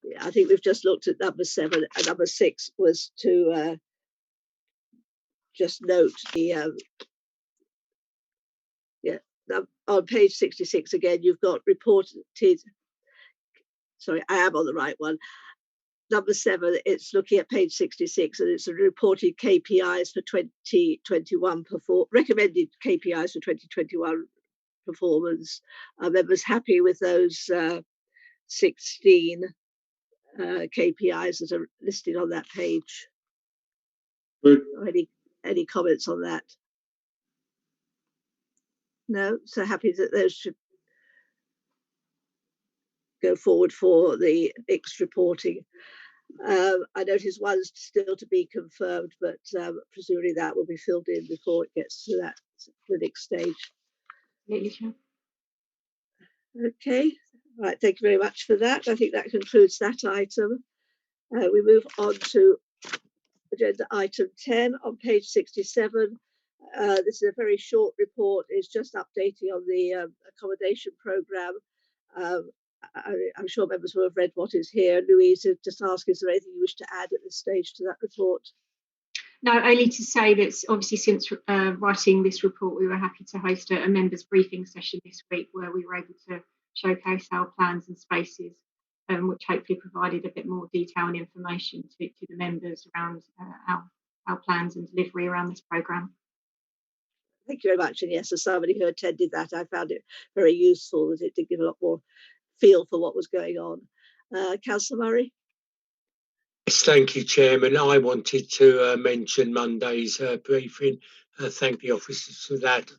S1: Yeah, I think we've just looked at number 7, and number 6 was to just note the, on page 66 again, you've got reported, sorry, I am on the right one. Number 7, it's looking at page 66, and it's a reported KPIs for 2021 recommended KPIs for 2021 performance. Are members happy with those 16 KPIs that are listed on that page? Any comments on that? No, so happy that those should go forward for the next reporting. I notice one's still to be confirmed, but presumably that will be filled in before it gets to the next stage. Okay, right, thank you very much for that. I think that concludes that item. We move on to agenda item 10 on page 67. This is a very short report. It's just updating on the accommodation programme. I'm sure members will have read what is here. Louise, just ask, is there anything you wish to add at this stage to that report?
S20: No, only to say that obviously since writing this report, we were happy to host a members briefing session this week where we were able to showcase our plans and spaces, which hopefully provided a bit more detail and information to the members around our plans and delivery around this programme.
S1: Thank you very much. And yes, as somebody who attended that, I found it very useful, as it did give a lot more feel for what was going on. Councillor Murray?
S8: Yes, thank you, Chairman. I wanted to mention Monday's briefing. Thank the officers for that.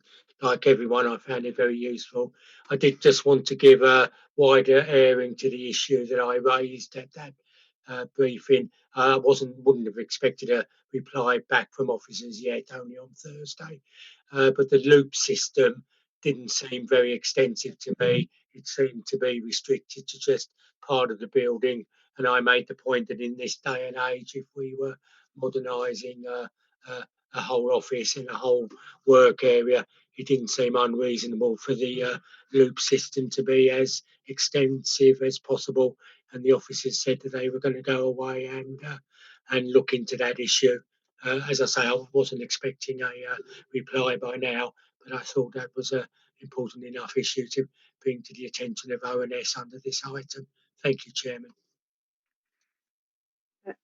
S8: Like everyone, I found it very useful. I did just want to give a wider airing to the issue that I raised at that briefing. I wouldn't have expected a reply back from officers yet, only on Thursday. But the loop system didn't seem very extensive to me. It seemed to be restricted to just part of the building. And I made the point that in this day and age, if we were modernising a whole office and a whole work area, it didn't seem unreasonable for the loop system to be as extensive as possible. And the officers said that they were going to go away and look into that issue. As I say, I wasn't expecting a reply by now, but I thought that was an important enough issue to bring to the attention of ONS under this item. Thank you, Chairman.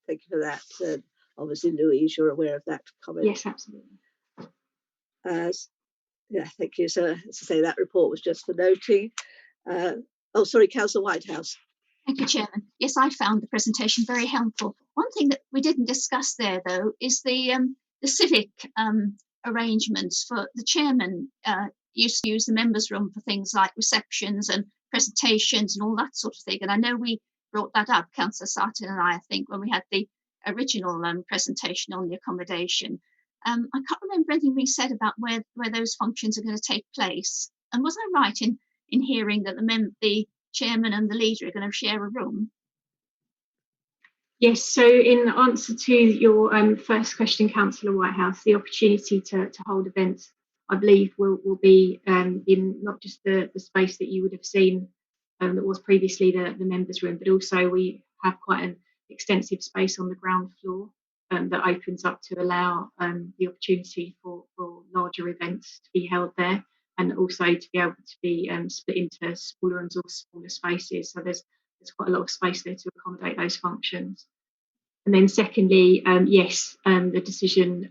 S1: Thank you for that. Obviously, Louise, you're aware of that comment.
S20: Yes, absolutely.
S1: Yeah, thank you. So, as I say, that report was just for noting. Oh, sorry, Councillor Whitehouse.
S11: Thank you, Chairman. Yes, I found the presentation very helpful. One thing that we didn't discuss there, though, is the civic arrangements for the chairman. Used to use the members' room for things like receptions and presentations and all that sort of thing. And I know we brought that up, Councillor Sarton and I think, when we had the original presentation on the accommodation. I can't remember anything being said about where those functions are going to take place. And was I right in hearing that the chairman and the leader are going to share a room?
S20: Yes, so in answer to your first question, Councillor Whitehouse, the opportunity to hold events, I believe, will be in not just the space that you would have seen that was previously the members' room, but also we have quite an extensive space on the ground floor that opens up to allow the opportunity for larger events to be held there, and also to be able to be split into smaller rooms or smaller spaces. So there's quite a lot of space there to accommodate those functions. And then secondly, yes, the decision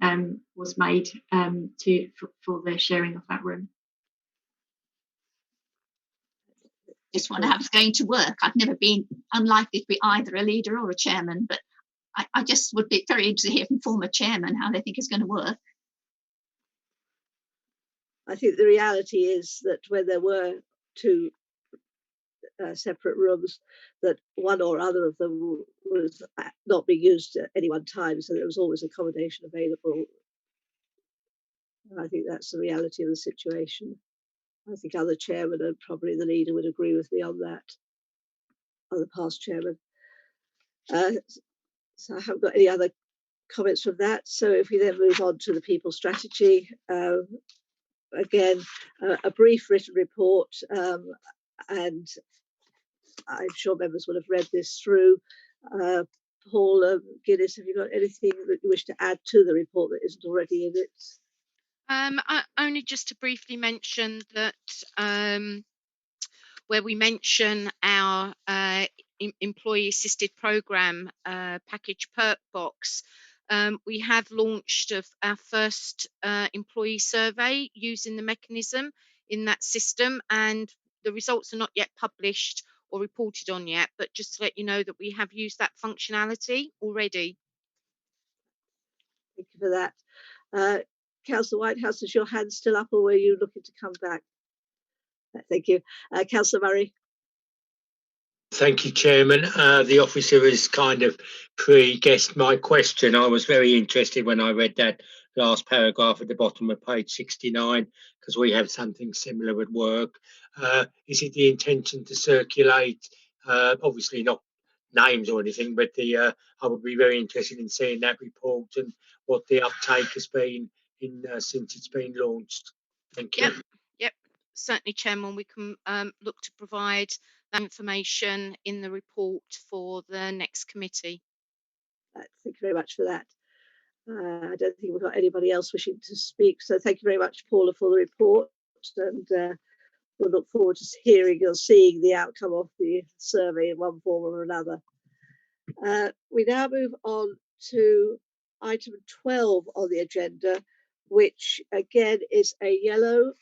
S20: was made for the sharing of that room.
S11: Just wonder how it's going to work. I've never been unlikely to be either a leader or a chairman, but I just would be very interested to hear from former chairman how they think it's going to work.
S1: I think the reality is that when there were two separate rooms, that one or other of them was not being used at any one time, so there was always accommodation available. And I think that's the reality of the situation. I think other chairmen and probably the leader would agree with me on that, other past chairman. So I haven't got any other comments from that. So if we then move on to the people strategy, again, a brief written report, and I'm sure members will have read this through. Paul Guinness, have you got anything that you wish to add to the report that isn't already in it?
S2: Only just to briefly mention that where we mention our employee assisted program package perk box, we have launched our first employee survey using the mechanism in that system, and the results are not yet published or reported on yet, but just to let you know that we have used that functionality already.
S1: Thank you for that. Councillor Whitehouse, is your hand still up, or were you looking to come back? Thank you. Councillor Murray.
S8: Thank you, Chairman. The officer has kind of pre-guessed my question. I was very interested when I read that last paragraph at the bottom of page 69, because we have something similar at work. Is it the intention to circulate, obviously not names or anything, but I would be very interested in seeing that report and what the uptake has been since it's been launched. Thank you.
S2: Yep. Certainly, Chairman, we can look to provide that information in the report for the next committee.
S1: Thank you very much for that. I don't think we've got anybody else wishing to speak, so thank you very much, Paula, for the report, and we'll look forward to hearing or seeing the outcome of the survey in one form or another. We now move on to item 12 on the agenda, which again is a yellow.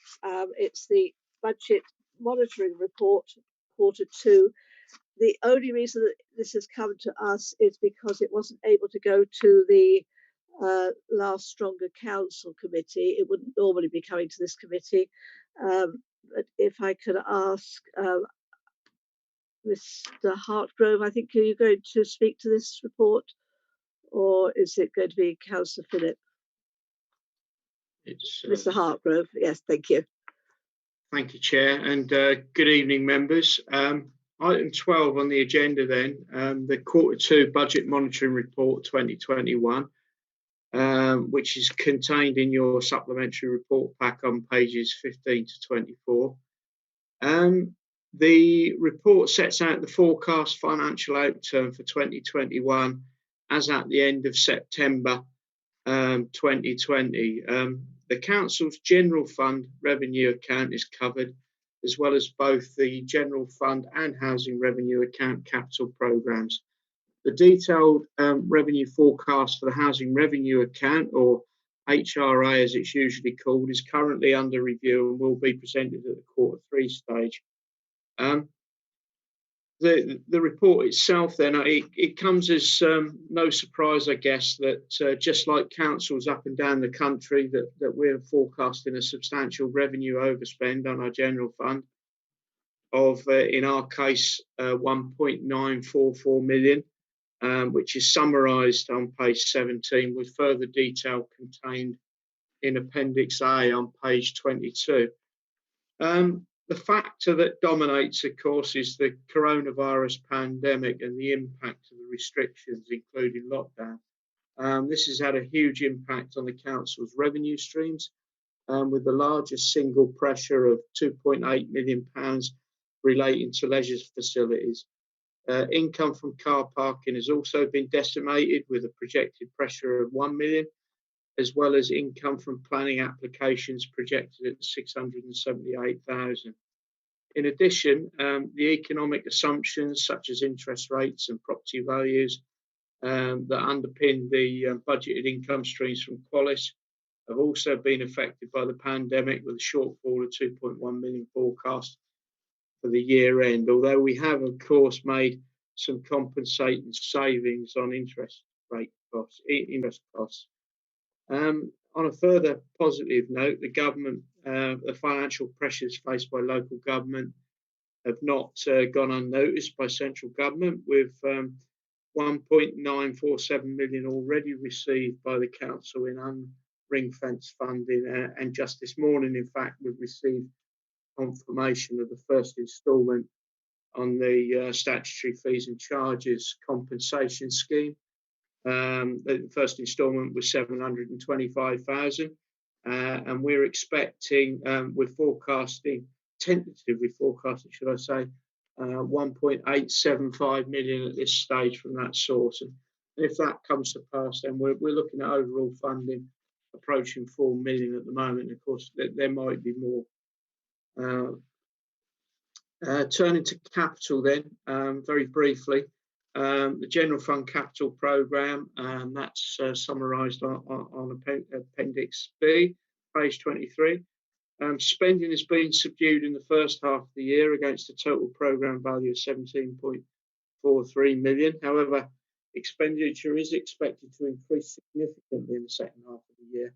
S1: It's the budget monitoring report, Q2. The only reason that this has come to us is because it wasn't able to go to the last Stronger Council committee. It wouldn't normally be coming to this committee. But if I could ask Mr. Hartgrove, I think, are you going to speak to this report, or is it going to be Councillor Phillip?
S7: It's
S1: Mr. Hartgrove, yes, thank you.
S7: Thank you, Chair, and good evening, members. Item 12 on the agenda then, the Q2 Budget Monitoring Report 2021, which is contained in your supplementary report pack on pages 15 to 24. The report sets out the forecast financial outturn for 2021 as at the end of September 2020. The Council's General Fund revenue account is covered, as well as both the General Fund and Housing Revenue Account capital programmes. The detailed revenue forecast for the Housing Revenue Account, or HRA as it's usually called, is currently under review and will be presented at the Q3 stage. The report itself then, it comes as no surprise, I guess, that just like councils up and down the country, that we're forecasting a substantial revenue overspend on our general fund of, in our case, 1.944 million, which is summarised on page 17 with further detail contained in Appendix A on page 22. The factor that dominates, of course, is the coronavirus pandemic and the impact of the restrictions, including lockdown. This has had a huge impact on the council's revenue streams, with the largest single pressure of £2.8 million relating to leisure facilities. Income from car parking has also been decimated, with a projected pressure of 1 million, as well as income from planning applications projected at 678,000. In addition, the economic assumptions such as interest rates and property values that underpin the budgeted income streams from Qualis have also been affected by the pandemic, with a shortfall of 2.1 million forecast for the year end, although we have, of course, made some compensating savings on interest costs. On a further positive note, the financial pressures faced by local government have not gone unnoticed by central government, with 1.947 million already received by the council in unring-fenced funding, and just this morning, in fact, we've received confirmation of the first instalment on the statutory fees and charges compensation scheme, The first instalment was 725,000, and we're expecting, tentatively forecasting, should I say, 1.875 million at this stage from that source. And if that comes to pass, then we're looking at overall funding approaching 4 million at the moment. Of course, there might be more. Turning to capital then, very briefly. The General Fund Capital Programme, that's summarised on Appendix B, page 23. Spending has been subdued in the first half of the year against a total programme value of 17.43 million. However, expenditure is expected to increase significantly in the second half of the year.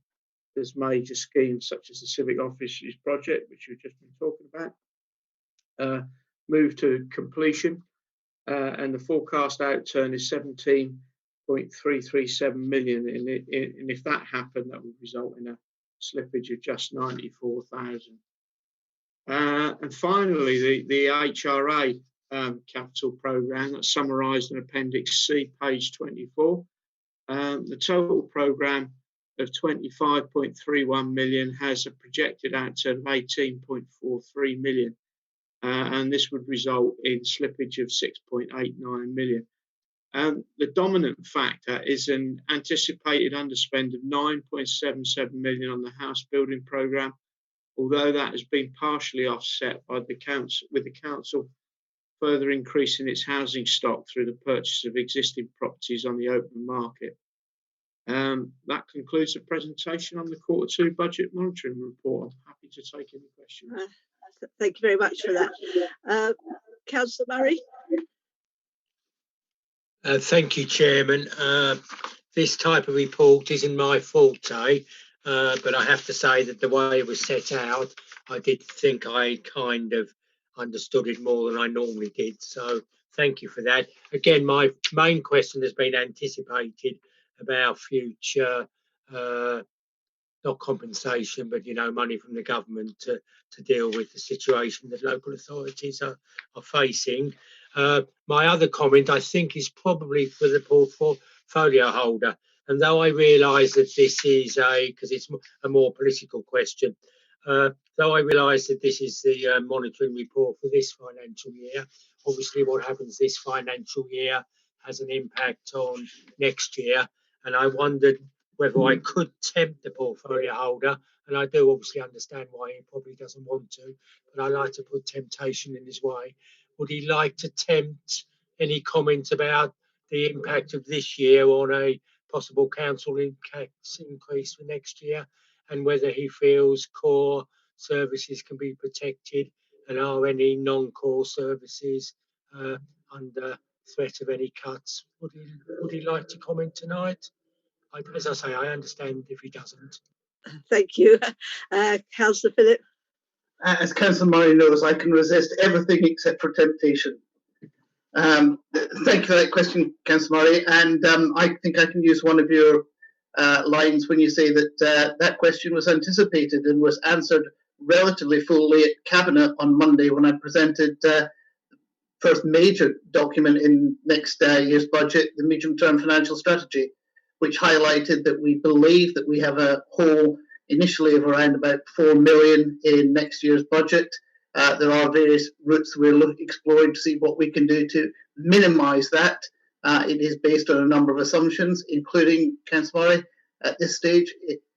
S7: There's major schemes such as the Civic Offices project, which we've just been talking about, move to completion, and the forecast outturn is 17.337 million. And if that happened, that would result in a slippage of just 94,000. And finally, the HRA capital programme, that's summarised in Appendix C, page 24. The total programme of 25.31 million has a projected outturn of 18.43 million. And this would result in slippage of 6.89 million. The dominant factor is an anticipated underspend of 9.77 million on the house building programme, although that has been partially offset by the council further increasing its housing stock through the purchase of existing properties on the open market. That concludes the presentation on the Q2 budget monitoring report. I'm happy to take any questions.
S1: Thank you very much for that. Councillor Murray?
S8: Thank you, Chairman. This type of report isn't my forte, but I have to say that the way it was set out, I did think I kind of understood it more than I normally did. So thank you for that. Again, my main question has been anticipated about future, not compensation, but, money from the government to deal with the situation that local authorities are facing. My other comment, I think, is probably for the portfolio holder. And though I realise that this is because it's a more political question, though I realise that this is the monitoring report for this financial year, obviously what happens this financial year has an impact on next year. And I wondered whether I could tempt the portfolio holder, and I do obviously understand why he probably doesn't want to, but I like to put temptation in his way. Would he like to tempt any comment about the impact of this year on a possible council tax increase for next year, and whether he feels core services can be protected, and are any non-core services under threat of any cuts? Would he like to comment tonight? As I say, I understand if he doesn't.
S1: Thank you. Councillor Phillip?
S19: As Councillor Murray knows, I can resist everything except for temptation. Thank you for that question, Councillor Murray. And I think I can use one of your lines when you say that that question was anticipated and was answered relatively fully at Cabinet on Monday when I presented first major document in next year's budget, the medium-term financial strategy, which highlighted that we believe that we have a hole initially of around about 4 million in next year's budget. There are various routes we're exploring to see what we can do to minimise that. It is based on a number of assumptions, including, Councillor Murray, at this stage,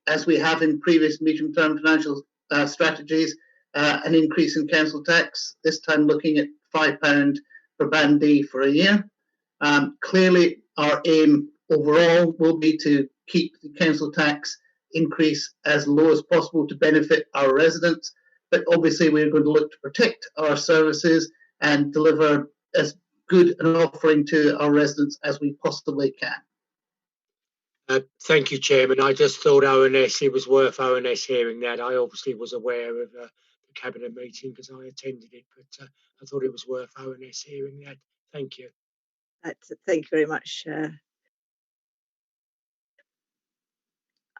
S19: as we have in previous medium-term financial strategies, an increase in council tax, this time looking at £5 per band D for a year. Clearly, our aim overall will be to keep the council tax increase as low as possible to benefit our residents. But obviously, we're going to look to protect our services and deliver as good an offering to our residents as we possibly can.
S8: Thank you, Chairman. I just thought ONS, it was worth ONS hearing that. I obviously was aware of the Cabinet meeting because I attended it, but I thought it was worth ONS hearing that. Thank you.
S1: Thank you very much.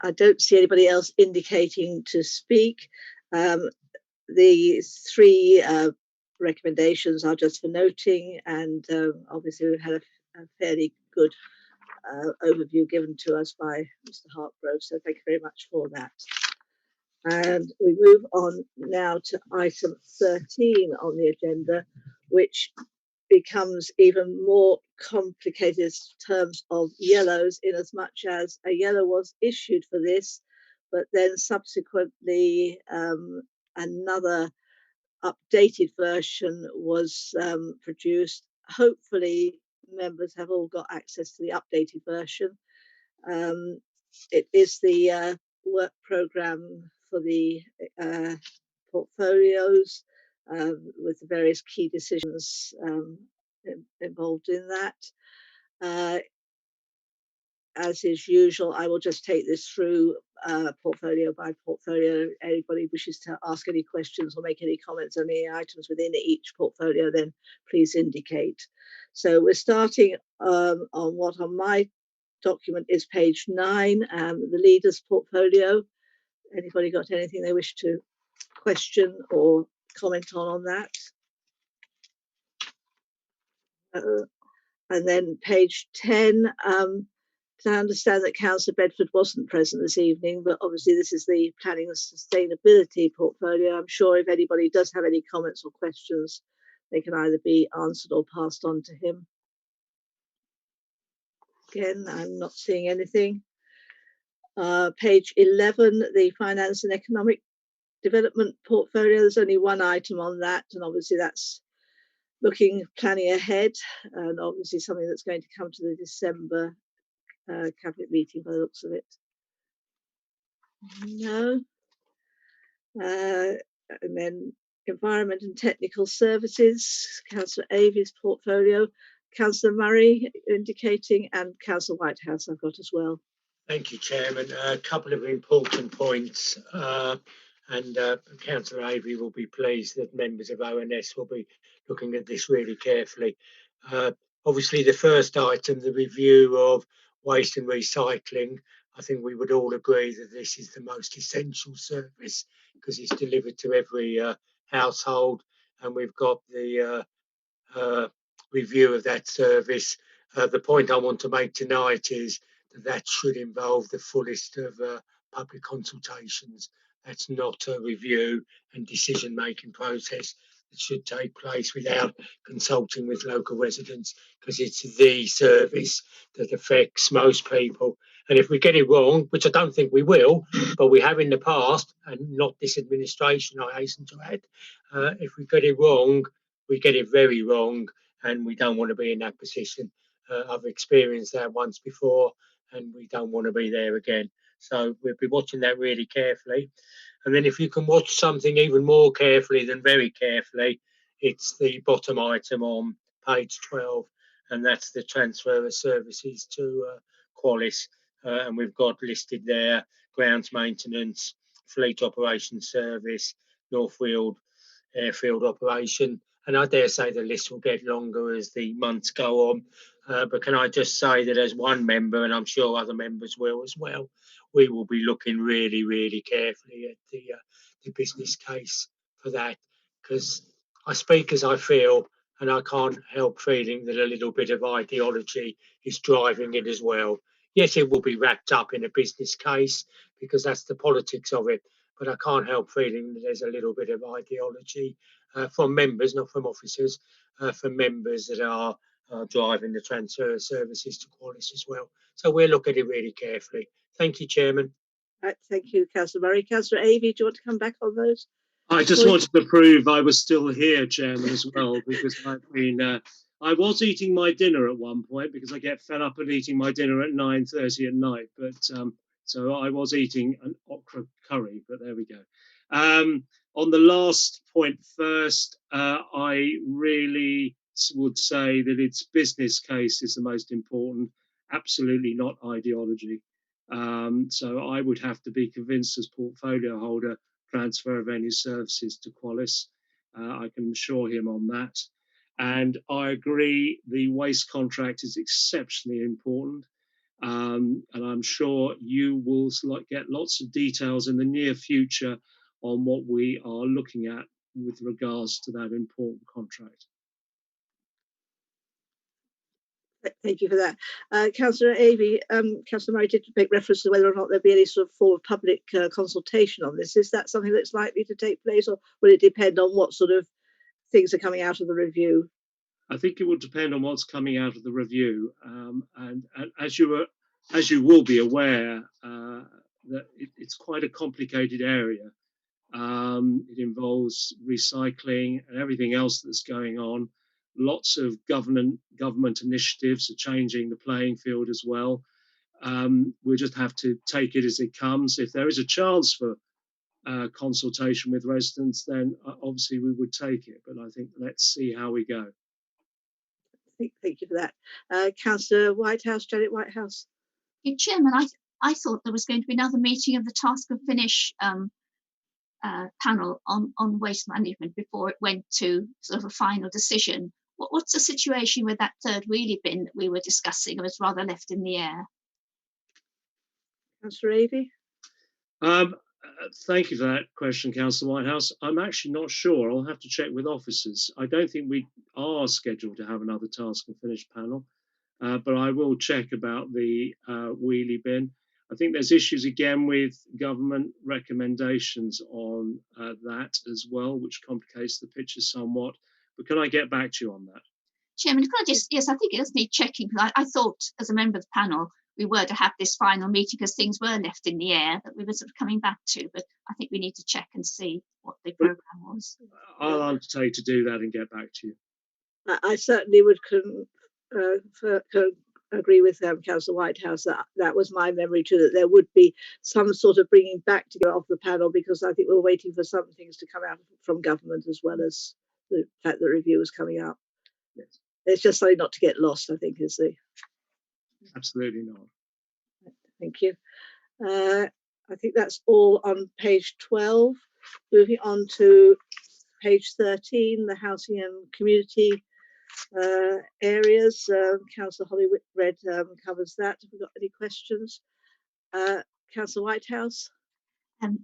S1: I don't see anybody else indicating to speak. The three recommendations are just for noting, and obviously we've had a fairly good overview given to us by Mr. Hartgrove. So thank you very much for that. And we move on now to item 13 on the agenda, which becomes even more complicated in terms of yellows, in as much as a yellow was issued for this, but then subsequently another updated version was produced. Hopefully members have all got access to the updated version. It is the work programme for the portfolios with the various key decisions involved in that. As is usual, I will just take this through portfolio by portfolio. Anybody wishes to ask any questions or make any comments on any items within each portfolio, then please indicate. So we're starting on what on my document is page 9, the leaders portfolio. Anybody got anything they wish to question or comment on that? And then page 10, I understand that Councillor Bedford wasn't present this evening, but obviously this is the planning and sustainability portfolio. I'm sure if anybody does have any comments or questions, they can either be answered or passed on to him. Again, I'm not seeing anything. Page 11, the finance and economic development portfolio. There's only one item on that, and obviously that's planning ahead, and obviously something that's going to come to the December cabinet meeting by the looks of it. No. And then environment and technical services, Councillor Avy's portfolio, Councillor Murray indicating, and Councillor Whitehouse I've got as well.
S8: Thank you, Chairman. A couple of important points, and Councillor Avey will be pleased that members of ONS will be looking at this really carefully. Obviously, the first item, the review of waste and recycling, I think we would all agree that this is the most essential service because it's delivered to every household, and we've got the review of that service. The point I want to make tonight is that should involve the fullest of public consultations. That's not a review and decision-making process that should take place without consulting with local residents, because it's the service that affects most people. And if we get it wrong, which I don't think we will, but we have in the past, and not this administration, I hasten to add, if we get it wrong, we get it very wrong, and we don't want to be in that position. I've experienced that once before, and we don't want to be there again. So we'll be watching that really carefully. And then if you can watch something even more carefully than very carefully, it's the bottom item on page 12, and that's the transfer of services to Qualis. And we've got listed there grounds maintenance, fleet operations service, Northfield airfield operation. And I dare say the list will get longer as the months go on. But can I just say that as one member, and I'm sure other members will as well, we will be looking really, really carefully at the business case for that, because I speak as I feel, and I can't help feeling that a little bit of ideology is driving it as well. Yes, it will be wrapped up in a business case because that's the politics of it, but I can't help feeling that there's a little bit of ideology from members, not from officers, from members that are driving the transfer of services to Qualis as well. So we'll look at it really carefully. Thank you, Chairman.
S1: Right, thank you, Councillor Murray. Councillor Avey, do you want to come back on those?
S16: I just wanted to prove I was still here, Chairman, as well, because I've been. I was eating my dinner at one point because I get fed up at eating my dinner at 9:30 at night. But so I was eating an okra curry. But there we go. On the last point first, I really would say that its business case is the most important. Absolutely not ideology. So I would have to be convinced as portfolio holder transfer of any services to Qualis. I can assure him on that. And I agree the waste contract is exceptionally important. And I'm sure you will get lots of details in the near future on what we are looking at with regards to that important contract.
S1: Thank you for that. Councillor Avey, Councillor Murray did make reference to whether or not there'd be any sort of form of public consultation on this. Is that something that's likely to take place, or will it depend on what sort of things are coming out of the review?
S3: I think it will depend on what's coming out of the review, and as you will be aware, that it's quite a complicated area. It involves recycling and everything else that's going on. Lots of government initiatives are changing the playing field as well. We just have to take it as it comes. If there is a chance for consultation with residents, then obviously we would take it. But I think let's see how we go.
S1: Thank you for that. Councillor Whitehouse, Janet Whitehouse.
S11: Chairman, I thought there was going to be another meeting of the Task and Finish panel on waste management before it went to sort of a final decision. What's the situation with that third wheelie bin that we were discussing? It was rather left in the air.
S1: Councillor Avey.
S3: Thank you for that question, Councillor Whitehouse. I'm actually not sure. I'll have to check with officers. I don't think we are scheduled to have another Task and Finish panel, but I will check about the wheelie bin. I think there's issues again with government recommendations on that as well, which complicates the picture somewhat. But can I get back to you on that?
S11: Chairman, yes, I think it does need checking. I thought as a member of the panel, we were to have this final meeting because things were left in the air that we were sort of coming back to, but I think we need to check and see what the programme was.
S3: I'll undertake to do that and get back to you.
S1: I certainly would agree with Councillor Whitehouse that was my memory too, that there would be some sort of bringing back together of the panel, because I think we're waiting for some things to come out from government as well as the fact that the review is coming up. Yes. It's just something not to get lost, I think, is the...
S3: Absolutely not.
S1: Thank you. I think that's all on page 12. Moving on to page 13, the housing and community areas. Councillor Holly Whitbread covers that. Have we got any questions? Councillor Whitehouse?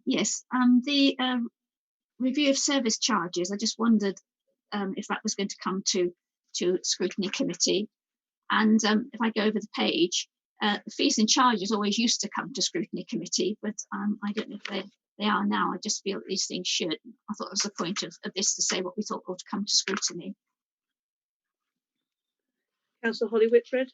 S11: Yes, the review of service charges, I just wondered if that was going to come to Scrutiny Committee. And if I go over the page, fees and charges always used to come to Scrutiny Committee, but I don't know if they are now. I just feel that these things should. I thought it was the point of this to say what we thought ought to come to scrutiny.
S1: Councillor Holly Whitbread.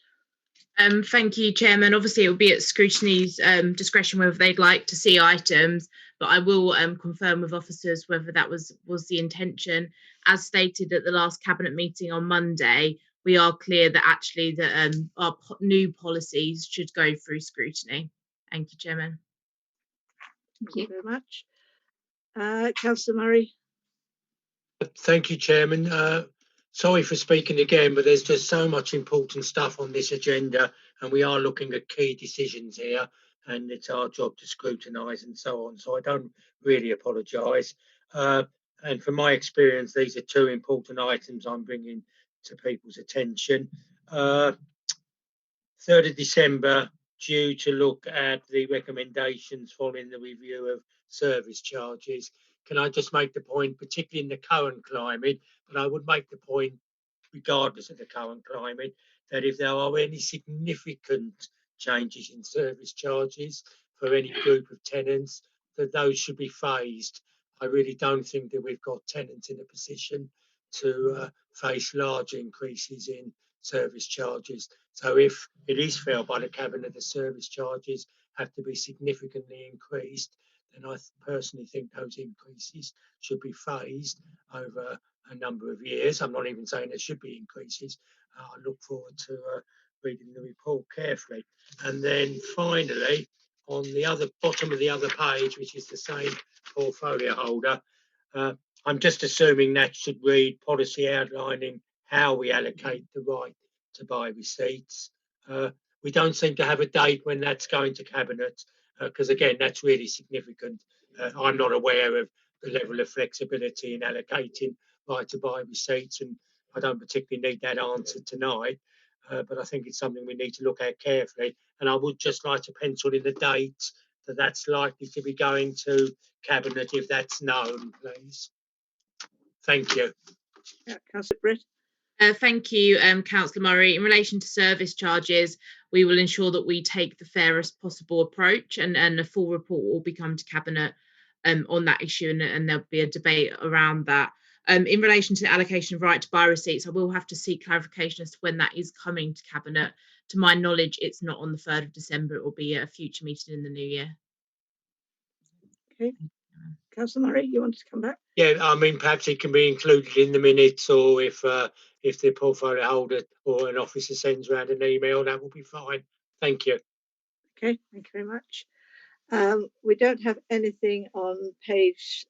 S6: Thank you, Chairman. Obviously, it will be at Scrutiny's discretion whether they'd like to see items, but I will confirm with officers whether that was the intention. As stated at the last Cabinet meeting on Monday, we are clear that actually our new policies should go through scrutiny. Thank you, Chairman.
S1: Thank you very much. Councillor Murray.
S8: Thank you, Chairman. Sorry for speaking again, but there's just so much important stuff on this agenda, and we are looking at key decisions here, and it's our job to scrutinise and so on. So I don't really apologise. And from my experience, these are two important items I'm bringing to people's attention. 3rd of December, due to look at the recommendations following the review of service charges. Can I just make the point, particularly in the current climate, but I would make the point, regardless of the current climate, that if there are any significant changes in service charges for any group of tenants, that those should be phased. I really don't think that we've got tenants in a position to face large increases in service charges. So if it is felt by the Cabinet that service charges have to be significantly increased, then I personally think those increases should be phased over a number of years. I'm not even saying there should be increases. I look forward to reading the report carefully. And then finally, on the other bottom of the other page, which is the same portfolio holder, I'm just assuming that should read policy outlining how we allocate the right to buy receipts. We don't seem to have a date when that's going to Cabinet, because again, that's really significant. I'm not aware of the level of flexibility in allocating right to buy receipts, and I don't particularly need that answer tonight, but I think it's something we need to look at carefully. And I would just like to pencil in the date that that's likely to be going to Cabinet if that's known, please. Thank you.
S1: Councillor Britt.
S6: Thank you, Councillor Murray. In relation to service charges, we will ensure that we take the fairest possible approach, and a full report will be coming to Cabinet on that issue, and there'll be a debate around that. In relation to the allocation of right to buy receipts, I will have to seek clarification as to when that is coming to Cabinet. To my knowledge, it's not on the 3rd of December. It will be a future meeting in the new year.
S1: Okay. Councillor Murray, you wanted to come back?
S8: Yeah, I mean, perhaps it can be included in the minutes, or if the portfolio holder or an officer sends around an email, that will be fine. Thank you.
S1: Okay, thank you very much. We don't have anything on page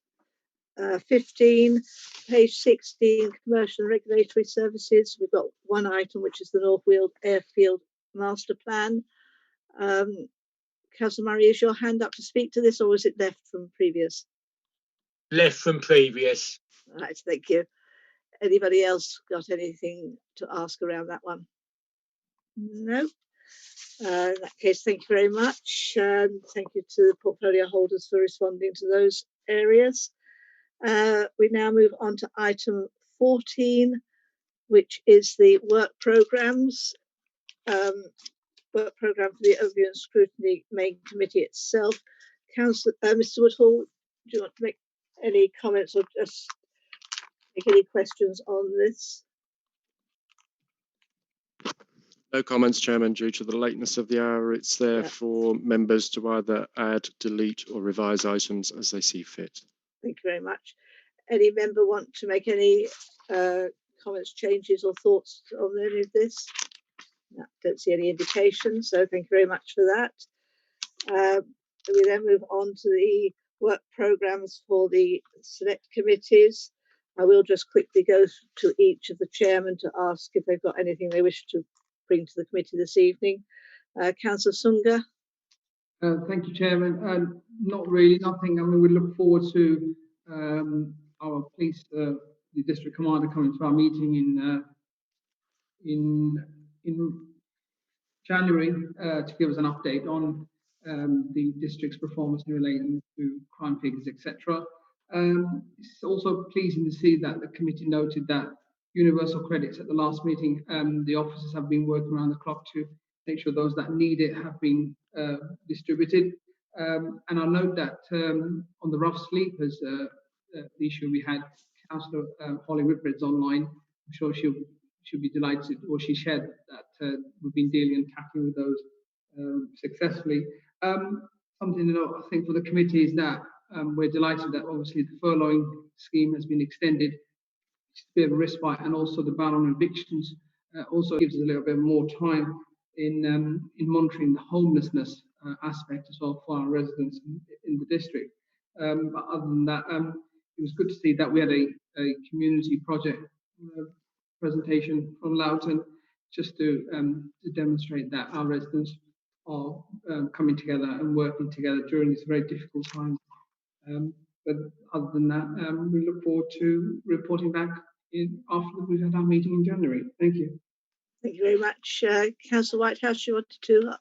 S1: 15. Page 16, commercial and regulatory services. We've got one item, which is the North Weald Airfield Master Plan. Councillor Murray, is your hand up to speak to this, or was it left from previous?
S8: Left from previous.
S1: Right, thank you. Anybody else got anything to ask around that one? No. In that case, thank you very much. Thank you to the portfolio holders for responding to those areas. We now move on to item 14, which is the work programmes. Work programme for the Overview and Scrutiny Main Committee itself. Councillor, Mr. Woodhall, do you want to make any comments or just make any questions on this?
S5: No comments, Chairman. Due to the lateness of the hour, it's there for members to either add, delete or revise items as they see fit.
S1: Thank you very much. Any member want to make any comments, changes or thoughts on any of this? No, don't see any indication, so thank you very much for that. We then move on to the work programmes for the select committees. I will just quickly go to each of the chairmen to ask if they've got anything they wish to bring to the committee this evening. Councillor Sunga.
S14: Thank you, Chairman. Not really, nothing. I mean, we look forward to our police, the district commander, coming to our meeting in January to give us an update on the district's performance in relation to crime figures, etc. It's also pleasing to see that the committee noted that universal credits at the last meeting, the officers have been working around the clock to make sure those that need it have been distributed. And I'll note that on the rough sleepers, the issue we had, Councillor Holly Whitbread's online. I'm sure she'll be delighted, or she shared that we've been dealing and tackling with those successfully. Something to note, I think, for the committee is that we're delighted that obviously the furloughing scheme has been extended, which is a bit of a respite, and also the ban on evictions also gives us a little bit more time in monitoring the homelessness aspect as well for our residents in the district. But other than that, it was good to see that we had a community project presentation from Loughton, just to demonstrate that our residents are coming together and working together during this very difficult time. But other than that, we look forward to reporting back after we've had our meeting in January. Thank you.
S1: Thank you very much. Councillor Whitehouse, you wanted to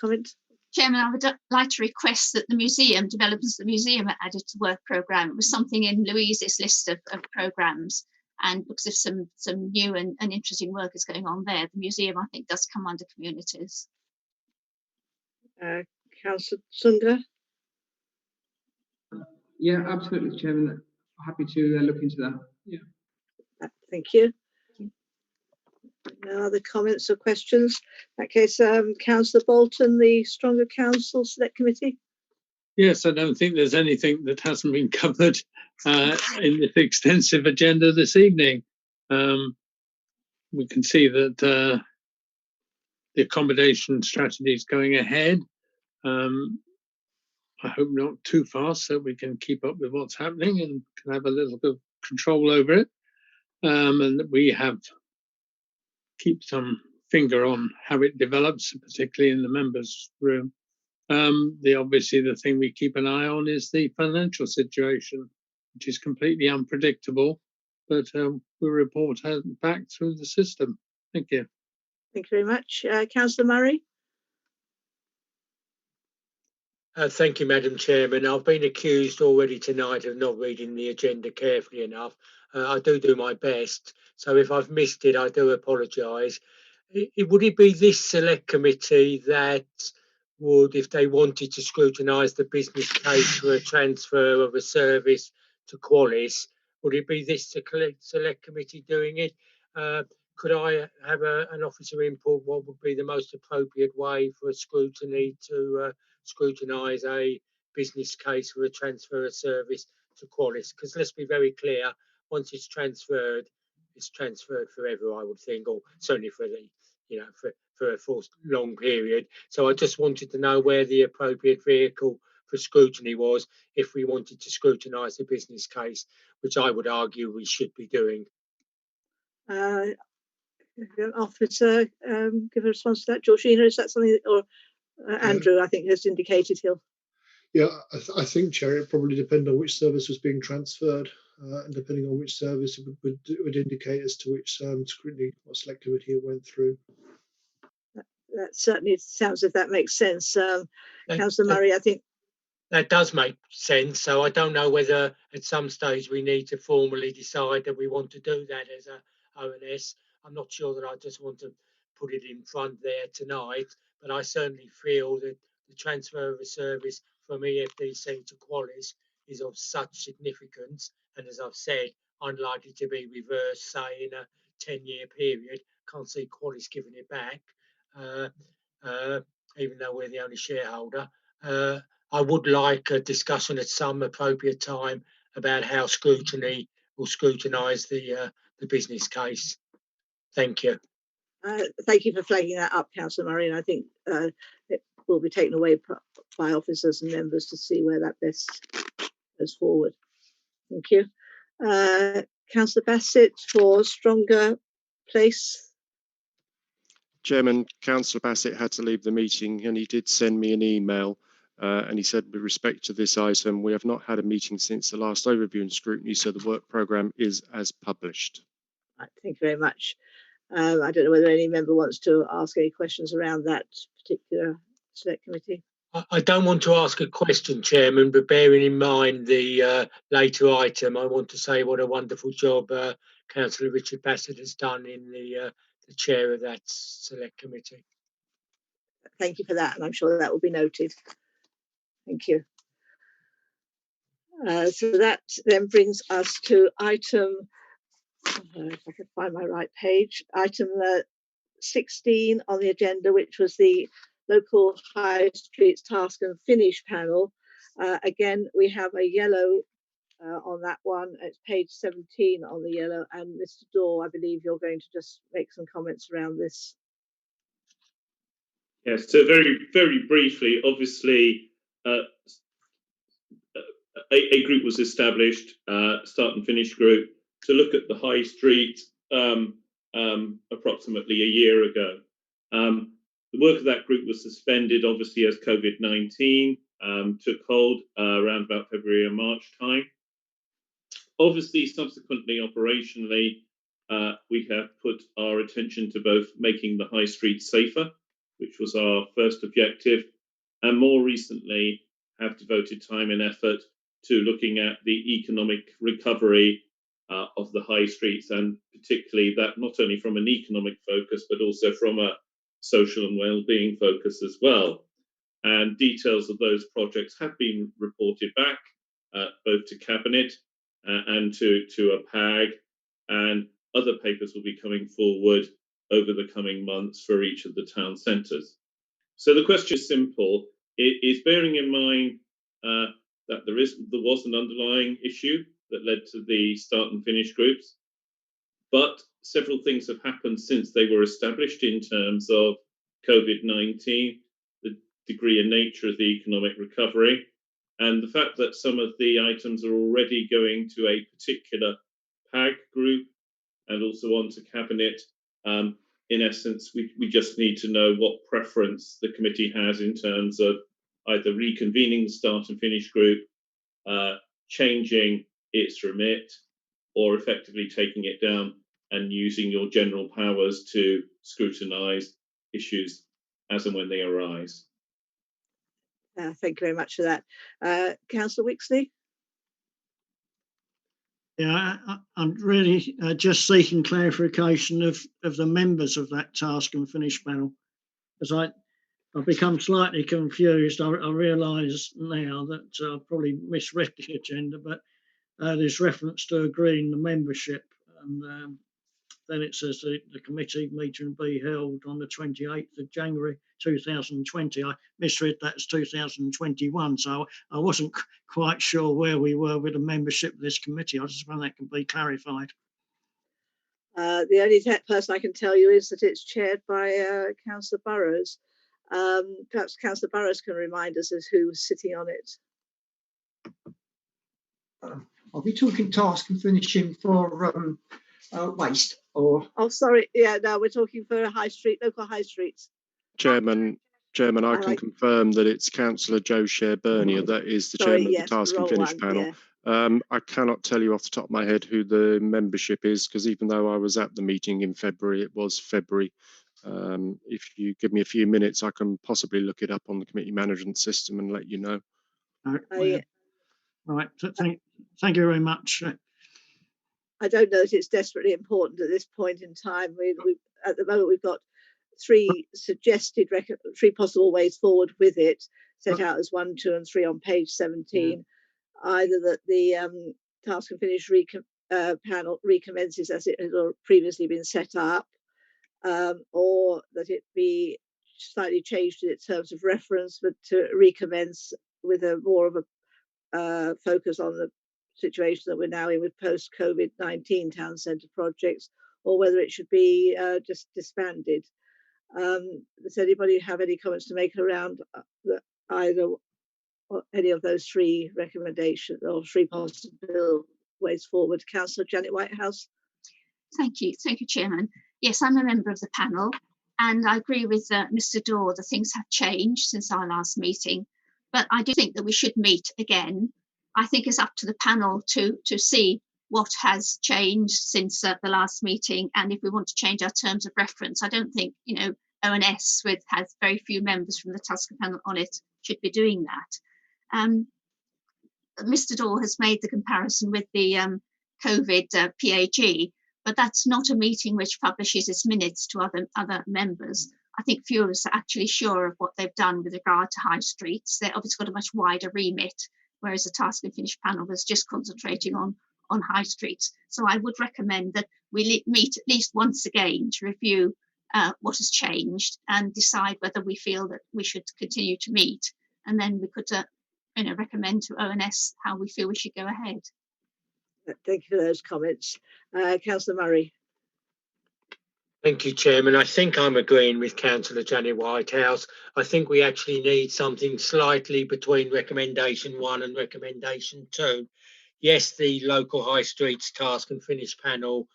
S1: comment?
S11: Chairman, I would like to request that the museum, developers of the museum, are added to work programme. It was something in Louise's list of programmes, and because of some new and interesting work is going on there, the museum, I think, does come under communities.
S1: Councillor Sunga.
S14: Yeah, absolutely, Chairman. Happy to look into that. Yeah.
S1: Thank you. No other comments or questions? In that case, Councillor Bolton, the Stronger Council Select Committee.
S18: Yes, I don't think there's anything that hasn't been covered in this extensive agenda this evening. We can see that the accommodation strategy is going ahead. I hope not too fast, so we can keep up with what's happening and can have a little bit of control over it. And that we keep some finger on how it develops, particularly in the members' room. Obviously the thing we keep an eye on is the financial situation, which is completely unpredictable, but we report back through the system. Thank you.
S1: Thank you very much. Councillor Murray.
S8: Thank you, Madam Chairman. I've been accused already tonight of not reading the agenda carefully enough. I do my best. So if I've missed it, I do apologise. Would it be this select committee that would, if they wanted to scrutinise the business case for a transfer of a service to Qualis, would it be this select committee doing it? Could I have an officer input? What would be the most appropriate way for a scrutiny to scrutinise a business case for a transfer of service to Qualis? Because let's be very clear, once it's transferred forever, I would think, or certainly for the for a full long period. So I just wanted to know where the appropriate vehicle for scrutiny was if we wanted to scrutinise the business case, which I would argue we should be doing.
S1: Officer, give a response to that. Georgina, is that something, or Andrew, I think, has indicated he'll.
S16: Yeah, I think, Chair, it probably depends on which service was being transferred, and depending on which service, it would indicate as to which scrutiny or select committee it went through.
S1: That certainly sounds, if that makes sense. Councillor Murray, I think.
S8: That does make sense. So I don't know whether at some stage we need to formally decide that we want to do that as a ONS. I'm not sure that I just want to put it in front there tonight, but I certainly feel that the transfer of a service from EFDC to Qualis is of such significance, and as I've said, unlikely to be reversed, say, in a 10-year period. Can't see Qualis giving it back, even though we're the only shareholder. I would like a discussion at some appropriate time about how scrutiny will scrutinise the business case. Thank you.
S1: Thank you for flagging that up, Councillor Murray, and I think it will be taken away by officers and members to see where that best goes forward. Thank you. Councillor Bassett for Stronger Place.
S5: Chairman, Councillor Bassett had to leave the meeting and he did send me an email and he said, with respect to this item, we have not had a meeting since the last overview and scrutiny, so the work programme is as published.
S1: Right, thank you very much. I don't know whether any member wants to ask any questions around that particular select committee.
S8: I don't want to ask a question, Chairman, but bearing in mind the later item, I want to say what a wonderful job Councillor Richard Bassett has done in the chair of that select committee.
S1: Thank you for that, and I'm sure that will be noted. Thank you. So that then brings us to item, if I can find my right page, item 16 on the agenda, which was the local high streets task and finish panel. Again, we have a yellow on that one. It's page 17 on the yellow, and Mr. Daw, I believe you're going to just make some comments around this.
S21: Yes, so very, very briefly, obviously, a group was established, start and finish group, to look at the high street approximately a year ago. The work of that group was suspended, obviously, as COVID-19 took hold around about February and March time. Obviously, subsequently, operationally, we have put our attention to both making the high street safer, which was our first objective, and more recently have devoted time and effort to looking at the economic recovery of the high streets, and particularly that not only from an economic focus, but also from a social and well-being focus as well. And details of those projects have been reported back, both to Cabinet and to a PAG, and other papers will be coming forward over the coming months for each of the town centres. So the question is simple. It is bearing in mind that there was an underlying issue that led to the start and finish groups, but several things have happened since they were established in terms of COVID-19, the degree and nature of the economic recovery, and the fact that some of the items are already going to a particular PAG group and also on to Cabinet. In essence, we just need to know what preference the committee has in terms of either reconvening the start and finish group, changing its remit, or effectively taking it down and using your general powers to scrutinise issues as and when they arise.
S1: Thank you very much for that. Councillor Wixley?
S10: Yeah, I'm really just seeking clarification of the members of that task and finish panel, because I've become slightly confused. I realise now that I probably misread the agenda, but there's reference to agreeing the membership, and then it says the committee meeting will be held on the 28th of January 2020. I misread that as 2021, so I wasn't quite sure where we were with the membership of this committee. I just want that can be clarified.
S1: The only person I can tell you is that it's chaired by Councillor Burrows. Perhaps Councillor Burrows can remind us as who's sitting on it.
S12: Are we talking task and finishing for waste or?
S1: Oh, sorry. Yeah, no, we're talking for local high streets.
S5: Chairman, I can confirm that it's Councillor Joe Sher-Bernier that is the chairman of the Task and Finish panel. Yeah. I cannot tell you off the top of my head who the membership is, because even though I was at the meeting in February, it was February. If you give me a few minutes, I can possibly look it up on the committee management system and let you know.
S10: Right. Thank you very much.
S1: I don't know that it's desperately important at this point in time. At the moment, we've got three possible ways forward with it, set out as 1, 2, and 3 on page 17. Either that the task and finish panel recommences as it has previously been set up, or that it be slightly changed in its terms of reference, but to recommence with a more of a focus on the situation that we're now in with post-COVID-19 town centre projects, or whether it should be just disbanded. Does anybody have any comments to make around either or any of those three recommendations or three possible ways forward? Councillor Janet Whitehouse.
S11: Thank you, Chairman. Yes, I'm a member of the panel, and I agree with Mr. Daw that things have changed since our last meeting, but I do think that we should meet again. I think it's up to the panel to see what has changed since the last meeting, and if we want to change our terms of reference. I don't think, ONS, has very few members from the Tusker panel on it, should be doing that. Mr. Daw has made the comparison with the COVID PAG, but that's not a meeting which publishes its minutes to other members. I think few of us are actually sure of what they've done with regard to high streets. They've obviously got a much wider remit, whereas the Task and Finish panel was just concentrating on high streets. So I would recommend that we meet at least once again to review what has changed and decide whether we feel that we should continue to meet. And then we could recommend to ONS how we feel we should go ahead.
S1: Thank you for those comments. Councillor Murray.
S8: Thank you, Chairman. I think I'm agreeing with Councillor Janet Whitehouse. I think we actually need something slightly between recommendation 1 and recommendation 2. Yes, the local high streets task and finish panel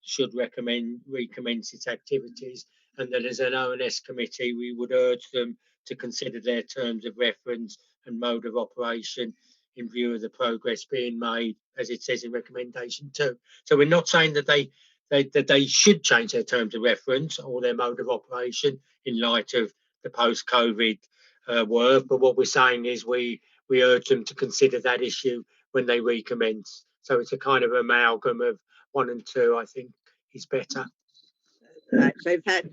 S8: should recommence its activities, and that as an ONS committee, we would urge them to consider their terms of reference and mode of operation in view of the progress being made, as it says in recommendation 2. So we're not saying that they should change their terms of reference or their mode of operation in light of the post-COVID work, but what we're saying is we urge them to consider that issue when they recommence. So it's a kind of amalgam of 1 and 2, I think, is better.
S1: Right. So in fact,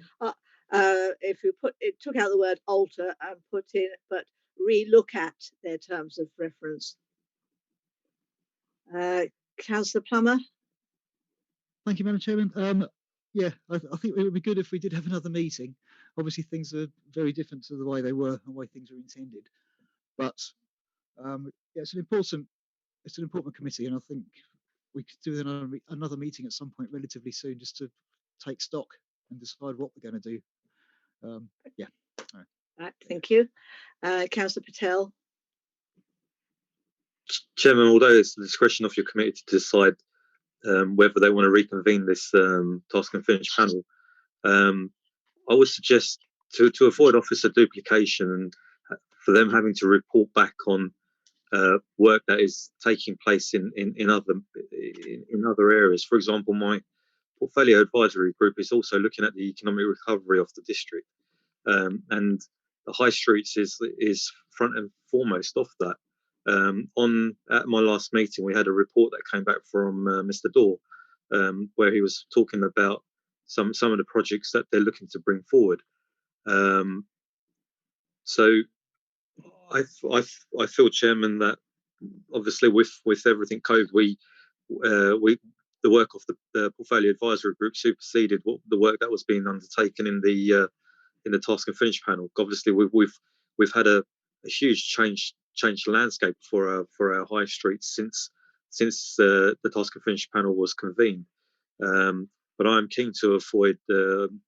S1: if we took out the word alter and put in, but re-look at their terms of reference. Councillor Plummer.
S9: Thank you, Madam Chairman. Yeah, I think it would be good if we did have another meeting. Obviously, things are very different to the way they were and the way things were intended. But yeah, it's an important committee, and I think we could do another meeting at some point relatively soon, just to take stock and decide what we're going to do. Yeah. All
S1: right. Thank you, Councillor Patel.
S22: Chairman, although it's the discretion of your committee to decide whether they want to reconvene this task and finish panel, I would suggest to avoid officer duplication and for them having to report back on work that is taking place in other areas. For example, my portfolio advisory group is also looking at the economic recovery of the district, and the high streets is front and foremost of that. At my last meeting, we had a report that came back from Mr. Dorr, where he was talking about some of the projects that they're looking to bring forward. So I feel, Chairman, that obviously with everything COVID, the work of the portfolio advisory group superseded the work that was being undertaken in the task and finish panel. Obviously, we've had a huge change landscape for our high streets since the task and finish panel was convened. But I'm keen to avoid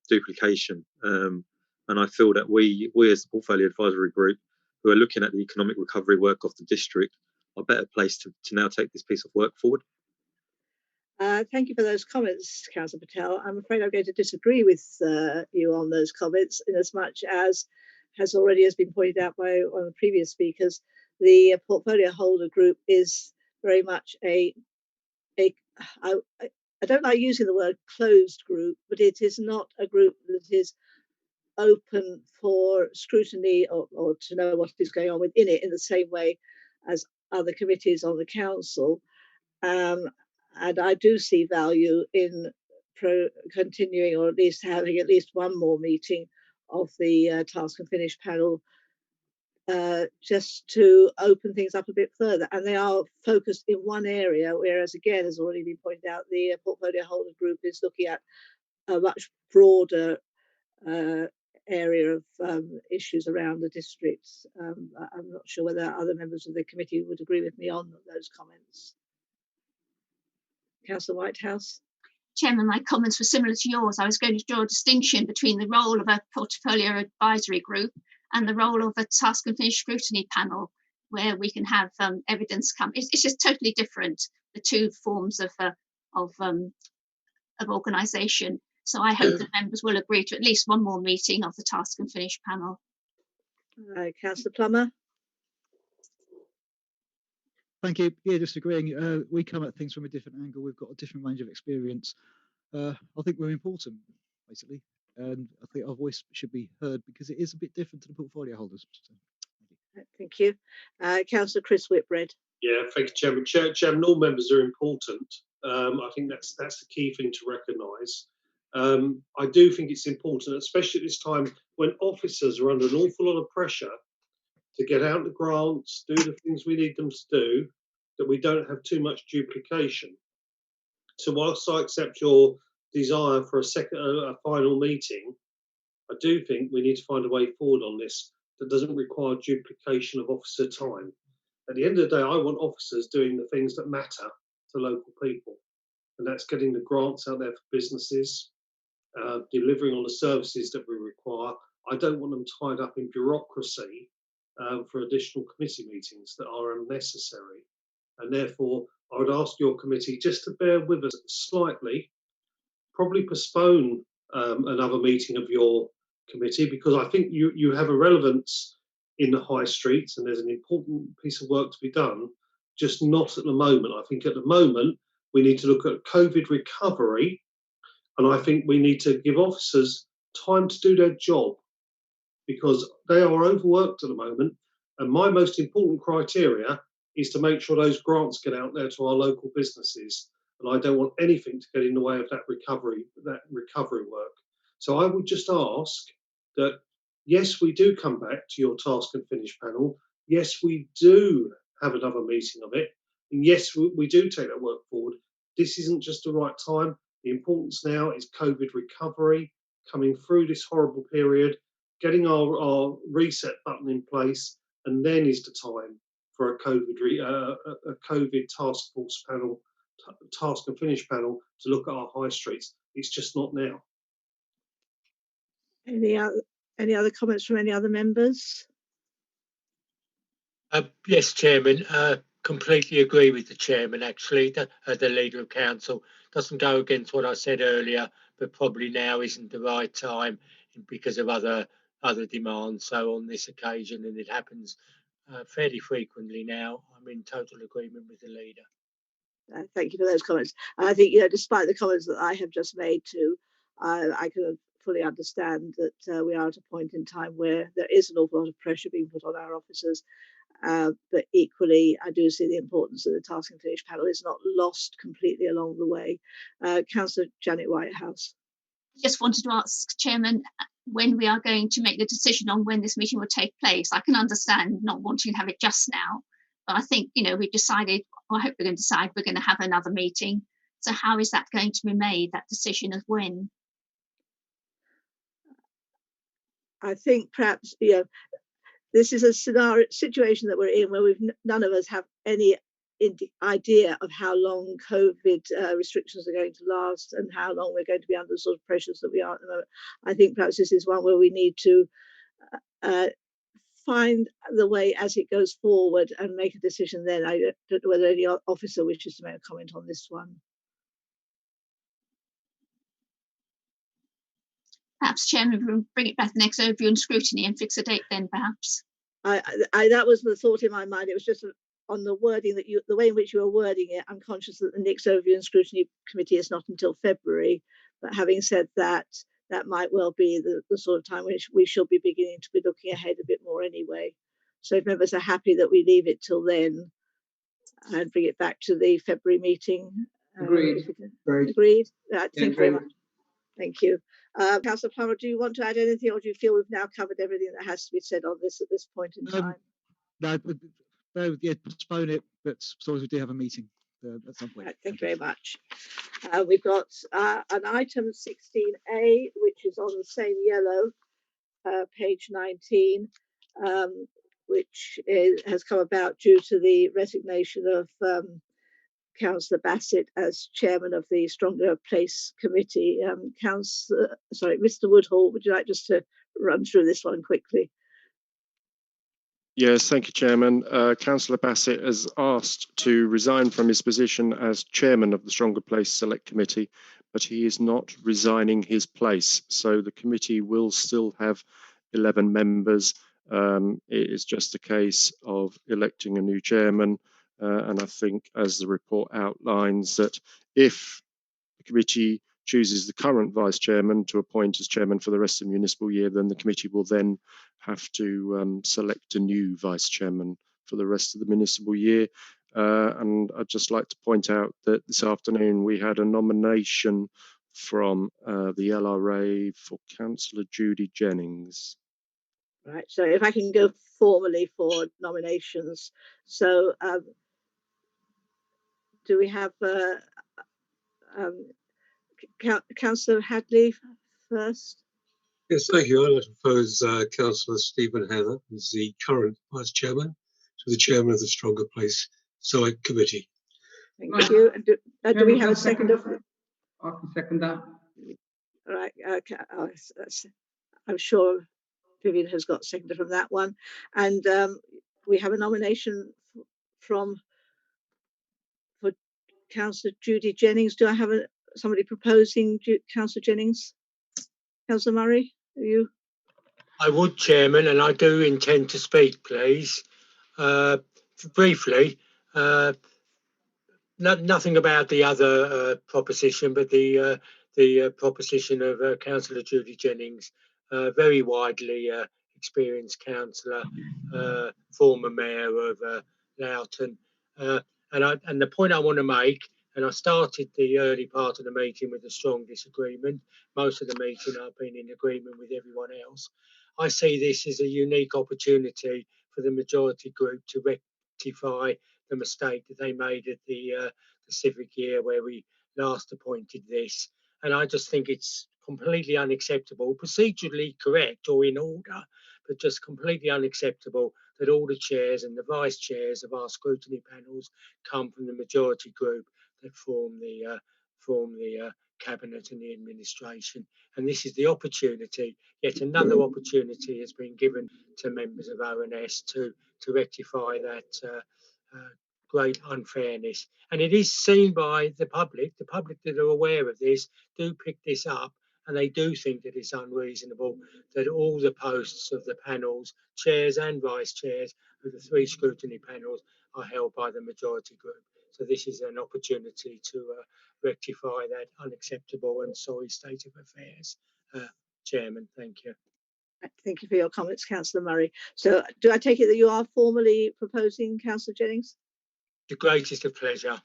S22: duplication, and I feel that we as the portfolio advisory group, who are looking at the economic recovery work of the district, are better placed to now take this piece of work forward.
S1: Thank you for those comments, Councillor Patel. I'm afraid I'm going to disagree with you on those comments, in as much as has been pointed out by one of the previous speakers. The portfolio holder group is very much I don't like using the word closed group, but it is not a group that is open for scrutiny or to know what is going on within it in the same way as other committees on the council. And I do see value in continuing, or at least having at least one more meeting of the task and finish panel, just to open things up a bit further. And they are focused in one area, whereas, again, as already been pointed out, the portfolio holder group is looking at a much broader area of issues around the districts. I'm not sure whether other members of the committee would agree with me on those comments. Councillor Whitehouse.
S11: Chairman, my comments were similar to yours. I was going to draw a distinction between the role of a portfolio advisory group and the role of a task and finish scrutiny panel, where we can have evidence come. It's just totally different, the two forms of organisation. So I hope that members will agree to at least one more meeting of the task and finish panel.
S1: Councillor Plummer.
S9: Thank you. Yeah, just agreeing. We come at things from a different angle. We've got a different range of experience. I think we're important, basically, and I think our voice should be heard because it is a bit different to the portfolio holders. So,
S1: thank you. Councillor Chris Whitbread.
S16: Yeah, thank you, Chairman. Chairman, all members are important. I think that's the key thing to recognise. I do think it's important, especially at this time when officers are under an awful lot of pressure to get out the grants, do the things we need them to do, that we don't have too much duplication. So whilst I accept your desire for a final meeting, I do think we need to find a way forward on this that doesn't require duplication of officer time. At the end of the day, I want officers doing the things that matter to local people, and that's getting the grants out there for businesses, delivering on the services that we require. I don't want them tied up in bureaucracy for additional committee meetings that are unnecessary. And therefore, I would ask your committee just to bear with us slightly, probably postpone another meeting of your committee, because I think you have a relevance in the high streets and there's an important piece of work to be done, just not at the moment. I think at the moment we need to look at COVID recovery, and I think we need to give officers time to do their job because they are overworked at the moment. And my most important criteria is to make sure those grants get out there to our local businesses. And I don't want anything to get in the way of that recovery work. So I would just ask that, yes, we do come back to your task and finish panel. Yes, we do have another meeting of it. And yes, we do take that work forward. This isn't just the right time. The importance now is COVID recovery, coming through this horrible period, getting our reset button in place, and then is the time for a COVID task force panel, task and finish panel to look at our high streets. It's just not now.
S1: Any other comments from any other members?
S8: Yes, Chairman. Completely agree with the Chairman, actually, the Leader of Council. Doesn't go against what I said earlier, but probably now isn't the right time because of other demands. So on this occasion, and it happens fairly frequently now, I'm in total agreement with the Leader.
S1: Thank you for those comments. I think, despite the comments that I have just made too, I can fully understand that we are at a point in time where there is an awful lot of pressure being put on our officers. But equally, I do see the importance of the task and finish panel is not lost completely along the way. Councillor Janet Whitehouse.
S11: Just wanted to ask, Chairman, when we are going to make the decision on when this meeting will take place. I can understand not wanting to have it just now, but I think, we've decided, or I hope we're going to decide we're going to have another meeting. So how is that going to be made, that decision of when?
S1: I think perhaps, this is a situation that we're in where none of us have any idea of how long COVID restrictions are going to last and how long we're going to be under the sort of pressures that we are at the moment. I think perhaps this is one where we need to find the way as it goes forward and make a decision then. I don't know whether any officer wishes to make a comment on this one.
S11: Perhaps, Chairman, we'll bring it back next overview and scrutiny and fix a date then, perhaps.
S1: That was the thought in my mind. It was just on the wording the way in which you were wording it. I'm conscious that the next overview and scrutiny committee is not until February. But having said that, that might well be the sort of time which we should be beginning to be looking ahead a bit more anyway. So if members are happy that we leave it till then and bring it back to the February meeting.
S14: Agreed.
S1: Agreed. Thank you very much. Thank you. Councillor Plummer, do you want to add anything, or do you feel we've now covered everything that has to be said on this at this point in time?
S9: No, postpone it, but as long as we do have a meeting at some point.
S1: Right, thank you very much. We've got an item 16A, which is on the same yellow, page 19, which has come about due to the resignation of Councillor Bassett as chairman of the Stronger Place Committee. Mr. Woodhall, would you like just to run through this one quickly?
S5: Yes, thank you, Chairman. Councillor Bassett has asked to resign from his position as chairman of the Stronger Place Select Committee, but he is not resigning his place. So the committee will still have 11 members. It is just a case of electing a new chairman. And I think, as the report outlines, that if the committee chooses the current vice chairman to appoint as chairman for the rest of the municipal year, then the committee will then have to select a new vice chairman for the rest of the municipal year. And I'd just like to point out that this afternoon we had a nomination from the LRA for Councillor Judy Jennings.
S1: Right, so if I can go formally for nominations. So do we have Councillor Hadley first?
S13: Yes, thank you. I'd like to propose Councillor Stephen Heather as the current vice chairman to the chairman of the Stronger Place Select Committee.
S1: Thank you. And do we have a second of?
S14: I can second that.
S1: All right. I'm sure Vivian has got seconded from that one. And we have a nomination for Councillor Judy Jennings. Do I have somebody proposing Councillor Jennings? Councillor Murray, are you?
S8: I would, Chairman, and I do intend to speak, please. Briefly, nothing about the other proposition, but the proposition of Councillor Judy Jennings, very widely experienced councillor, former mayor of Loughton. And the point I want to make, and I started the early part of the meeting with a strong disagreement. Most of the meeting I've been in agreement with everyone else. I see this as a unique opportunity for the majority group to rectify the mistake that they made at the civic year where we last appointed this. And I just think it's completely unacceptable, procedurally correct or in order, but just completely unacceptable that all the chairs and the vice chairs of our scrutiny panels come from the majority group that form the cabinet and the administration. And this is the opportunity, yet another opportunity has been given to members of ONS to rectify that great unfairness. And it is seen by the public that are aware of this do pick this up, and they do think that it's unreasonable that all the posts of the panels, chairs and vice chairs of the three scrutiny panels, are held by the majority group. So this is an opportunity to rectify that unacceptable and sorry state of affairs. Chairman. Thank you.
S1: Thank you for your comments, Councillor Murray. So do I take it that you are formally proposing, Councillor Jennings?
S8: The greatest of pleasure.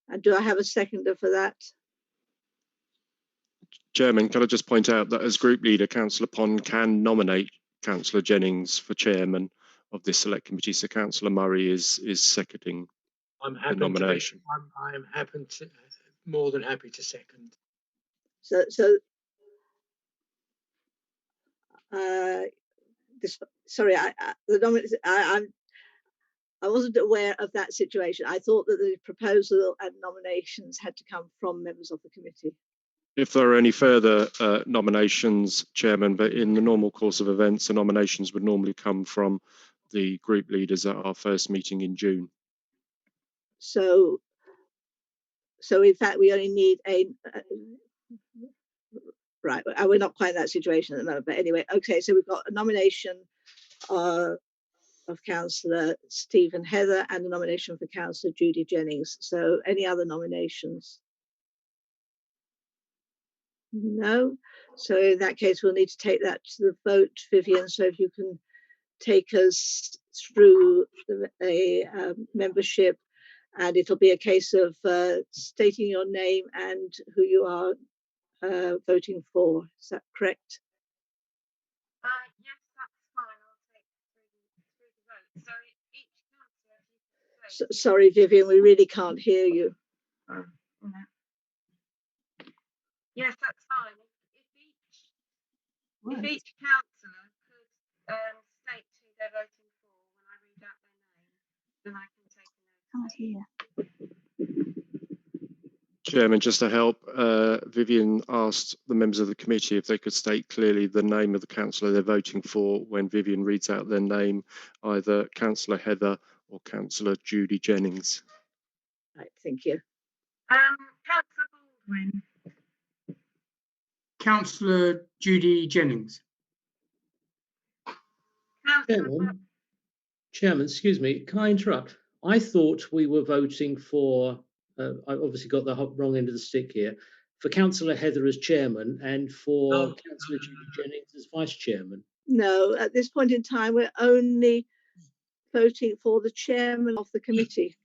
S1: And do I have a seconder for that?
S5: Chairman, can I just point out that as Group Leader, Councillor Pond can nominate Councillor Jennings for Chairman of this Select Committee, so Councillor Murray is seconding the nomination.
S8: I am happy to, more than happy to second.
S1: Sorry, I wasn't aware of that situation. I thought that the proposal and nominations had to come from members of the committee.
S5: If there are any further nominations, Chairman, but in the normal course of events, the nominations would normally come from the group leaders at our first meeting in June.
S1: So in fact, we only need a right. We're not quite in that situation at the moment, but anyway, okay. So we've got a nomination of Councillor Stephen Heather and a nomination for Councillor Judy Jennings. So any other nominations? No. So in that case, we'll need to take that to the vote, Vivian. So if you can take us through a membership, and it'll be a case of stating your name and who you are voting for. Is that correct?
S2: Yes, that's fine. I'll take through the vote. So each councillor.
S1: Sorry, Vivian, we really can't hear you.
S2: Yes, that's fine. If each councillor could state who they're voting for when I read out their name, then I can take a note.
S11: Can't hear.
S5: Chairman, just to help, Vivian asked the members of the committee if they could state clearly the name of the councillor they're voting for when Vivian reads out their name, either Councillor Heather or Councillor Judy Jennings.
S1: Right, thank you.
S2: Councillor Baldwin.
S15: Councillor Judy Jennings.
S3: Chairman, excuse me, can I interrupt? I thought we were voting for, I obviously got the wrong end of the stick here, for Councillor Heather as chairman and for Councillor Judy Jennings as vice chairman.
S1: No, at this point in time, we're only voting for the chairman of the committee.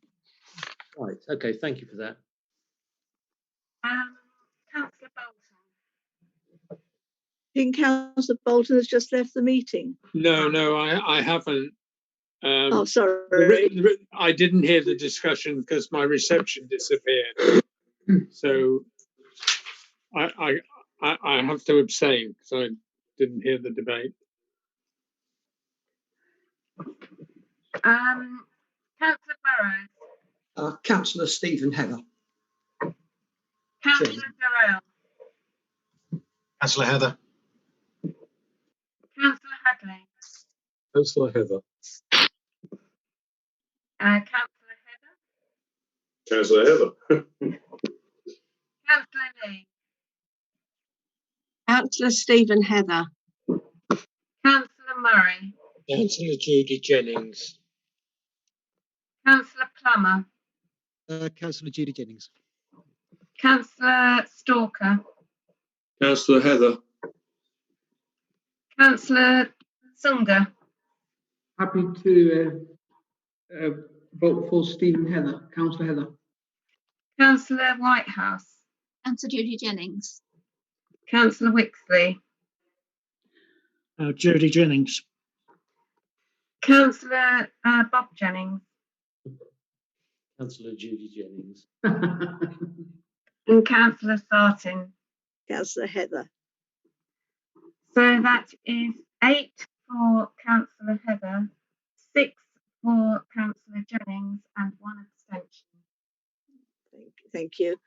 S3: Right, okay, thank you for that.
S2: Councillor Bolton.
S1: I think Councillor Bolton has just left the meeting.
S18: No, I haven't.
S1: Oh, sorry.
S18: I didn't hear the discussion because my reception disappeared. So I have to abstain because I didn't hear the debate.
S2: Councillor Burrows.
S12: Councillor Stephen Heather.
S2: Councillor Durrell.
S17: Councillor Heather.
S2: Councillor Hadley.
S13: Councillor Heather.
S2: Councillor Heather.
S21: Councillor Heather.
S2: Councillor Lee.
S23: Councillor Stephen Heather.
S2: Councillor Murray.
S8: Councillor Judy Jennings.
S2: Councillor Plummer.
S17: Councillor Judy Jennings.
S2: Councillor Stalker.
S21: Councillor Heather.
S2: Councillor Sunga.
S14: Happy to vote for Stephen Heather, Councillor Heather.
S2: Councillor Whitehouse.
S11: Councillor Judy Jennings.
S2: Councillor Wixley.
S10: Judy Jennings.
S2: Councillor Bob Jennings.
S3: Councillor Judy Jennings.
S2: And Councillor Sartin.
S1: Councillor Heather.
S2: So that is 8 for Councillor Heather, 6 for Councillor Jennings, and 1 abstention.
S1: Thank you.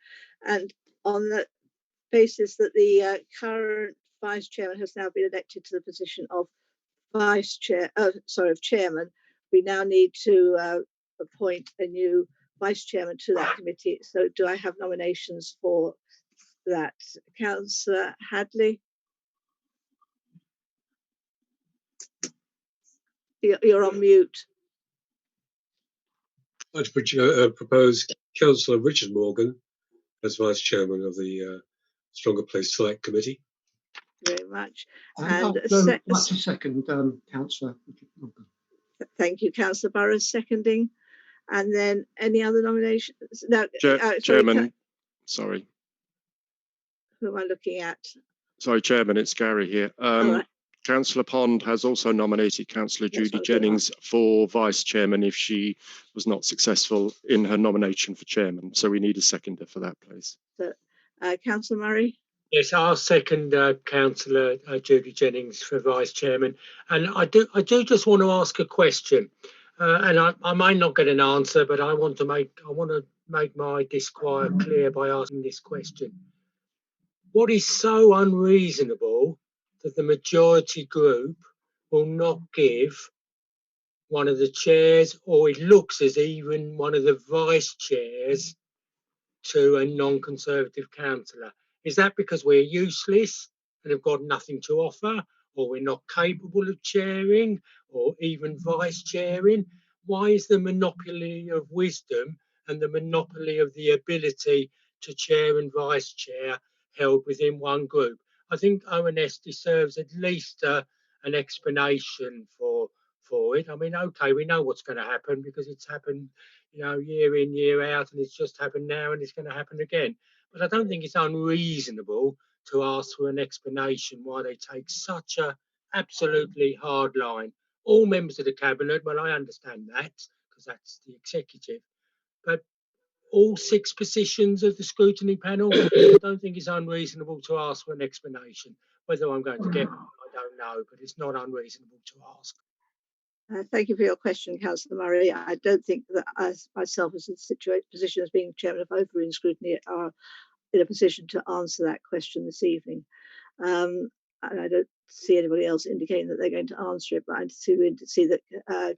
S1: And on the basis that the current vice chairman has now been elected to the position of chairman, we now need to appoint a new vice chairman to that committee. So do I have nominations for that? Councillor Hadley? You're on mute.
S13: I'd propose Councillor Richard Morgan as Vice Chairman of the Stronger Place Select Committee.
S1: you very much.
S12: I'd like to second Councillor.
S1: Thank you, Councillor Burrows, seconding. And then any other nominations? No,
S5: Chairman, sorry.
S1: Who am I looking at?
S5: Sorry, Chairman, it's Gary here.
S1: Right.
S5: Councillor Pond has also nominated Councillor Judy Jennings for Vice Chairman if she was not successful in her nomination for Chairman. So we need a seconder for that, please.
S1: So, Councillor Murray?
S8: Yes, I'll second Councillor Judy Jennings for Vice Chairman. And I do just want to ask a question. And I might not get an answer, but I want to make my disquiet clear by asking this question. What is so unreasonable that the majority group will not give one of the chairs, or it looks as even one of the vice chairs, to a non-Conservative councillor? Is that because we're useless and have got nothing to offer, or we're not capable of chairing or even vice chairing? Why is the monopoly of wisdom and the monopoly of the ability to chair and vice chair held within one group? I think ONS deserves at least an explanation for it. I mean, okay, we know what's going to happen because it's happened, year in, year out, and it's just happened now and it's going to happen again. But I don't think it's unreasonable to ask for an explanation why they take such a absolutely hard line. All members of the cabinet, well, I understand that because that's the executive, but all 6 positions of the scrutiny panel, I don't think it's unreasonable to ask for an explanation. Whether I'm going to get one, I don't know, but it's not unreasonable to ask.
S1: Thank you for your question, Councillor Murray. I don't think that myself as a position as being Chairman of Overruled Scrutiny are in a position to answer that question this evening. And I don't see anybody else indicating that they're going to answer it, but I see that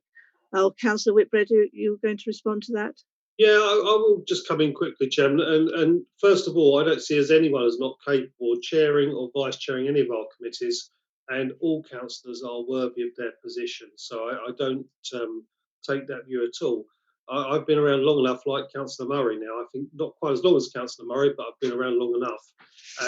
S1: Councillor Whitbread, you were going to respond to that?
S16: Yeah, I will just come in quickly, Chairman. And first of all, I don't see as anyone as not capable of chairing or vice chairing any of our committees, and all councillors are worthy of their position. So I don't take that view at all. I've been around long enough, like Councillor Murray now. I think not quite as long as Councillor Murray, but I've been around long enough.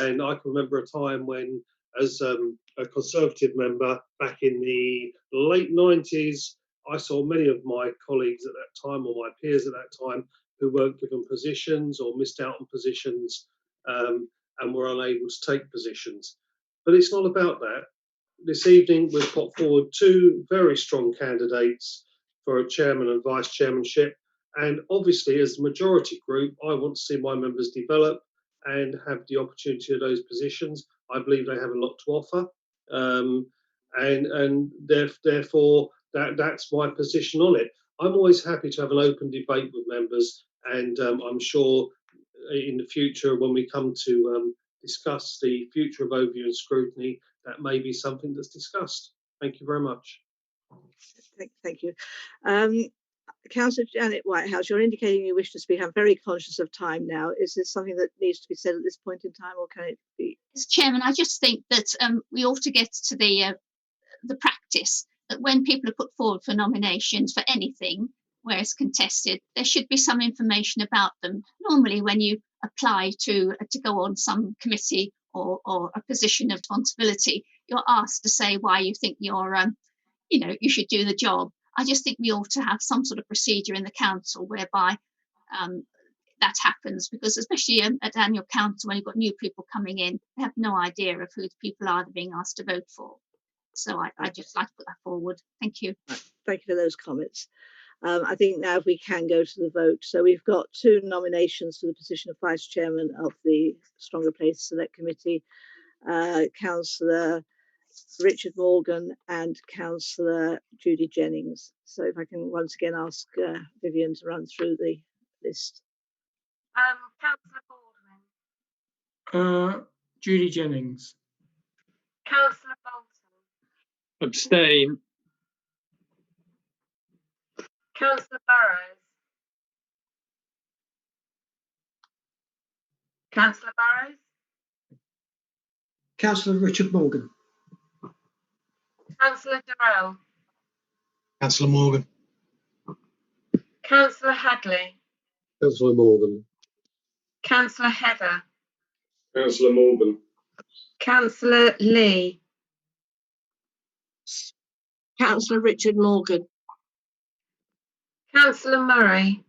S16: And I can remember a time when, as a Conservative member back in the late 90s, I saw many of my colleagues at that time, or my peers at that time, who weren't given positions or missed out on positions and were unable to take positions. But it's not about that. This evening, we've put forward 2 very strong candidates for a chairman and vice chairmanship. And obviously, as the majority group, I want to see my members develop and have the opportunity of those positions. I believe they have a lot to offer. And therefore, that's my position on it. I'm always happy to have an open debate with members, and I'm sure in the future, when we come to discuss the future of overview and scrutiny, that may be something that's discussed. Thank you very much.
S1: Thank you. Councillor Janet Whitehouse, you're indicating you wish to speak. I'm very conscious of time now. Is this something that needs to be said at this point in time, or can it be?
S11: As Chairman, I just think that we ought to get to the practice that when people are put forward for nominations for anything where it's contested, there should be some information about them. Normally, when you apply to go on some committee or a position of responsibility, you're asked to say why you think you're, you should do the job. I just think we ought to have some sort of procedure in the council whereby that happens, because especially at annual council, when you've got new people coming in, they have no idea of who the people are they're being asked to vote for. So I just like to put that forward. Thank you.
S1: Thank you for those comments. I think now we can go to the vote. So we've got 2 nominations for the position of Vice Chairman of the Stronger Place Select Committee, Councillor Richard Morgan and Councillor Judy Jennings. So if I can once again ask Vivian to run through the list.
S2: Councillor Baldwin.
S15: Judy Jennings.
S2: Councillor Bolton.
S18: Abstain.
S2: Councillor Burrows. Councillor Burrows.
S12: Councillor Richard Morgan.
S2: Councillor Durrell.
S17: Councillor Morgan.
S2: Councillor Hadley.
S13: Councillor Morgan.
S2: Councillor Heather.
S5: Councillor Morgan.
S2: Councillor Lee.
S4: Councillor Richard Morgan.
S2: Councillor Murray.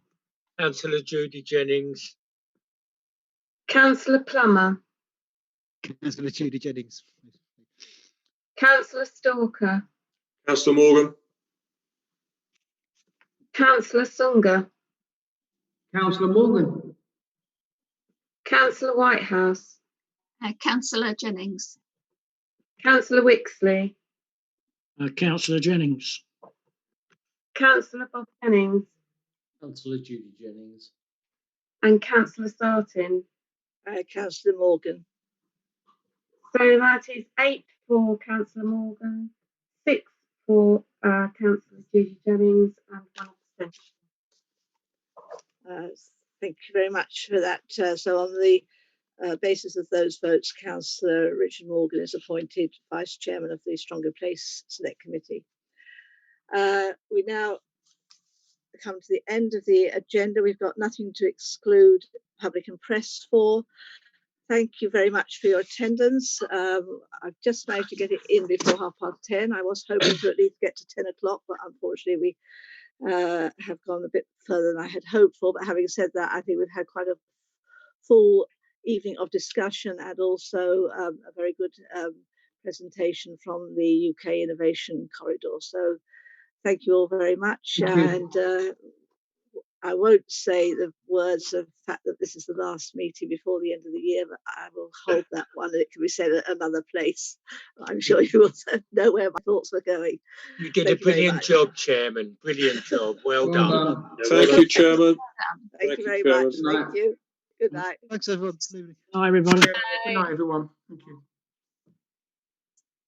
S8: Councillor Judy Jennings.
S2: Councillor Plummer.
S20: Councillor Judy Jennings.
S2: Councillor Stalker.
S5: Councillor Morgan.
S2: Councillor Sunga.
S14: Councillor Morgan.
S2: Councillor Whitehouse.
S11: Councillor Jennings.
S2: Councillor Wixley.
S10: Councillor Jennings.
S2: Councillor Bob Jennings.
S3: Councillor Judy Jennings.
S2: And Councillor Sartin.
S1: Councillor Morgan.
S2: So that is 8 for Councillor Morgan, 6 for Councillor Judy Jennings, and 1 abstention.
S1: Thank you very much for that. So on the basis of those votes, Councillor Richard Morgan is appointed Vice Chairman of the Stronger Place Select Committee. We now come to the end of the agenda. We've got nothing to exclude public and press for. Thank you very much for your attendance. I've just managed to get it in before 10:30. I was hoping to at least get to 10 o'clock, but unfortunately we have gone a bit further than I had hoped for. But having said that, I think we've had quite a full evening of discussion and also a very good presentation from the UK Innovation Corridor. So thank you all very much. And I won't say the words of the fact that this is the last meeting before the end of the year, but I will hold that one and it can be said at another place. I'm sure you will know where my thoughts were going.
S8: You did a brilliant job, Chairman. Brilliant job. Well done.
S5: Thank you, Chairman.
S1: Thank you very much. Thank you. Good night.
S20: Thanks, everyone.
S10: Hi, everybody.
S15: Good night, everyone. Thank you.